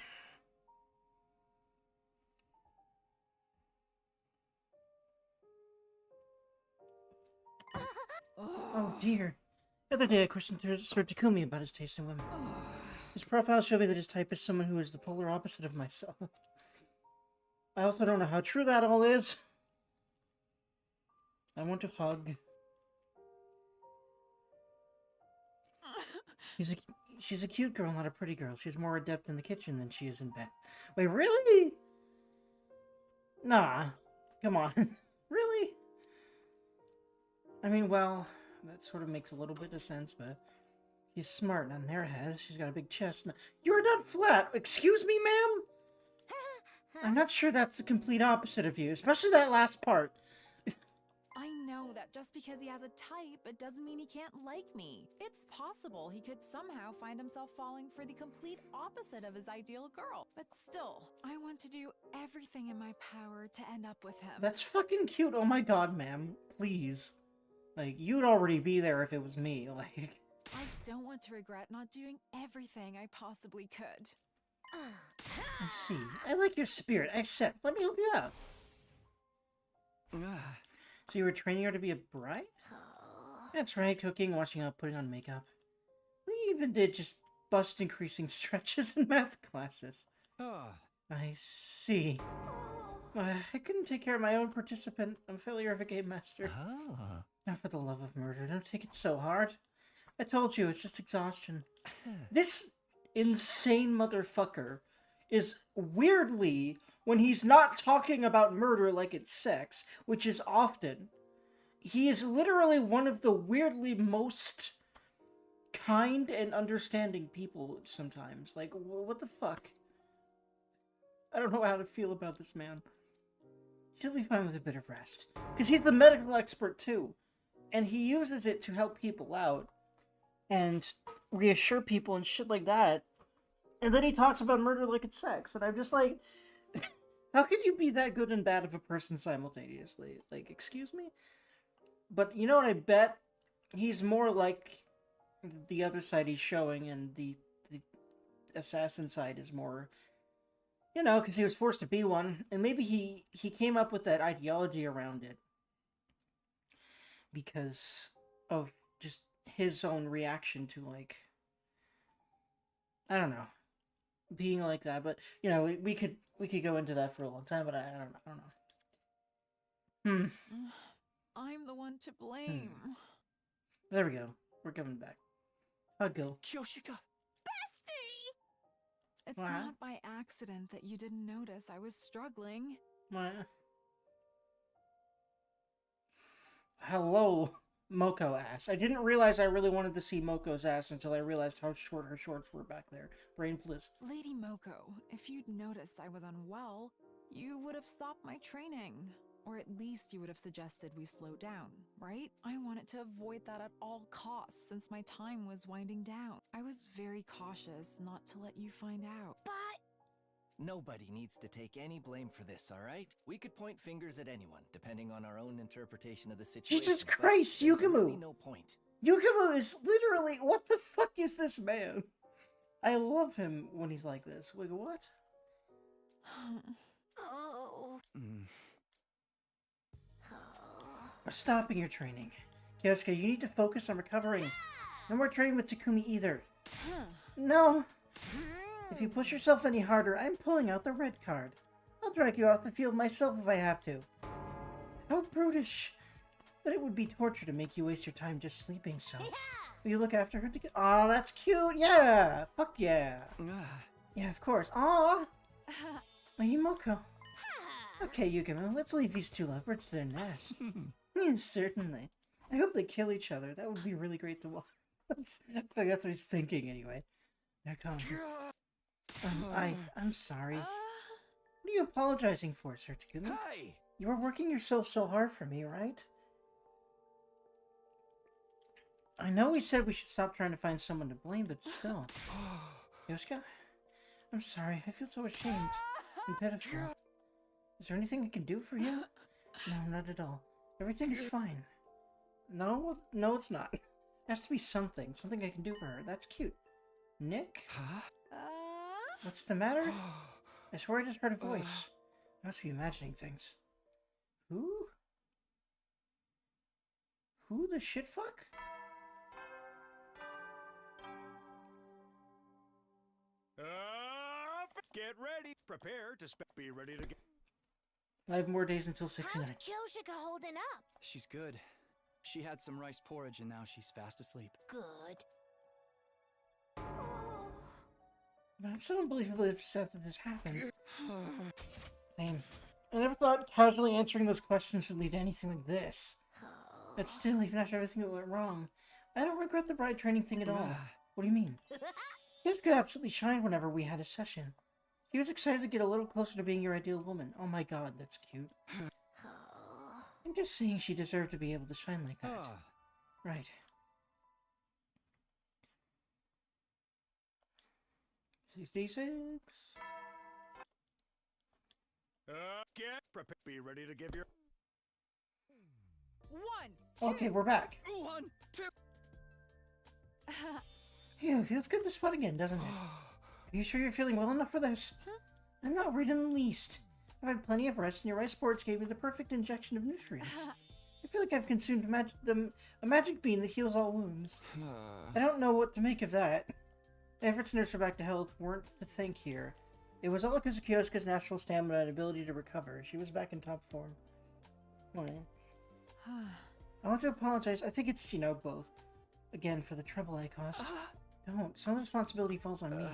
Oh dear. The other day I questioned Sir Takumi about his taste in women. His profile showed me that his type is someone who is the polar opposite of myself. I also don't know how true that all is. I want to hug. She's a cute girl, not a pretty girl. She's more adept in the kitchen than she is in bed. Wait, really? Nah. Come on. Really? I mean, well, that sort of makes a little bit of sense, but she's smart, not an airhead. She's got a big chest. You're not flat. Excuse me, ma'am? I'm not sure that's the complete opposite of you, especially that last part. I know that just because he has a type, it doesn't mean he can't like me. It's possible he could somehow find himself falling for the complete opposite of his ideal girl. But still, I want to do everything in my power to end up with him. That's fucking cute. Oh my god, ma'am. Please. Like, you'd already be there if it was me. Like, I don't want to regret not doing everything I possibly could. I see. I like your spirit. I accept. Let me help you out. So you were training her to be a bride? That's right, cooking, washing up, putting on makeup. We even did just bust increasing stretches in math classes. I see. I couldn't take care of my own participant. I'm a failure of a game master. Now for the love of murder, don't take it so hard. I told you, it's just exhaustion. This insane motherfucker is weirdly, when he's not talking about murder like it's sex, which is often, he is literally one of the weirdly most kind and understanding people sometimes. Like, what the fuck? I don't know how to feel about this man. She'll be fine with a bit of rest. Because he's the medical expert too. And he uses it to help people out. And reassure people and shit like that. And then he talks about murder like it's sex. And I'm just like, how could you be that good and bad of a person simultaneously? Like, excuse me? But you know what I bet? He's more like the other side he's showing, and the assassin side is more, you know, because he was forced to be one. And maybe he came up with that ideology around it because of just his own reaction to, like, I don't know, being like that. But you know, we could go into that for a long time, but I don't know. I'm the one to blame. There we go. We're coming back. Huggo. Kyoshika! Bestie! It's What? not by accident that you didn't notice I was struggling. Hello, Moko ass. I didn't realize I really wanted to see Moko's ass until I realized how short her shorts were back there. Brain please. Lady Moko, if you'd noticed I was unwell, you would have stopped my training. Or at least you would have suggested we slow down, right? I wanted to avoid that at all costs since my time was winding down. I was very cautious not to let you find out. But Nobody needs to take any blame for this, all right? We could point fingers at anyone, depending on our own interpretation of the situation. Jesus but Christ, there's Yukumu! really no point. Yukumu is literally, what the fuck is this man? I love him when he's like this. Wait, what? oh, We're stopping your training. Kyosuke, you need to focus on recovering. No more training with Takumi either. No. If you push yourself any harder, I'm pulling out the red card. I'll drag you off the field myself if I have to. How brutish. But it would be torture to make you waste your time just sleeping so. Will you look after her to get— Aw, that's cute! Yeah! Fuck yeah! Yeah, of course. Aw! My Moko. Okay, Yukumu, let's leave these two lovebirds to their nest. Certainly. I hope they kill each other. That would be really great to watch. I feel like that's what he's thinking anyway. They're coming. I'm sorry. What are you apologizing for, Sir Takumi? Hey! You were working yourself so hard for me, right? I know we said we should stop trying to find someone to blame, but still. Yoshika? I'm sorry. I feel so ashamed and pitiful. Is there anything I can do for you? No, not at all. Everything is fine. No, it's not. It has to be something. Something I can do for her. That's cute. Nick? What's the matter? I swear I just heard a voice. I must be imagining things. Who? Who the shit fuck? Get ready. Prepare to be ready to get. 5 more days until 69. How's Kyoshika holding up? She's good. She had some rice porridge and now she's fast asleep. Good. I'm so unbelievably upset that this happened. Same. I never thought casually answering those questions would lead to anything like this. But still, even after everything that went wrong, I don't regret the bride training thing at all. What do you mean? Kyoshika absolutely shined whenever we had a session. He was excited to get a little closer to being your ideal woman. Oh my god, that's cute. I'm just saying she deserved to be able to shine like that. Right. $66. Get prepared. Be ready to give your. 1, 2. Okay, we're back. 1, 2. Phew, feels good to sweat again, doesn't it? Are you sure you're feeling well enough for this? I'm not worried in the least. I've had plenty of rest, and your rice porridge gave me the perfect injection of nutrients. I feel like I've consumed a magic bean that heals all wounds. I don't know what to make of that. The efforts to nurse her back to health weren't to thank here. It was all because of Kyoshika's natural stamina and ability to recover. She was back in top form. Oh, yeah. I want to apologize. I think it's, both. Again, for the trouble I caused. Don't. Some of the responsibility falls on me.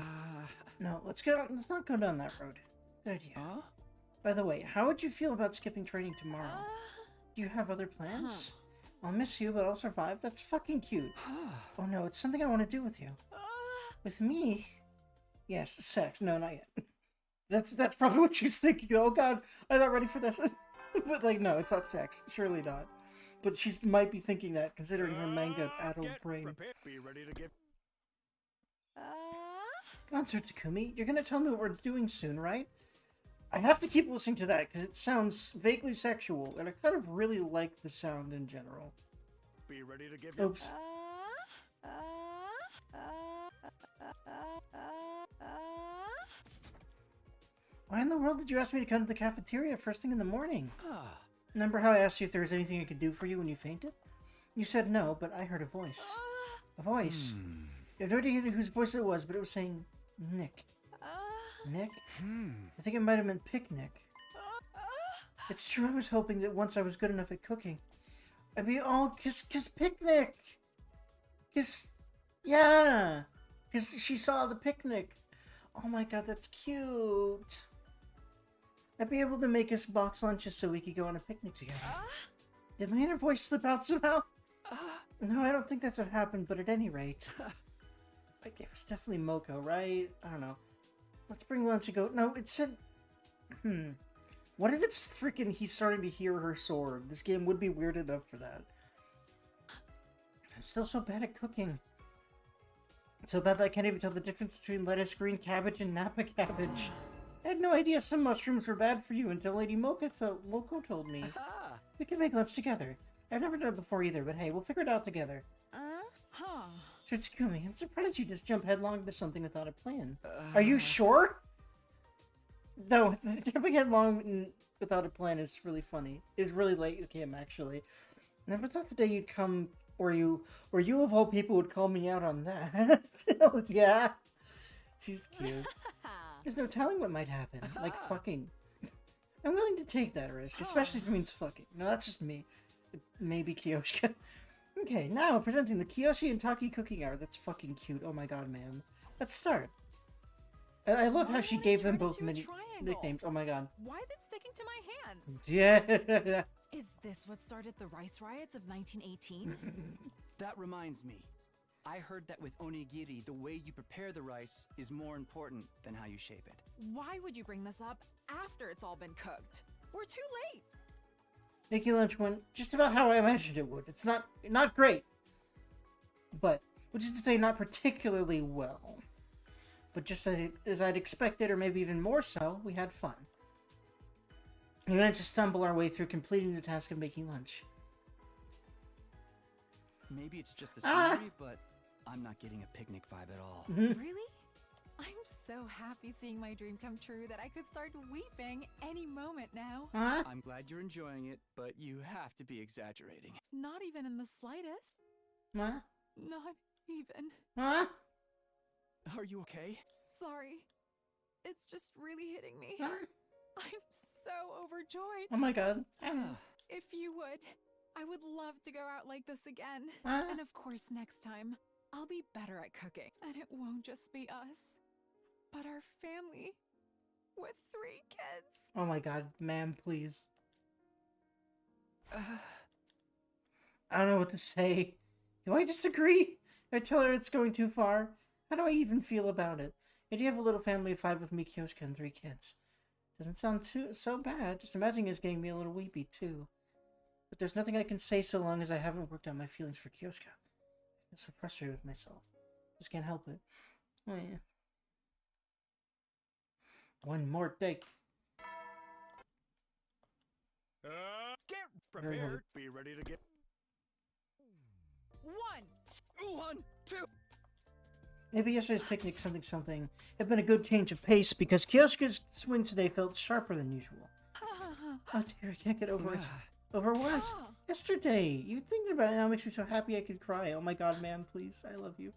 No, let's not go down that road. Good idea. By the way, how would you feel about skipping training tomorrow? Do you have other plans? I'll miss you, but I'll survive. That's fucking cute. Oh no, it's something I want to do with you. With me? Yes, sex. No, not yet. That's probably what she's thinking. Oh god, I'm not ready for this. But no, it's not sex. Surely not. But she might be thinking that, considering her manga-addled brain. Prepared. Be ready to give. Come on, Sir Takumi. You're gonna tell me what we're doing soon, right? I have to keep listening to that, because it sounds vaguely sexual, and I kind of really like the sound in general. Be ready to give. Oops. Why in the world did you ask me to come to the cafeteria first thing in the morning? Remember how I asked you if there was anything I could do for you when you fainted? You said no, but I heard a voice. A voice. I have no idea whose voice it was, but it was saying, Nick. Nick? I think it might have been Picnic. It's true, I was hoping that once I was good enough at cooking, I'd be all kiss Picnic! Yeah! Because she saw the picnic. Oh my god, that's cute! I'd be able to make us box lunches so we could go on a picnic together. Did my inner voice slip out somehow? No, I don't think that's what happened, but at any rate... it was definitely Moko, right? I don't know. Let's bring lunch and go... No, it said... What if it's freaking he's starting to hear her sword? This game would be weird enough for that. I'm still so bad at cooking. So bad that I can't even tell the difference between lettuce, green cabbage, and Napa cabbage. I had no idea some mushrooms were bad for you until Lady Moko told me. We can make lunch together. I've never done it before either, but hey, we'll figure it out together. Sir Takumi, I'm surprised you just jump headlong into something without a plan. Are you sure? No, jumping headlong without a plan is really funny. It's really late with him, actually. Never thought the day you'd come, or you of all people would call me out on that. Oh, yeah. She's cute. There's no telling what might happen. Like fucking. I'm willing to take that risk, especially if it means fucking. No, that's just me. Maybe Kyoshika. Okay, now presenting the Kiyoshi and Taki cooking hour. That's fucking cute. Oh my god, man. Let's start. I love how she gave them both nicknames. Oh my god. Why is it sticking to my hands? Yeah. Is this what started the rice riots of 1918? That reminds me. I heard that with onigiri, the way you prepare the rice is more important than how you shape it. Why would you bring this up after it's all been cooked? We're too late. Making lunch went just about how I imagined it would. It's not great, but which is to say, not particularly well. But just as I'd expected, or maybe even more so, we had fun. We managed to stumble our way through completing the task of making lunch. Maybe it's just the scenery, but I'm not getting a picnic vibe at all. Really? I'm so happy seeing my dream come true that I could start weeping any moment now. Huh? I'm glad you're enjoying it, but you have to be exaggerating. Not even in the slightest. Huh? Not even. Huh? Are you okay? Sorry. It's just really hitting me. Huh? I'm so overjoyed. Oh my god. If you would, I would love to go out like this again. Huh? And of course, next time, I'll be better at cooking. And it won't just be us, but our family with 3 kids. Oh my god, ma'am, please. I don't know what to say. Do I just agree? Do I tell her it's going too far? How do I even feel about it? And you have a little family of 5 with me, Kyoshka, and 3 kids. Doesn't sound so bad. Just imagining it's getting me a little weepy, too. But there's nothing I can say so long as I haven't worked out my feelings for Kyoshka. I'm so frustrated with myself. Just can't help it. Oh, yeah. One more day. Get Very prepared. hard. Be ready to get. 1, 2. Maybe yesterday's picnic something had been a good change of pace because Kyoshka's swing today felt sharper than usual. Oh dear, I can't get over it. Over what? Yesterday. You thinking about it now makes me so happy I could cry. Oh my god, ma'am, please. I love you.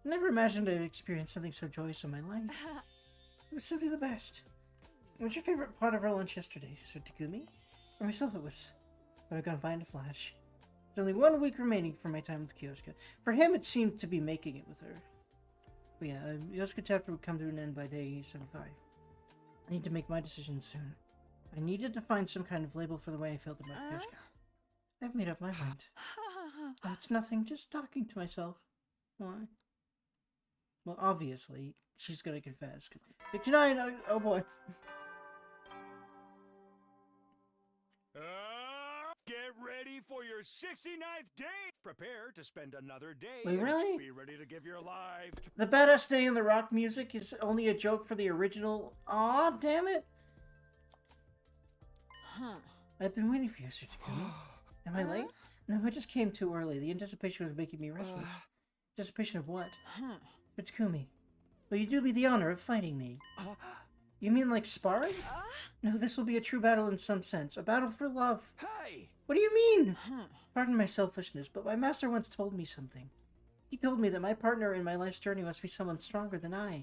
I never imagined I'd experience something so joyous in my life. It was simply the best. What was your favorite part of our lunch yesterday, Sir Takumi? For myself, it was... I've gone by in a flash. There's only 1 week remaining for my time with Kyoshka. For him, it seemed to be making it with her. But yeah, Kyoshka chapter would come to an end by day 75. I need to make my decision soon. I needed to find some kind of label for the way I felt about Kyoshka. I've made up my mind. Oh, it's nothing, just talking to myself. Why? Well, obviously, she's gonna confess. 69, oh boy. Get ready for your 69th day. Prepare to spend another day. Wait, and really? Be ready to give your life. The badass day in the rock music is only a joke for the original. Aw, damn it. I've been waiting for you, Sir Takumi. Am I late? No, I just came too early. The anticipation was making me restless. Anticipation of what? But Takumi, will you do me the honor of fighting me? You mean like sparring? No, this will be a true battle in some sense. A battle for love. Hey! What do you mean? Pardon my selfishness, but my master once told me something. He told me that my partner in my life's journey must be someone stronger than I.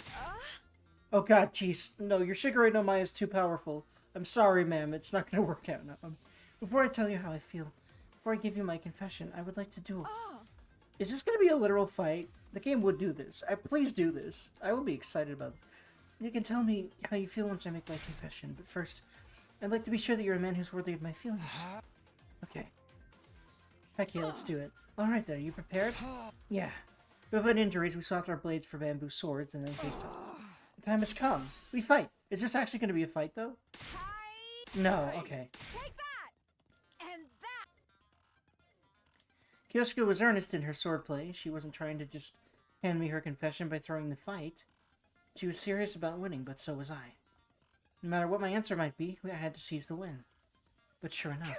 Oh god, jeez. No, your Shigarei no Mai is too powerful. I'm sorry, ma'am. It's not gonna work out now. Before I tell you how I feel, before I give you my confession, I would like to do... Is this gonna be a literal fight? The game would do this. Please do this. I will be excited about it. You can tell me how you feel once I make my confession, but first, I'd like to be sure that you're a man who's worthy of my feelings. Okay. Heck yeah, let's do it. Alright then, are you prepared? Yeah. We've had injuries, we swapped our blades for bamboo swords, and then faced off. The time has come. We fight. Is this actually going to be a fight, though? No, okay. Take that! And that! Kyoshka was earnest in her swordplay. She wasn't trying to just hand me her confession by throwing the fight. She was serious about winning, but so was I. No matter what my answer might be, I had to seize the win. But sure enough,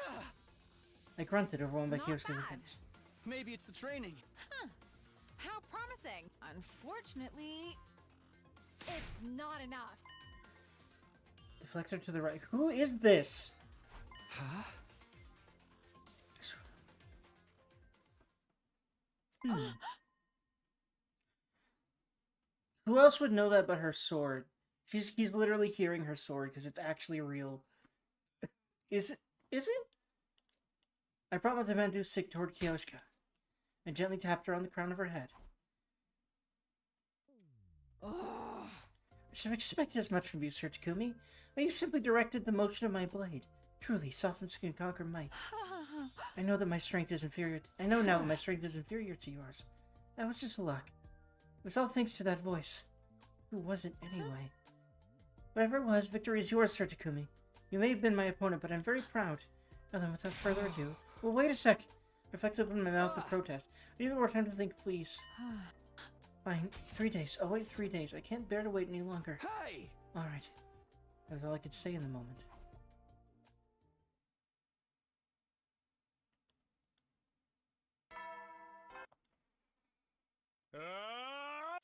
I grunted, overwhelmed by Kyoshka's offense. Maybe it's the training. How promising! Unfortunately, it's not enough. Deflector to the right. Who is this? Who else would know that but her sword? He's literally hearing her sword because it's actually real. Is it? Is it? I brought my Mandu stick toward Kyoshka and gently tapped her on the crown of her head. I should have expected as much from you, Sir Takumi. But you simply directed the motion of my blade. Truly, softness can conquer might. I know that my strength is inferior. I know now that my strength is inferior to yours. That was just luck. It was all thanks to that voice. Who was it anyway? Whatever it was, victory is yours, Sir Takumi. You may have been my opponent, but I'm very proud. Now then, without further ado... Well, wait a sec. I flexed open my mouth with protest. I need more time to think, please. Fine. 3 days. I'll wait 3 days. I can't bear to wait any longer. Hey! Alright. That was all I could say in the moment.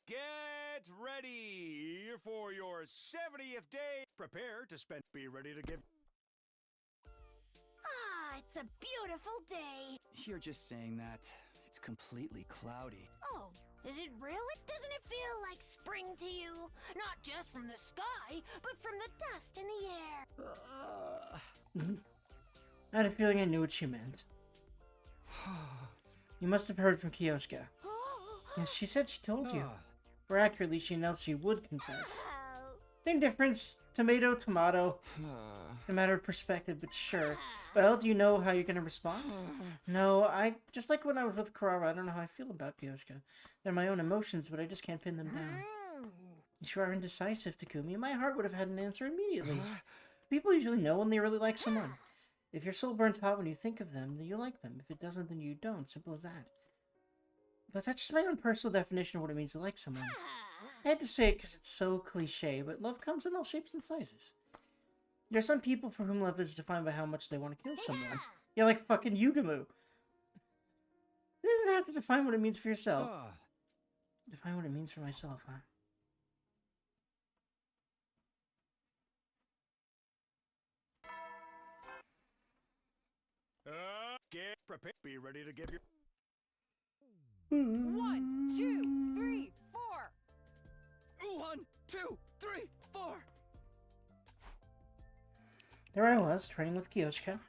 Get ready here for your 70th day. Prepare to spend. Be ready to give. Ah, it's a beautiful day. You're just saying that. It's completely cloudy. Oh, is it really? Doesn't it feel like spring to you? Not just from the sky, but from the dust in the air. I had a feeling I knew what she meant. You must have heard from Kioska. Yes, she said she told you. Or accurately, she announced she would confess. Same difference. Tomato, tomato. A matter of perspective, but sure. Well, do you know how you're gonna respond? No, just like when I was with Kurara, I don't know how I feel about Kioska. They're my own emotions, but I just can't pin them down. You are indecisive, Takumi. My heart would have had an answer immediately. People usually know when they really like someone. If your soul burns hot when you think of them, then you like them. If it doesn't, then you don't. Simple as that. But that's just my own personal definition of what it means to like someone. I had to say it because it's so cliche, but love comes in all shapes and sizes. There are some people for whom love is defined by how much they want to kill someone. Yeah, like fucking Yugamu. You doesn't have to define what it means for yourself. Define what it means for myself, huh? Get prepared. Be ready to give your. 1, 2, 3, 4. 1, 2, 3, 4. There I was, training with Kioska.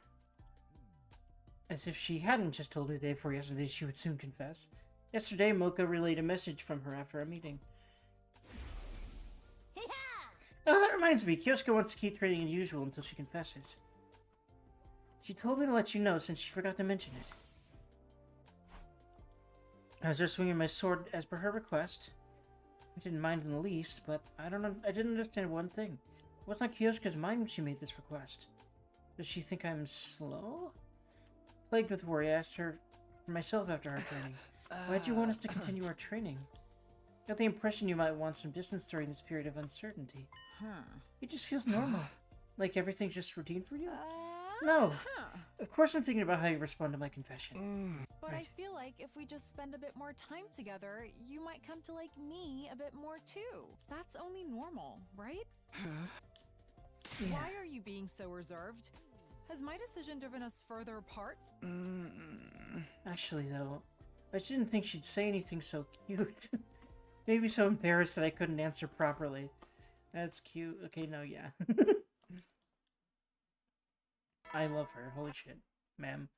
As if she hadn't just told me the day before yesterday she would soon confess. Yesterday, Mocha relayed a message from her after our meeting. Oh, that reminds me, Kioska wants to keep training as usual until she confesses. She told me to let you know since she forgot to mention it. I was there swinging my sword as per her request. I didn't mind in the least, but I didn't understand one thing. It wasn't on Kioska's mind when she made this request. Does she think I'm slow? Plagued with worry, I asked her for myself after our training. Why'd you want us to continue our training? Got the impression you might want some distance during this period of uncertainty. It just feels normal. Like everything's just routine for you? No. Of course I'm thinking about how you respond to my confession. But Right. I feel like if we just spend a bit more time together, you might come to like me a bit more too. That's only normal, right? Yeah. Why are you being so reserved? Has my decision driven us further apart? Actually, though, I just didn't think she'd say anything so cute. Maybe so embarrassed that I couldn't answer properly. That's cute. Okay, no, yeah. I love her. Holy shit, ma'am.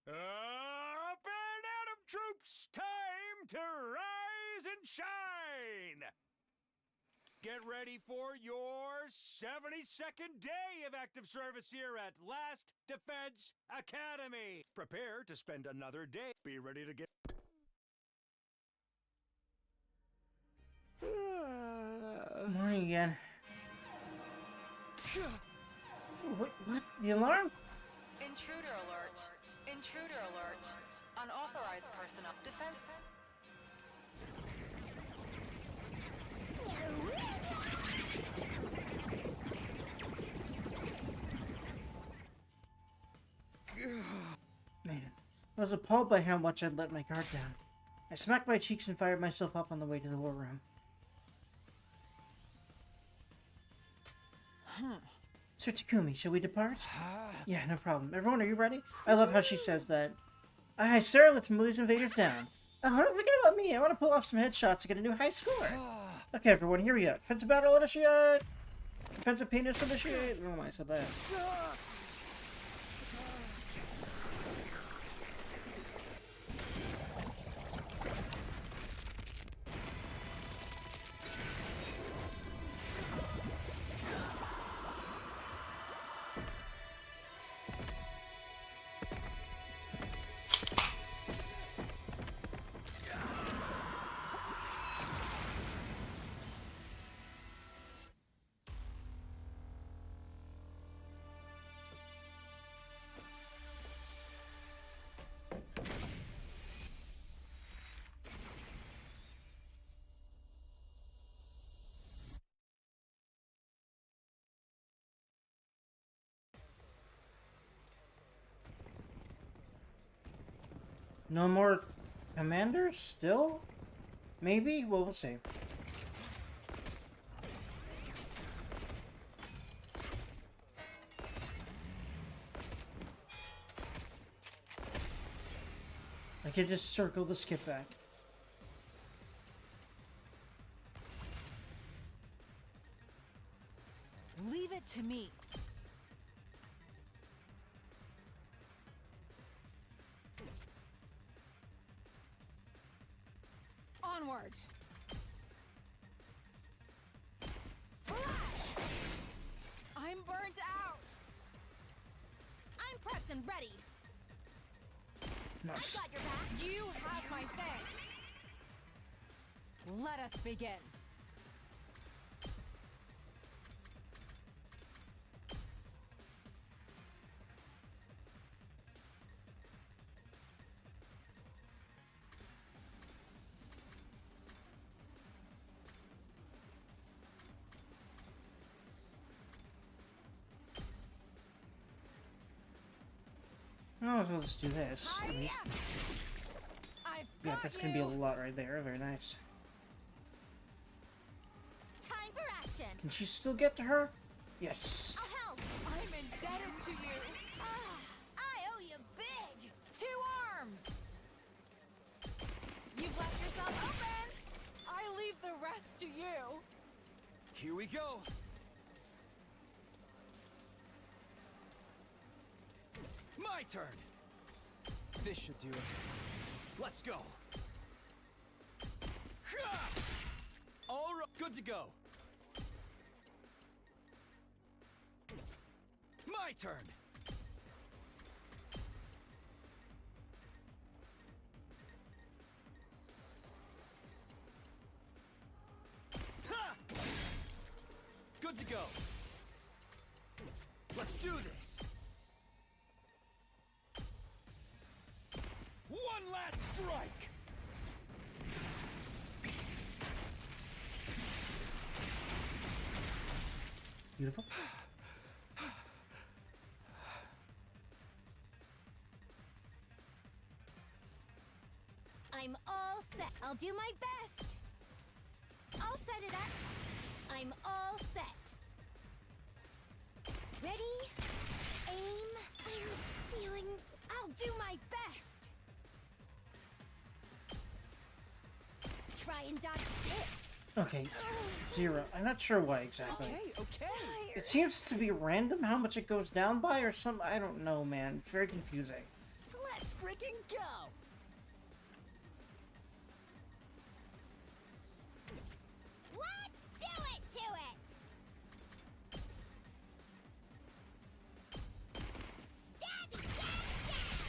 Up and Atom troops, time to rise and shine! Get ready for your 72nd day of active service here at Last Defense Academy. Prepare to spend another day. Be ready to get. Morning again. What? The alarm? Intruder alert. Intruder alert. Unauthorized personnel. Defend. Man, I was appalled by how much I'd let my guard down. I smacked my cheeks and fired myself up on the way to the war room. Sir Takumi, shall we depart? Yeah, no problem. Everyone, are you ready? I love how she says that. Aye, sir, let's move these invaders down. Oh, don't forget about me. I want to pull off some headshots to get a new high score. Okay, everyone, here we go. Defensive battle initiate! Defensive penis initiate! Oh my, I said that. No more commanders? Still? Maybe? Well, we'll see. I could just circle the skip back. Leave it to me. Onward. I'm burnt out. I'm prepped and ready. Nice. I've got your back. You have my thanks. Let us begin. Oh, so let's do this. At least. I've Yeah, got that's you. gonna be a lot right there. Very nice. Time for action. Can she still get to her? Yes. I'll help. I'm indebted to you. I owe you big. 2 arms. You've left yourself open. I leave the rest to you. Here we go. My turn. This should do it. Let's go. All right, good to go. My turn. Ha! Good to go. Let's do this. One last strike! Beautiful. I'm all set. I'll do my best. I'll set it up. I'm all set. Ready? Aim. I'm feeling... I'll do my best. Try and dodge this. Okay. 0. I'm not sure why exactly. Okay. It seems to be random how much it goes down by or some... I don't know, man. It's very confusing. Let's freaking go! Let's do it to it! Stabby, stab, stab!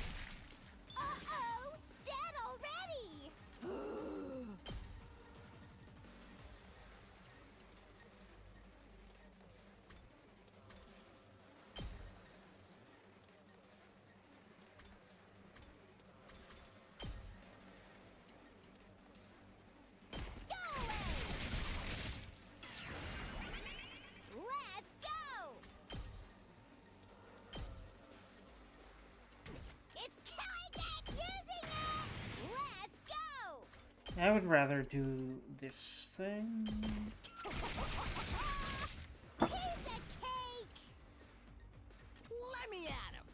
Uh-oh! Dead already! Let's go! It's killing it! Using it! Let's go! I would rather do this thing. Piece of cake! Let me at him!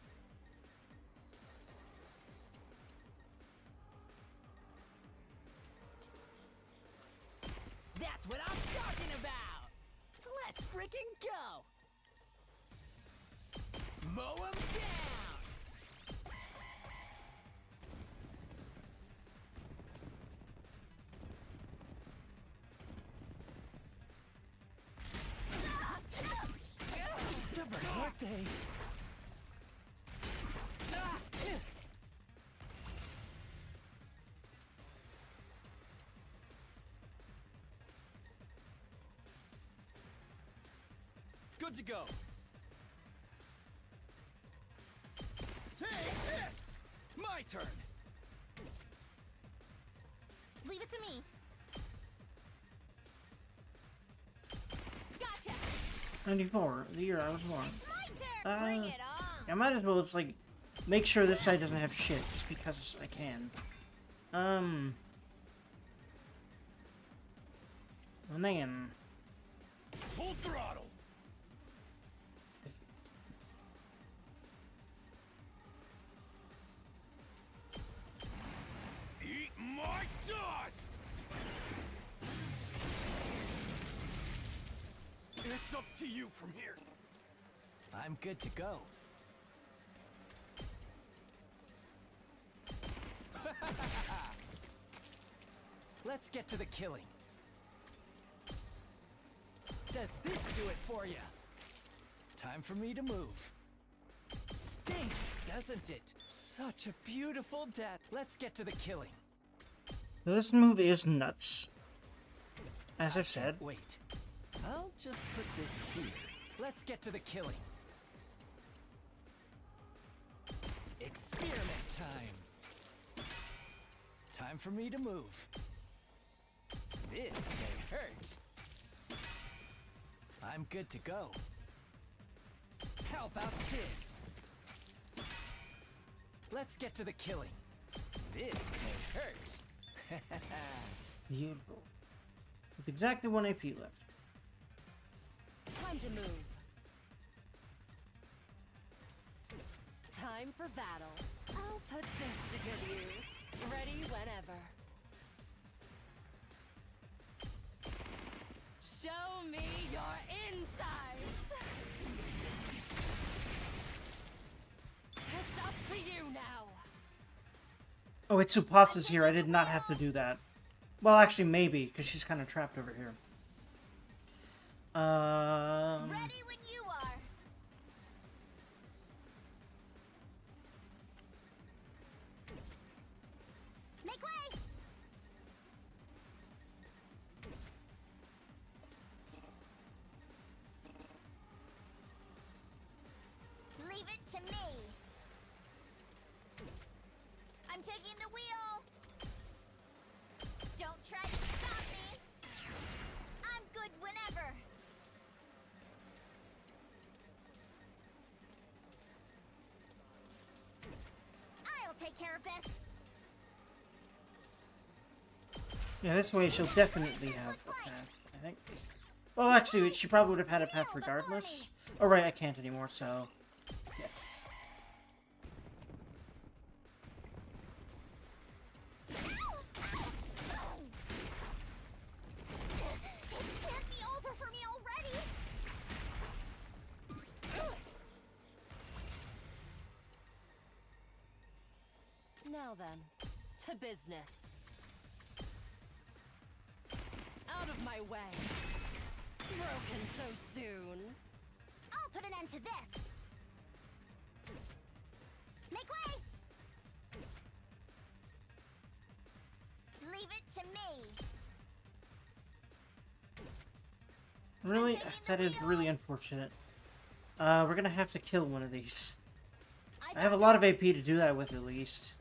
That's what I'm talking about! Let's freaking go! Mow him down! Stubborn, aren't they? Good to go. Take this! My turn. Leave it to me. Gotcha! 94. The year I was born. My turn! Bring it on! I might as well just, like, make sure this side doesn't have shit, just because I can. And then... Full throttle. to you from here. I'm good to go. Let's get to the killing. Does this do it for you? Time for me to move. Stinks, doesn't it? Such a beautiful death. Let's get to the killing. This move is nuts. As I've said. Wait. I'll just put this here. Let's get to the killing. Experiment time. Time for me to move. This may hurt. I'm good to go. How about this? Let's get to the killing. This may hurt. Beautiful. With exactly 1 AP left. Time to move. Time for battle. I'll put this to good use. Ready whenever. Show me your insides! It's up to you now! Oh, it's Tsupatsu's here. I did not have to do that. Well, actually, maybe, because she's kind of trapped over here. Ready when you are. Make way. Leave it to me. I'm taking the wheel. Don't try to stop me. I'm good whenever. I'll take care of this. Yeah, this way she'll definitely have a path, I think. Well, actually, she probably would have had a path regardless. Oh, right, I can't anymore, so... Yes. It can't be over for me already. Now then, to business. Out of my way. Broken so soon. I'll put an end to this. Make way. Leave it to me. Really? That is really unfortunate. We're gonna have to kill one of these. I have a lot of AP to do that with, at least.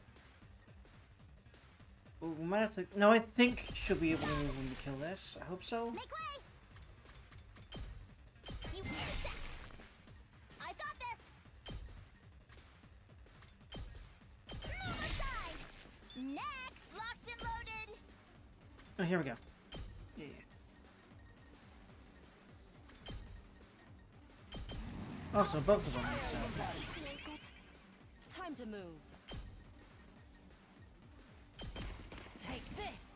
Ooh, we might have to... No, I think she'll be able to move when we kill this. I hope so. Make way. You insect. I've got this. Move aside. Next, locked and loaded. Oh, here we go. Yeah. Also, both of them. So. Appreciate it. Time to move. Take this.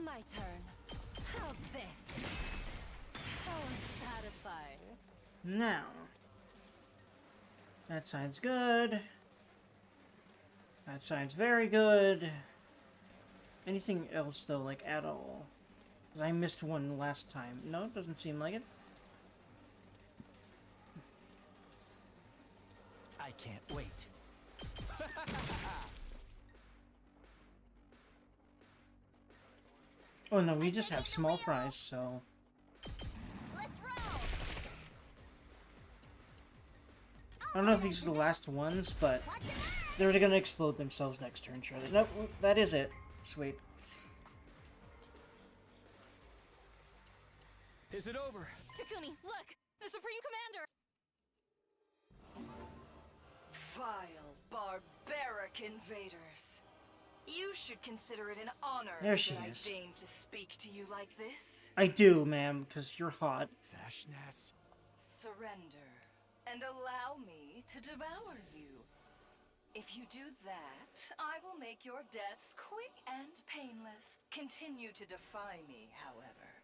My turn. How's this? How unsatisfying. Now. That side's good. That side's very good. Anything else, though, like, at all? Because I missed one last time. No, it doesn't seem like it. I can't wait. Oh, no, we just have small fries, so... Let's roll. I don't know if these are the last ones, but they're gonna explode themselves next turn, surely. Nope, that is it. Sweet. Is it over? Takumi, look! The Supreme Commander! Vile, barbaric invaders. You should consider it an honor There she that is. I deign to speak to you like this. I do, ma'am, because you're hot. Vashnas. Surrender, and allow me to devour you. If you do that, I will make your deaths quick and painless. Continue to defy me, however.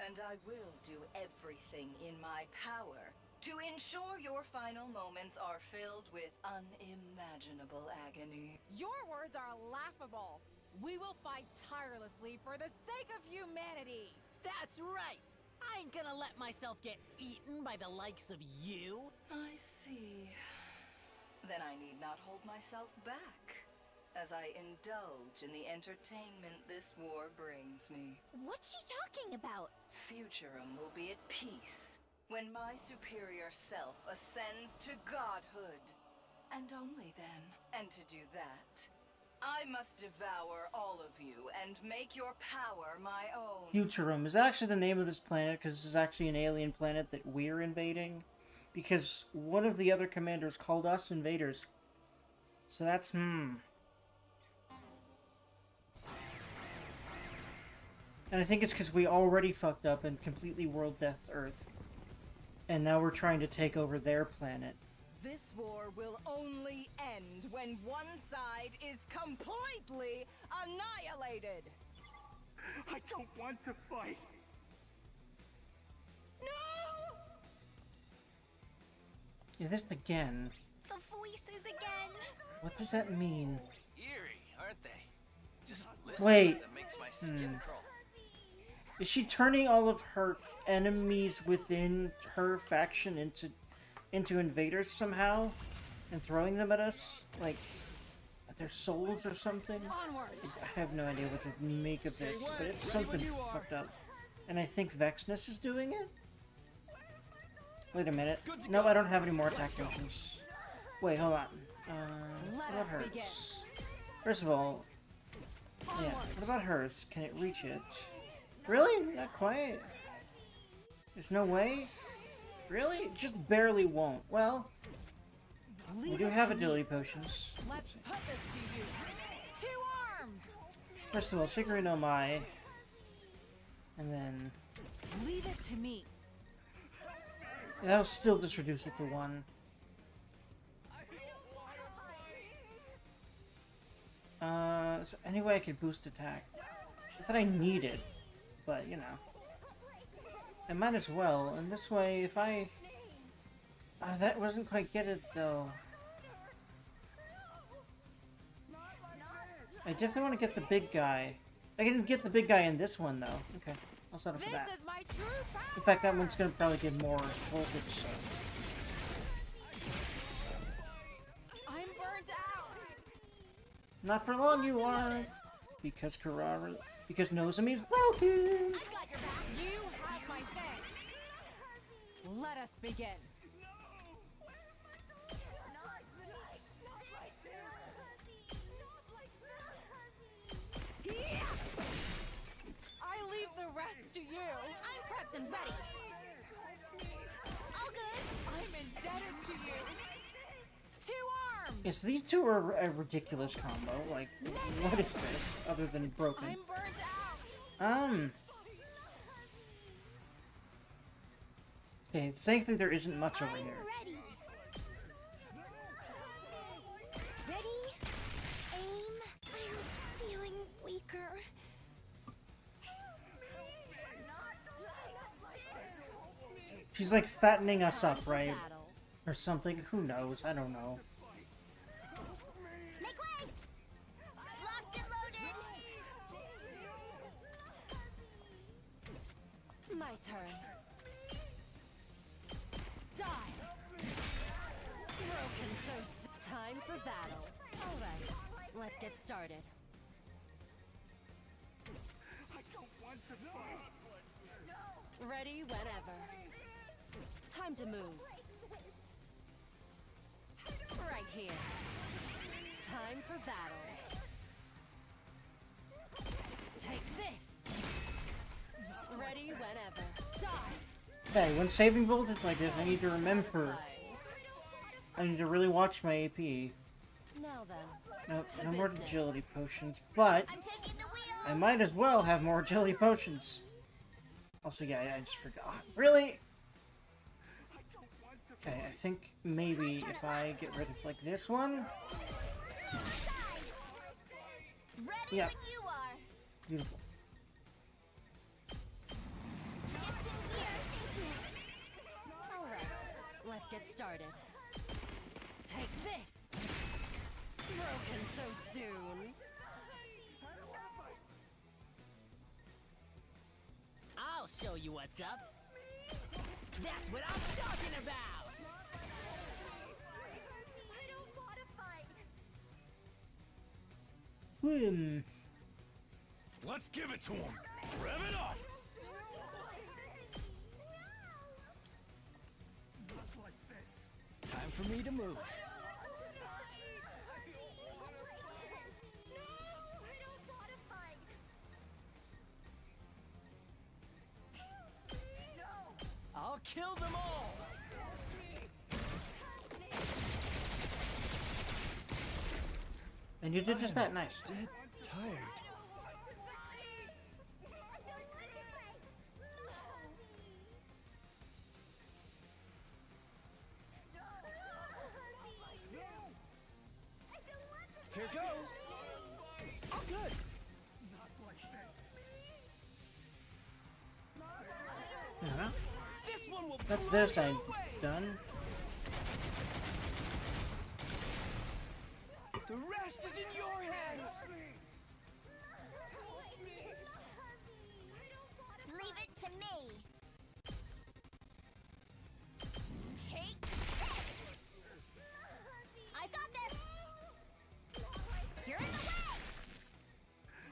And I will do everything in my power to ensure your final moments are filled with unimaginable agony. Your words are laughable. We will fight tirelessly for the sake of humanity. That's right! I ain't gonna let myself get eaten by the likes of you. I see. Then I need not hold myself back, as I indulge in the entertainment this war brings me. What's she talking about? Futurum will be at peace when my superior self ascends to godhood. And only then. And to do that, I must devour all of you and make your power my own. Futurum is actually the name of this planet because this is actually an alien planet that we're invading. Because one of the other commanders called us invaders. So that's, And I think it's because we already fucked up and completely world deathed Earth. And now we're trying to take over their planet. This war will only end when one side is completely annihilated. I don't want to fight. No! Yeah, this again. The voices again. What does that mean? Eerie, aren't they? Just listen Wait. that makes my skin crawl. Is she turning all of her enemies within her faction into invaders somehow? And throwing them at us? Like, at their souls or something? Onward. I have no idea what to make of this, but it's something fucked up. And I think Vexness is doing it? Wait a minute. No, I don't have any more attack potions. Wait, hold on. What hers? First of all, yeah, what about hers? Can it reach it? Really? Not quite? There's no way? Really? It just barely won't. Well, we do have agility potions. Let's put this to use. 2 arms. First of all, Shigure no Mai. And then... Leave it to me. that'll still just reduce it to 1. So any way I could boost attack. Not that I need it, but you know. I might as well, and this way if I... that wasn't quite get it though. I definitely want to get the big guy. I can get the big guy in this one though. Okay, I'll settle for that. This is my true power. In fact, that one's gonna probably get more voltage, so... I'm burnt out. Not for long, you aren't. Because because Nozomi's broken. I got your back. You have my thanks. Let us begin. I leave the rest to you. I'm prepped and ready. All good. I'm indebted to you. 2 arms. Yes, these two are a ridiculous combo. Like, what is this other than broken? I'm burnt out. Okay, thankfully there isn't much over here. Ready. Ready? Aim. I'm feeling weaker. She's like fattening us up, right? Or something. Who knows? I don't know. Make way! Locked and loaded. My turn. Die. Broken Time for battle. All right, let's get started. I don't want to fight. Ready whenever. Time to move. Right here. Time for battle. Take this. Ready whenever. Die. Hey, when saving voltage like this, I need to remember. I need to really watch my AP. Now then. No more agility potions, but I'm taking the wheel. I might as well have more agility potions. Also, yeah, I just forgot. Really? Okay, I think maybe if I get rid of, like, this one? Ready Yeah. when you are. Beautiful. Let's get started. Take this! Broken so soon. I'll show you what's up. That's what I'm talking about! I don't want to fight. Let's give it to him. Rev it up. Just like this. Time for me to move. I'll kill them all! And you did just that. Nice. Dead tired. Here goes. Oh, good. Not like this. Yeah. This one will That's blow this. you I'm away. done. The rest is in your hands. Leave it to me. Take this. I got this. You're in the way.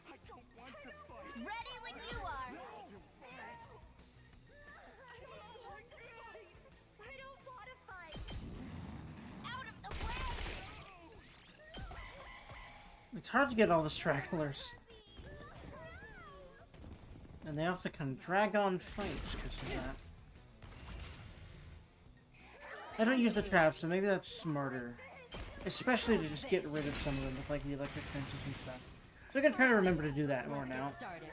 I don't want to fight. Ready when you are. I don't want to fight. Out of the way. It's hard to get all the stragglers. And they have to kind of drag on fights because of that. I don't use the traps, so maybe that's smarter. Especially to just get rid of some of them with like the electric fences and stuff. So I'm gonna try to remember to do that more Let's now. get started.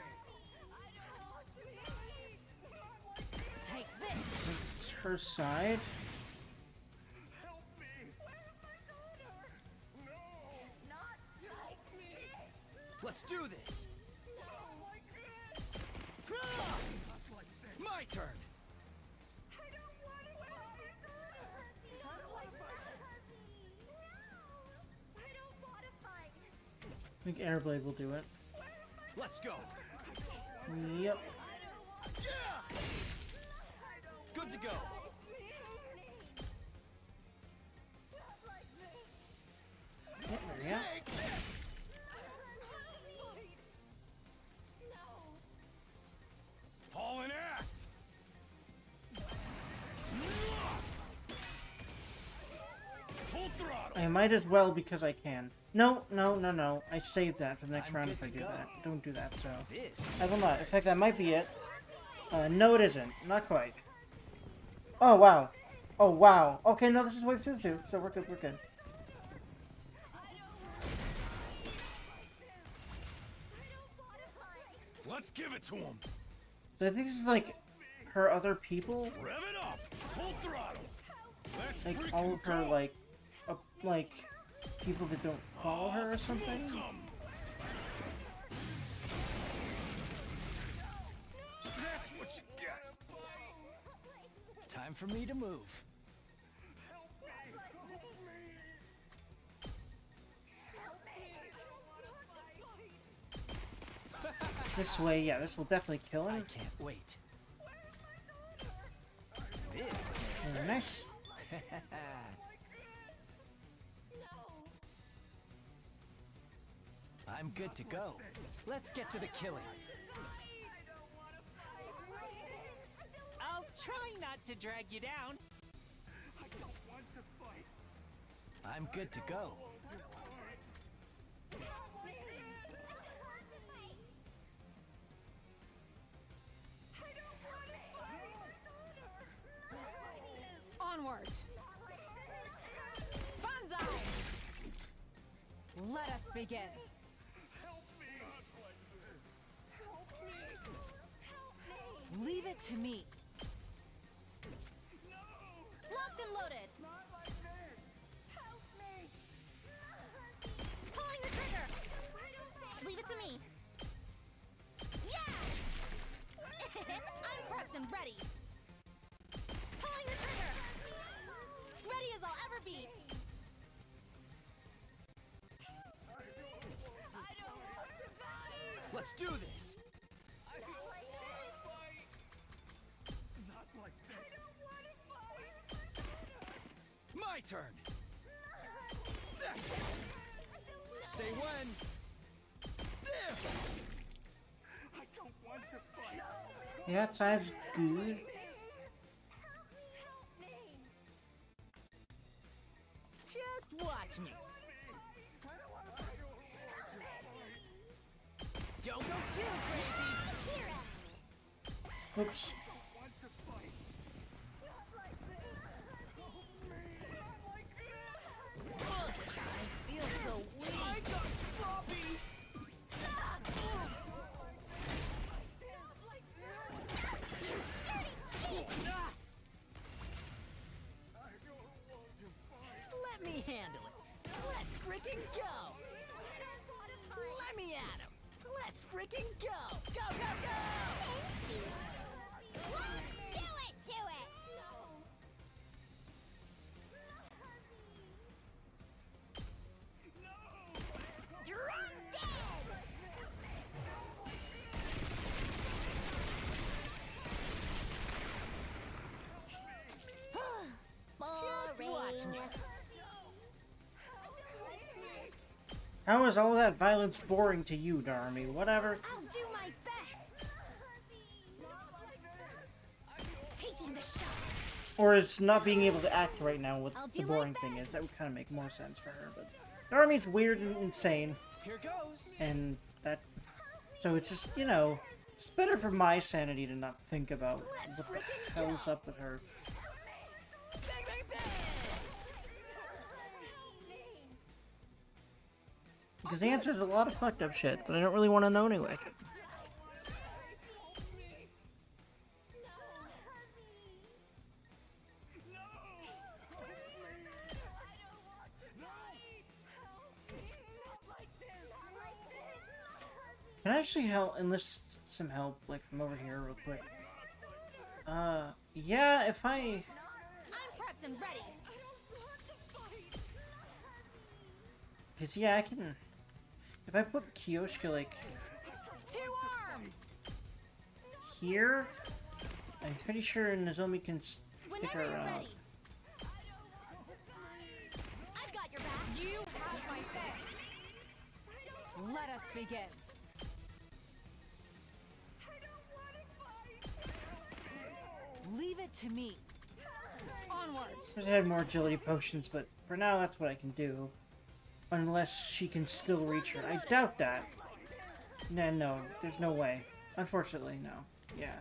Take this! It's her side. Help me. Where's my daughter? No. Not like this. Let's do this. No, like this. Not like this. My turn. I don't want to. Where's my daughter? Not like this. No, I don't want to fight. I think Airblade will do it. Let's go. Yep. Yeah. Good to go. Yep, there we go. Take this. Hauling ass. Full throttle. I might as well because I can. No, no, no, no. I saved that for the next I'm round good if I to do go. that. Don't do that, so. This. I will not. In fact, that might be it. No, it isn't. Not quite. Oh, wow. Oh, wow. Okay, no, this is wave 2 too, so we're good, we're good. Let's give it to him. So I think this is like her other people, Rev it up. Full throttle. Let's like freaking all of her go. like people that don't follow her or something. Welcome. That's what you get. Time for me to move. This way, yeah, this will definitely kill I him. can't wait. This. Very nice. I'm good to go. Let's get to the killing. I'll try not to drag you down. I don't want to fight. I'm good to go. Onward! Banzai! Let us begin. Leave it to me. Locked and loaded. Pulling the trigger. Leave it to me. Yeah! I'm prepped and ready. Pulling the trigger. me. I don't want to fight. Let's do this! Not like this. My turn! That's it! Say when! There! I don't want to fight. Yeah, that sounds good. Just watch me. Don't go too crazy. Oops. I feel so weak. I got sloppy. Let me handle it. Let's freaking go. Let me at him. Let's freaking go. Go, go, go. Let's do it to it! Drop dead! Just watch me. How is all that violence boring to you, Darmy? Whatever. I'll do my best. Taking the shot. Or is not being able to act right now what I'll the do my boring thing is. best. That would kind of make more sense for her. But Darmy's weird and insane. Here goes! And that... So it's just, you know... It's better for my sanity to not think about what the hell's up with her. Bang, bang, bang. Because the answer is a lot of fucked up shit, but I don't really want to know anyway. Can I actually enlist some help, like, from over here real quick? Yeah, if I... I'm prepped and ready. Because, yeah, I can... If I put Kiyoshika, like, 2 arms. here, I'm pretty sure Nozomi can stick Whenever her you're around. ready. I've got your back. You have my thanks. Let us begin. Leave it to me. Onward. Wish I had more agility potions, but for now, that's what I can do. Unless she can still reach her. I doubt that. No, there's no way. Unfortunately, no. Yeah.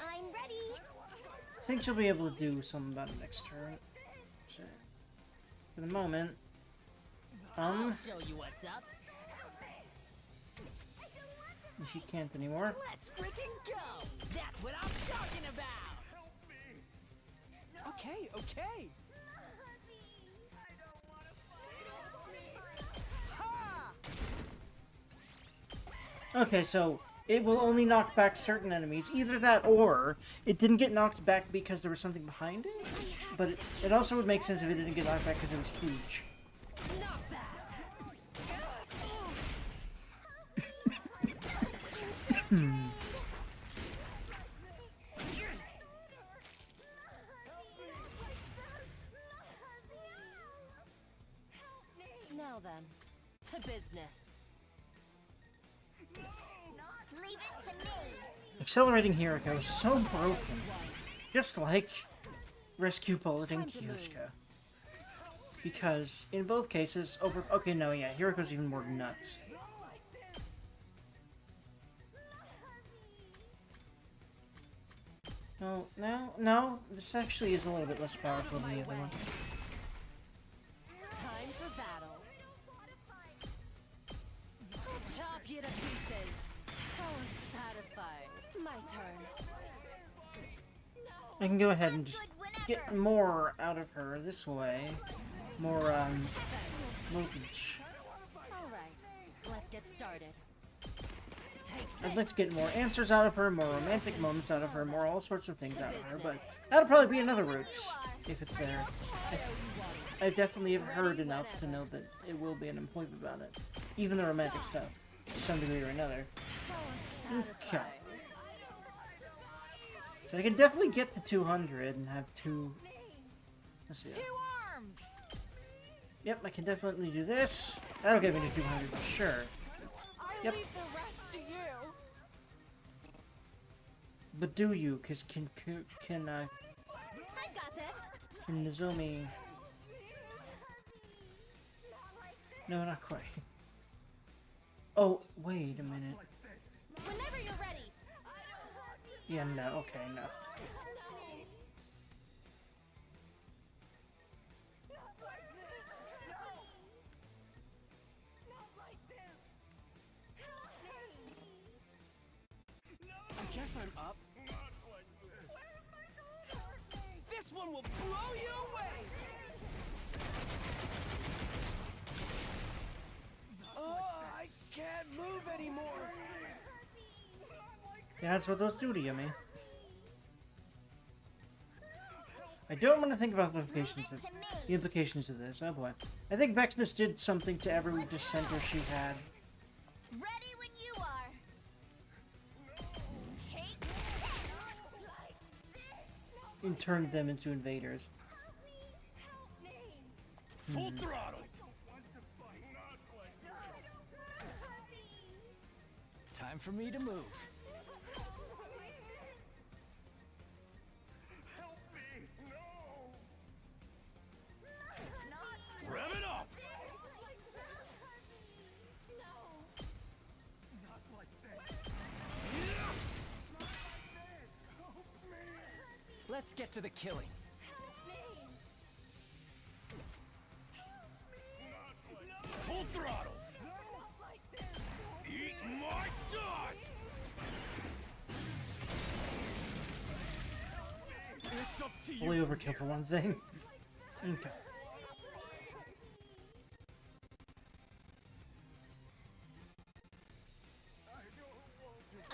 I'm ready. I think she'll be able to do something about it next turn. So, for the moment, I'll show you what's up. she can't anymore. Let's freaking go. That's what I'm talking about. Okay, okay! Ha! Okay, so it will only knock back certain enemies. Either that or it didn't get knocked back because there was something behind it. But it also would make sense if it didn't get knocked back because it was huge. Not bad. Now then, to business. Leave it to me! Accelerating Hiriko is so broken. Just like Rescue Bullet and Kiyoshika. Because in both cases, okay, no, yeah, Hiriko's even more nuts. No, this actually is a little bit less powerful than the other one. Time for battle. I'll chop you to pieces. How unsatisfying. My turn. I can go ahead and just get more out of her this way. More, voltage. Alright, let's get started. I'd like to get more answers out of her, more romantic moments out of her, more all sorts of things out of her, but that'll probably be another Roots, if it's there. I definitely have heard enough to know that it will be an point about it. Even the romantic stuff, to some degree or another. Okay. So I can definitely get to 200 and have two... Let's see. 2 arms! Yep, I can definitely do this. That'll get me to 200 for sure. Yep. Leave the rest to you. But do you? Cause can I got this. can Nozomi? No, not quite. Oh, wait a minute. Whenever you're ready. Yeah, no. Okay, no. I guess I'm up. This one will blow you away! Oh, I can't move anymore! Yeah, that's what those do to you, man. I don't want to think about the implications of this. Oh boy. I think Vexness did something to every dissenter she had. Ready when you are. Take this. And turned them into invaders. Full throttle. Time for me to move. Rev it up. Let's get to the killing. Full throttle. Eat my dust. It's up to you. Fully overkill for one thing. Okay.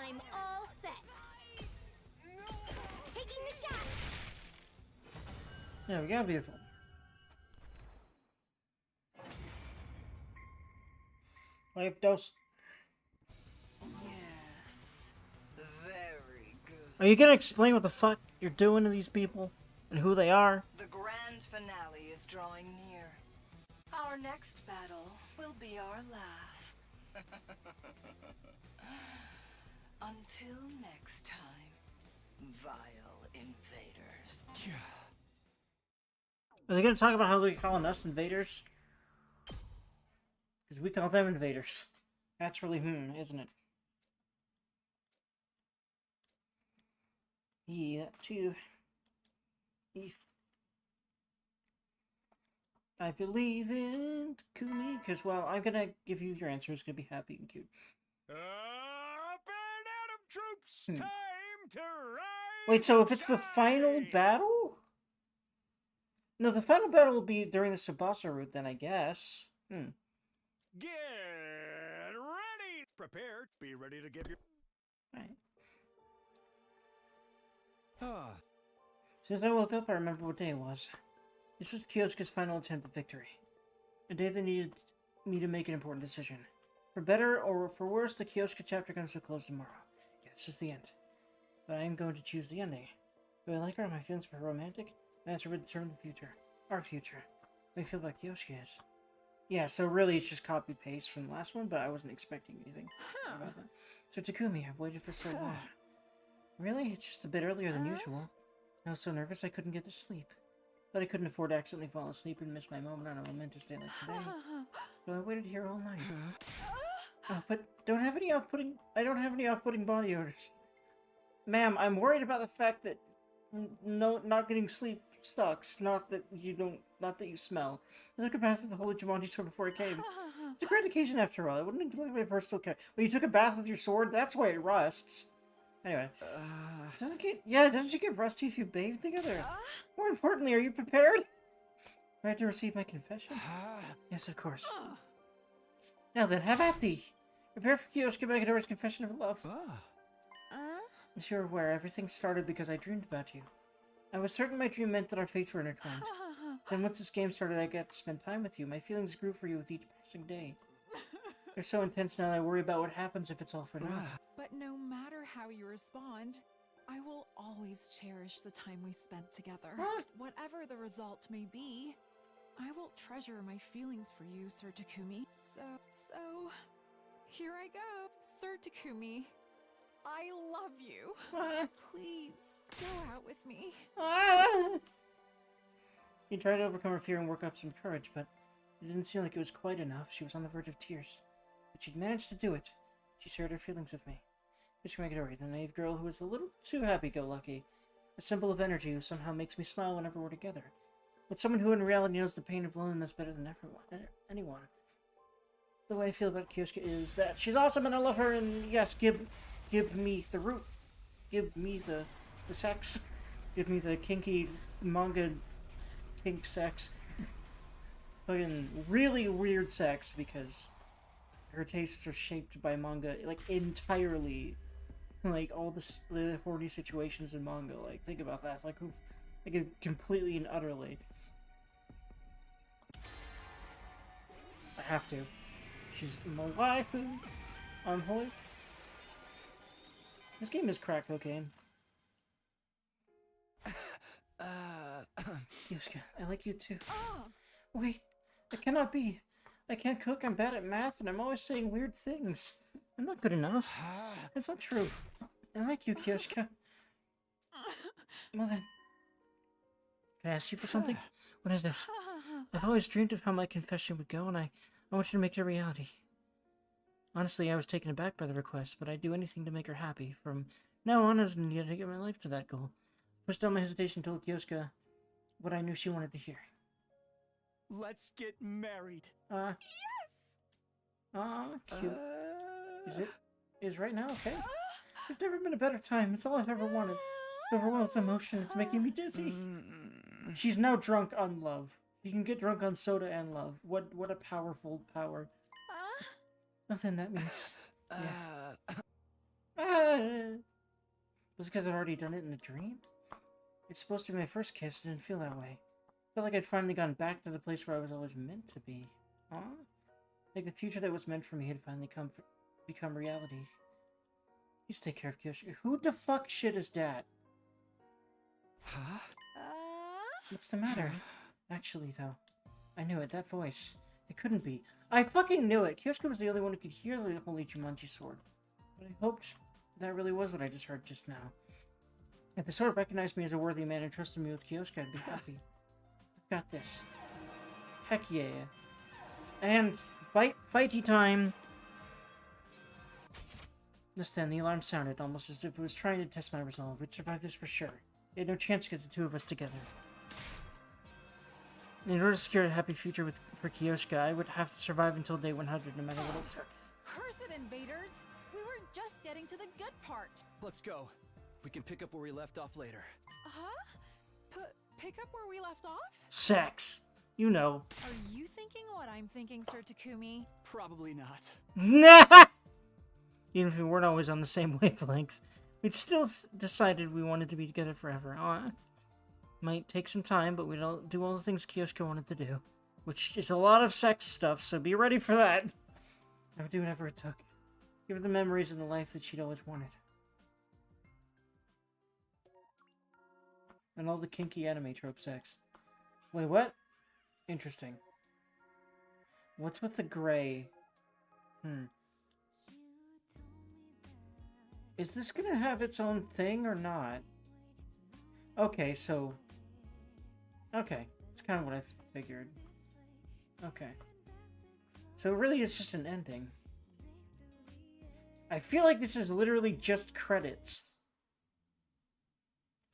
I'm all set. Taking the shot. There we go, beautiful. Like dose. Yes. Very good. Are you gonna explain what the fuck you're doing to these people and who they are? The grand finale is drawing near. Our next battle will be our last. Until next time, vile invaders. Are they gonna talk about how they're calling us invaders? Because we call them invaders. That's really isn't it? Yeah, that too. If I believe in Takumi, because well, I'm gonna give you your answer. It's gonna be happy and cute. Up and Adam troops, time to ride. Wait, so if it's the final battle? No, the final battle will be during the Tsubasa route, then I guess. Get ready. Prepare. Be ready to give your. Right. Ah, Since I woke up, I remember what day it was. This was Kyosuke's final attempt at victory. A day that needed me to make an important decision. For better or for worse, the Kyosuke chapter comes to a close tomorrow. Yeah, it's just the end. But I am going to choose the ending. Do I like her? Are my feelings for her romantic? My answer would determine the future. Our future. What do you feel about Kyosuke is? Yeah, so really it's just copy-paste from the last one, but I wasn't expecting anything about that. So Takumi, I've waited for so long. Really? It's just a bit earlier than usual. I was so nervous I couldn't get to sleep. But I couldn't afford to accidentally fall asleep and miss my moment on a momentous day like today. So I waited here all night. But I don't have any off-putting body odors. Ma'am, I'm worried about the fact that not getting sleep sucks. Not that you smell. I took a bath with the holy Jumanji sword before I came. It's a great occasion after all. I wouldn't neglect my personal care. Well, you took a bath with your sword? That's why it rusts. Anyway. Doesn't she get rusty if you bathe together? More importantly, are you prepared? Ready to receive my confession? Yes, of course. Now then, have at thee. Prepare for Kyosuke Megidori's confession of love. Ah. As you're aware, everything started because I dreamed about you. I was certain my dream meant that our fates were intertwined. Then once this game started, I got to spend time with you. My feelings grew for you with each passing day. They're so intense now that I worry about what happens if it's all for naught. But no matter how you respond, I will always cherish the time we spent together. Whatever the result may be, I will treasure my feelings for you, Sir Takumi. So, here I go. Sir Takumi, I love you. Please, go out with me. He tried to overcome her fear and work up some courage, but it didn't seem like it was quite enough. She was on the verge of tears. But she'd managed to do it. She shared her feelings with me. Kyosuke Megidori, the naive girl who was a little too happy-go-lucky. A symbol of energy who somehow makes me smile whenever we're together. But someone who in reality knows the pain of loneliness better than anyone. The way I feel about Kyosuke is that she's awesome and I love her, and yes, give me the root. Give me the sex. Give me the kinky manga kink sex. Fucking really weird sex, because her tastes are shaped by manga, like, entirely. Like, all the horny situations in manga, like, think about that. Like completely and utterly. I have to. She's my waifu. Unholy. This game is crack cocaine. Kyosuke, I like you too. Wait, it cannot be. I can't cook, I'm bad at math, and I'm always saying weird things. I'm not good enough. It's not true. I like you, Kyosuke. Well then, can I ask you for something? What is it? I've always dreamed of how my confession would go, and I want you to make it a reality. Honestly, I was taken aback by the request, but I'd do anything to make her happy. From now on, I was going to dedicate my life to that goal. Pushed down my hesitation and told Kyosuke what I knew she wanted to hear. Let's get married. Yes! Cute. Is right now okay? There's never been a better time. It's all I've ever wanted. Overwhelmed with emotion, it's making me dizzy. She's now drunk on love. You can get drunk on soda and love. What a powerful power. Nothing that means. Yeah. Was it because I've already done it in a dream? It's supposed to be my first kiss. It didn't feel that way. Felt like I'd finally gone back to the place where I was always meant to be. Like the future that was meant for me had finally become reality. You take care of Kyosuke. Who the fuck shit is that? Huh? What's the matter? Actually, though, I knew it. That voice. It couldn't be. I fucking knew it. Kyosuke was the only one who could hear the Holy Jumanji sword. But I hoped that really was what I just heard just now. If the sword recognized me as a worthy man and trusted me with Kyosuke, I'd be happy. I've got this. Heck yeah. And fighty time. Just then, the alarm sounded, almost as if it was trying to test my resolve. We'd survive this for sure. It had no chance to get the two of us together. In order to secure a happy future for Kyosuke, I would have to survive until day 100, no matter what it took. Curse it, invaders! We were just getting to the good part. Let's go. We can pick up where we left off later. Pick up where we left off? Sex! You know. Are you thinking what I'm thinking, Sir Takumi? Probably not. Nah! Even if we weren't always on the same wavelength, we'd still decided we wanted to be together forever. Might take some time, but we'd do all the things Kyosuke wanted to do. Which is a lot of sex stuff, so be ready for that. I would do whatever it took. Give her the memories and the life that she'd always wanted. And all the kinky anime trope sex. Wait, what? Interesting. What's with the gray? Is this gonna have its own thing or not? Okay, so... Okay, it's kind of what I figured. Okay. So it really is just an ending. I feel like this is literally just credits.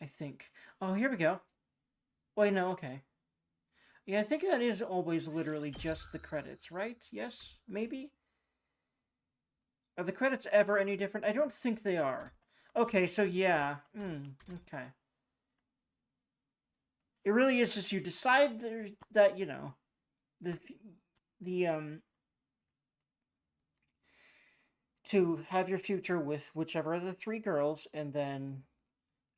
I think. Oh, here we go. Wait, no, okay. Yeah, I think that is always literally just the credits, right? Yes? Maybe? Are the credits ever any different? I don't think they are. Okay, so yeah. Okay. It really is just you decide that, you know, to have your future with whichever of the 3 girls, and then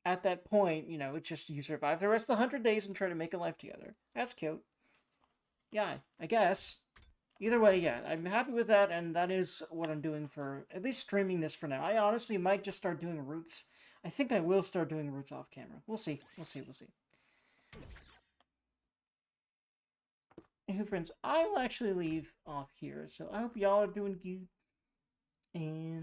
at that point, you know, it's just you survive the rest of the 100 days and try to make a life together. That's cute. Yeah, I guess. Either way, yeah, I'm happy with that, and that is what I'm doing for at least streaming this for now. I honestly might just start doing Roots. I think I will start doing Roots off camera. We'll see. We'll see. We'll see. Anywho, friends, I will actually leave off here, so I hope y'all are doing good. And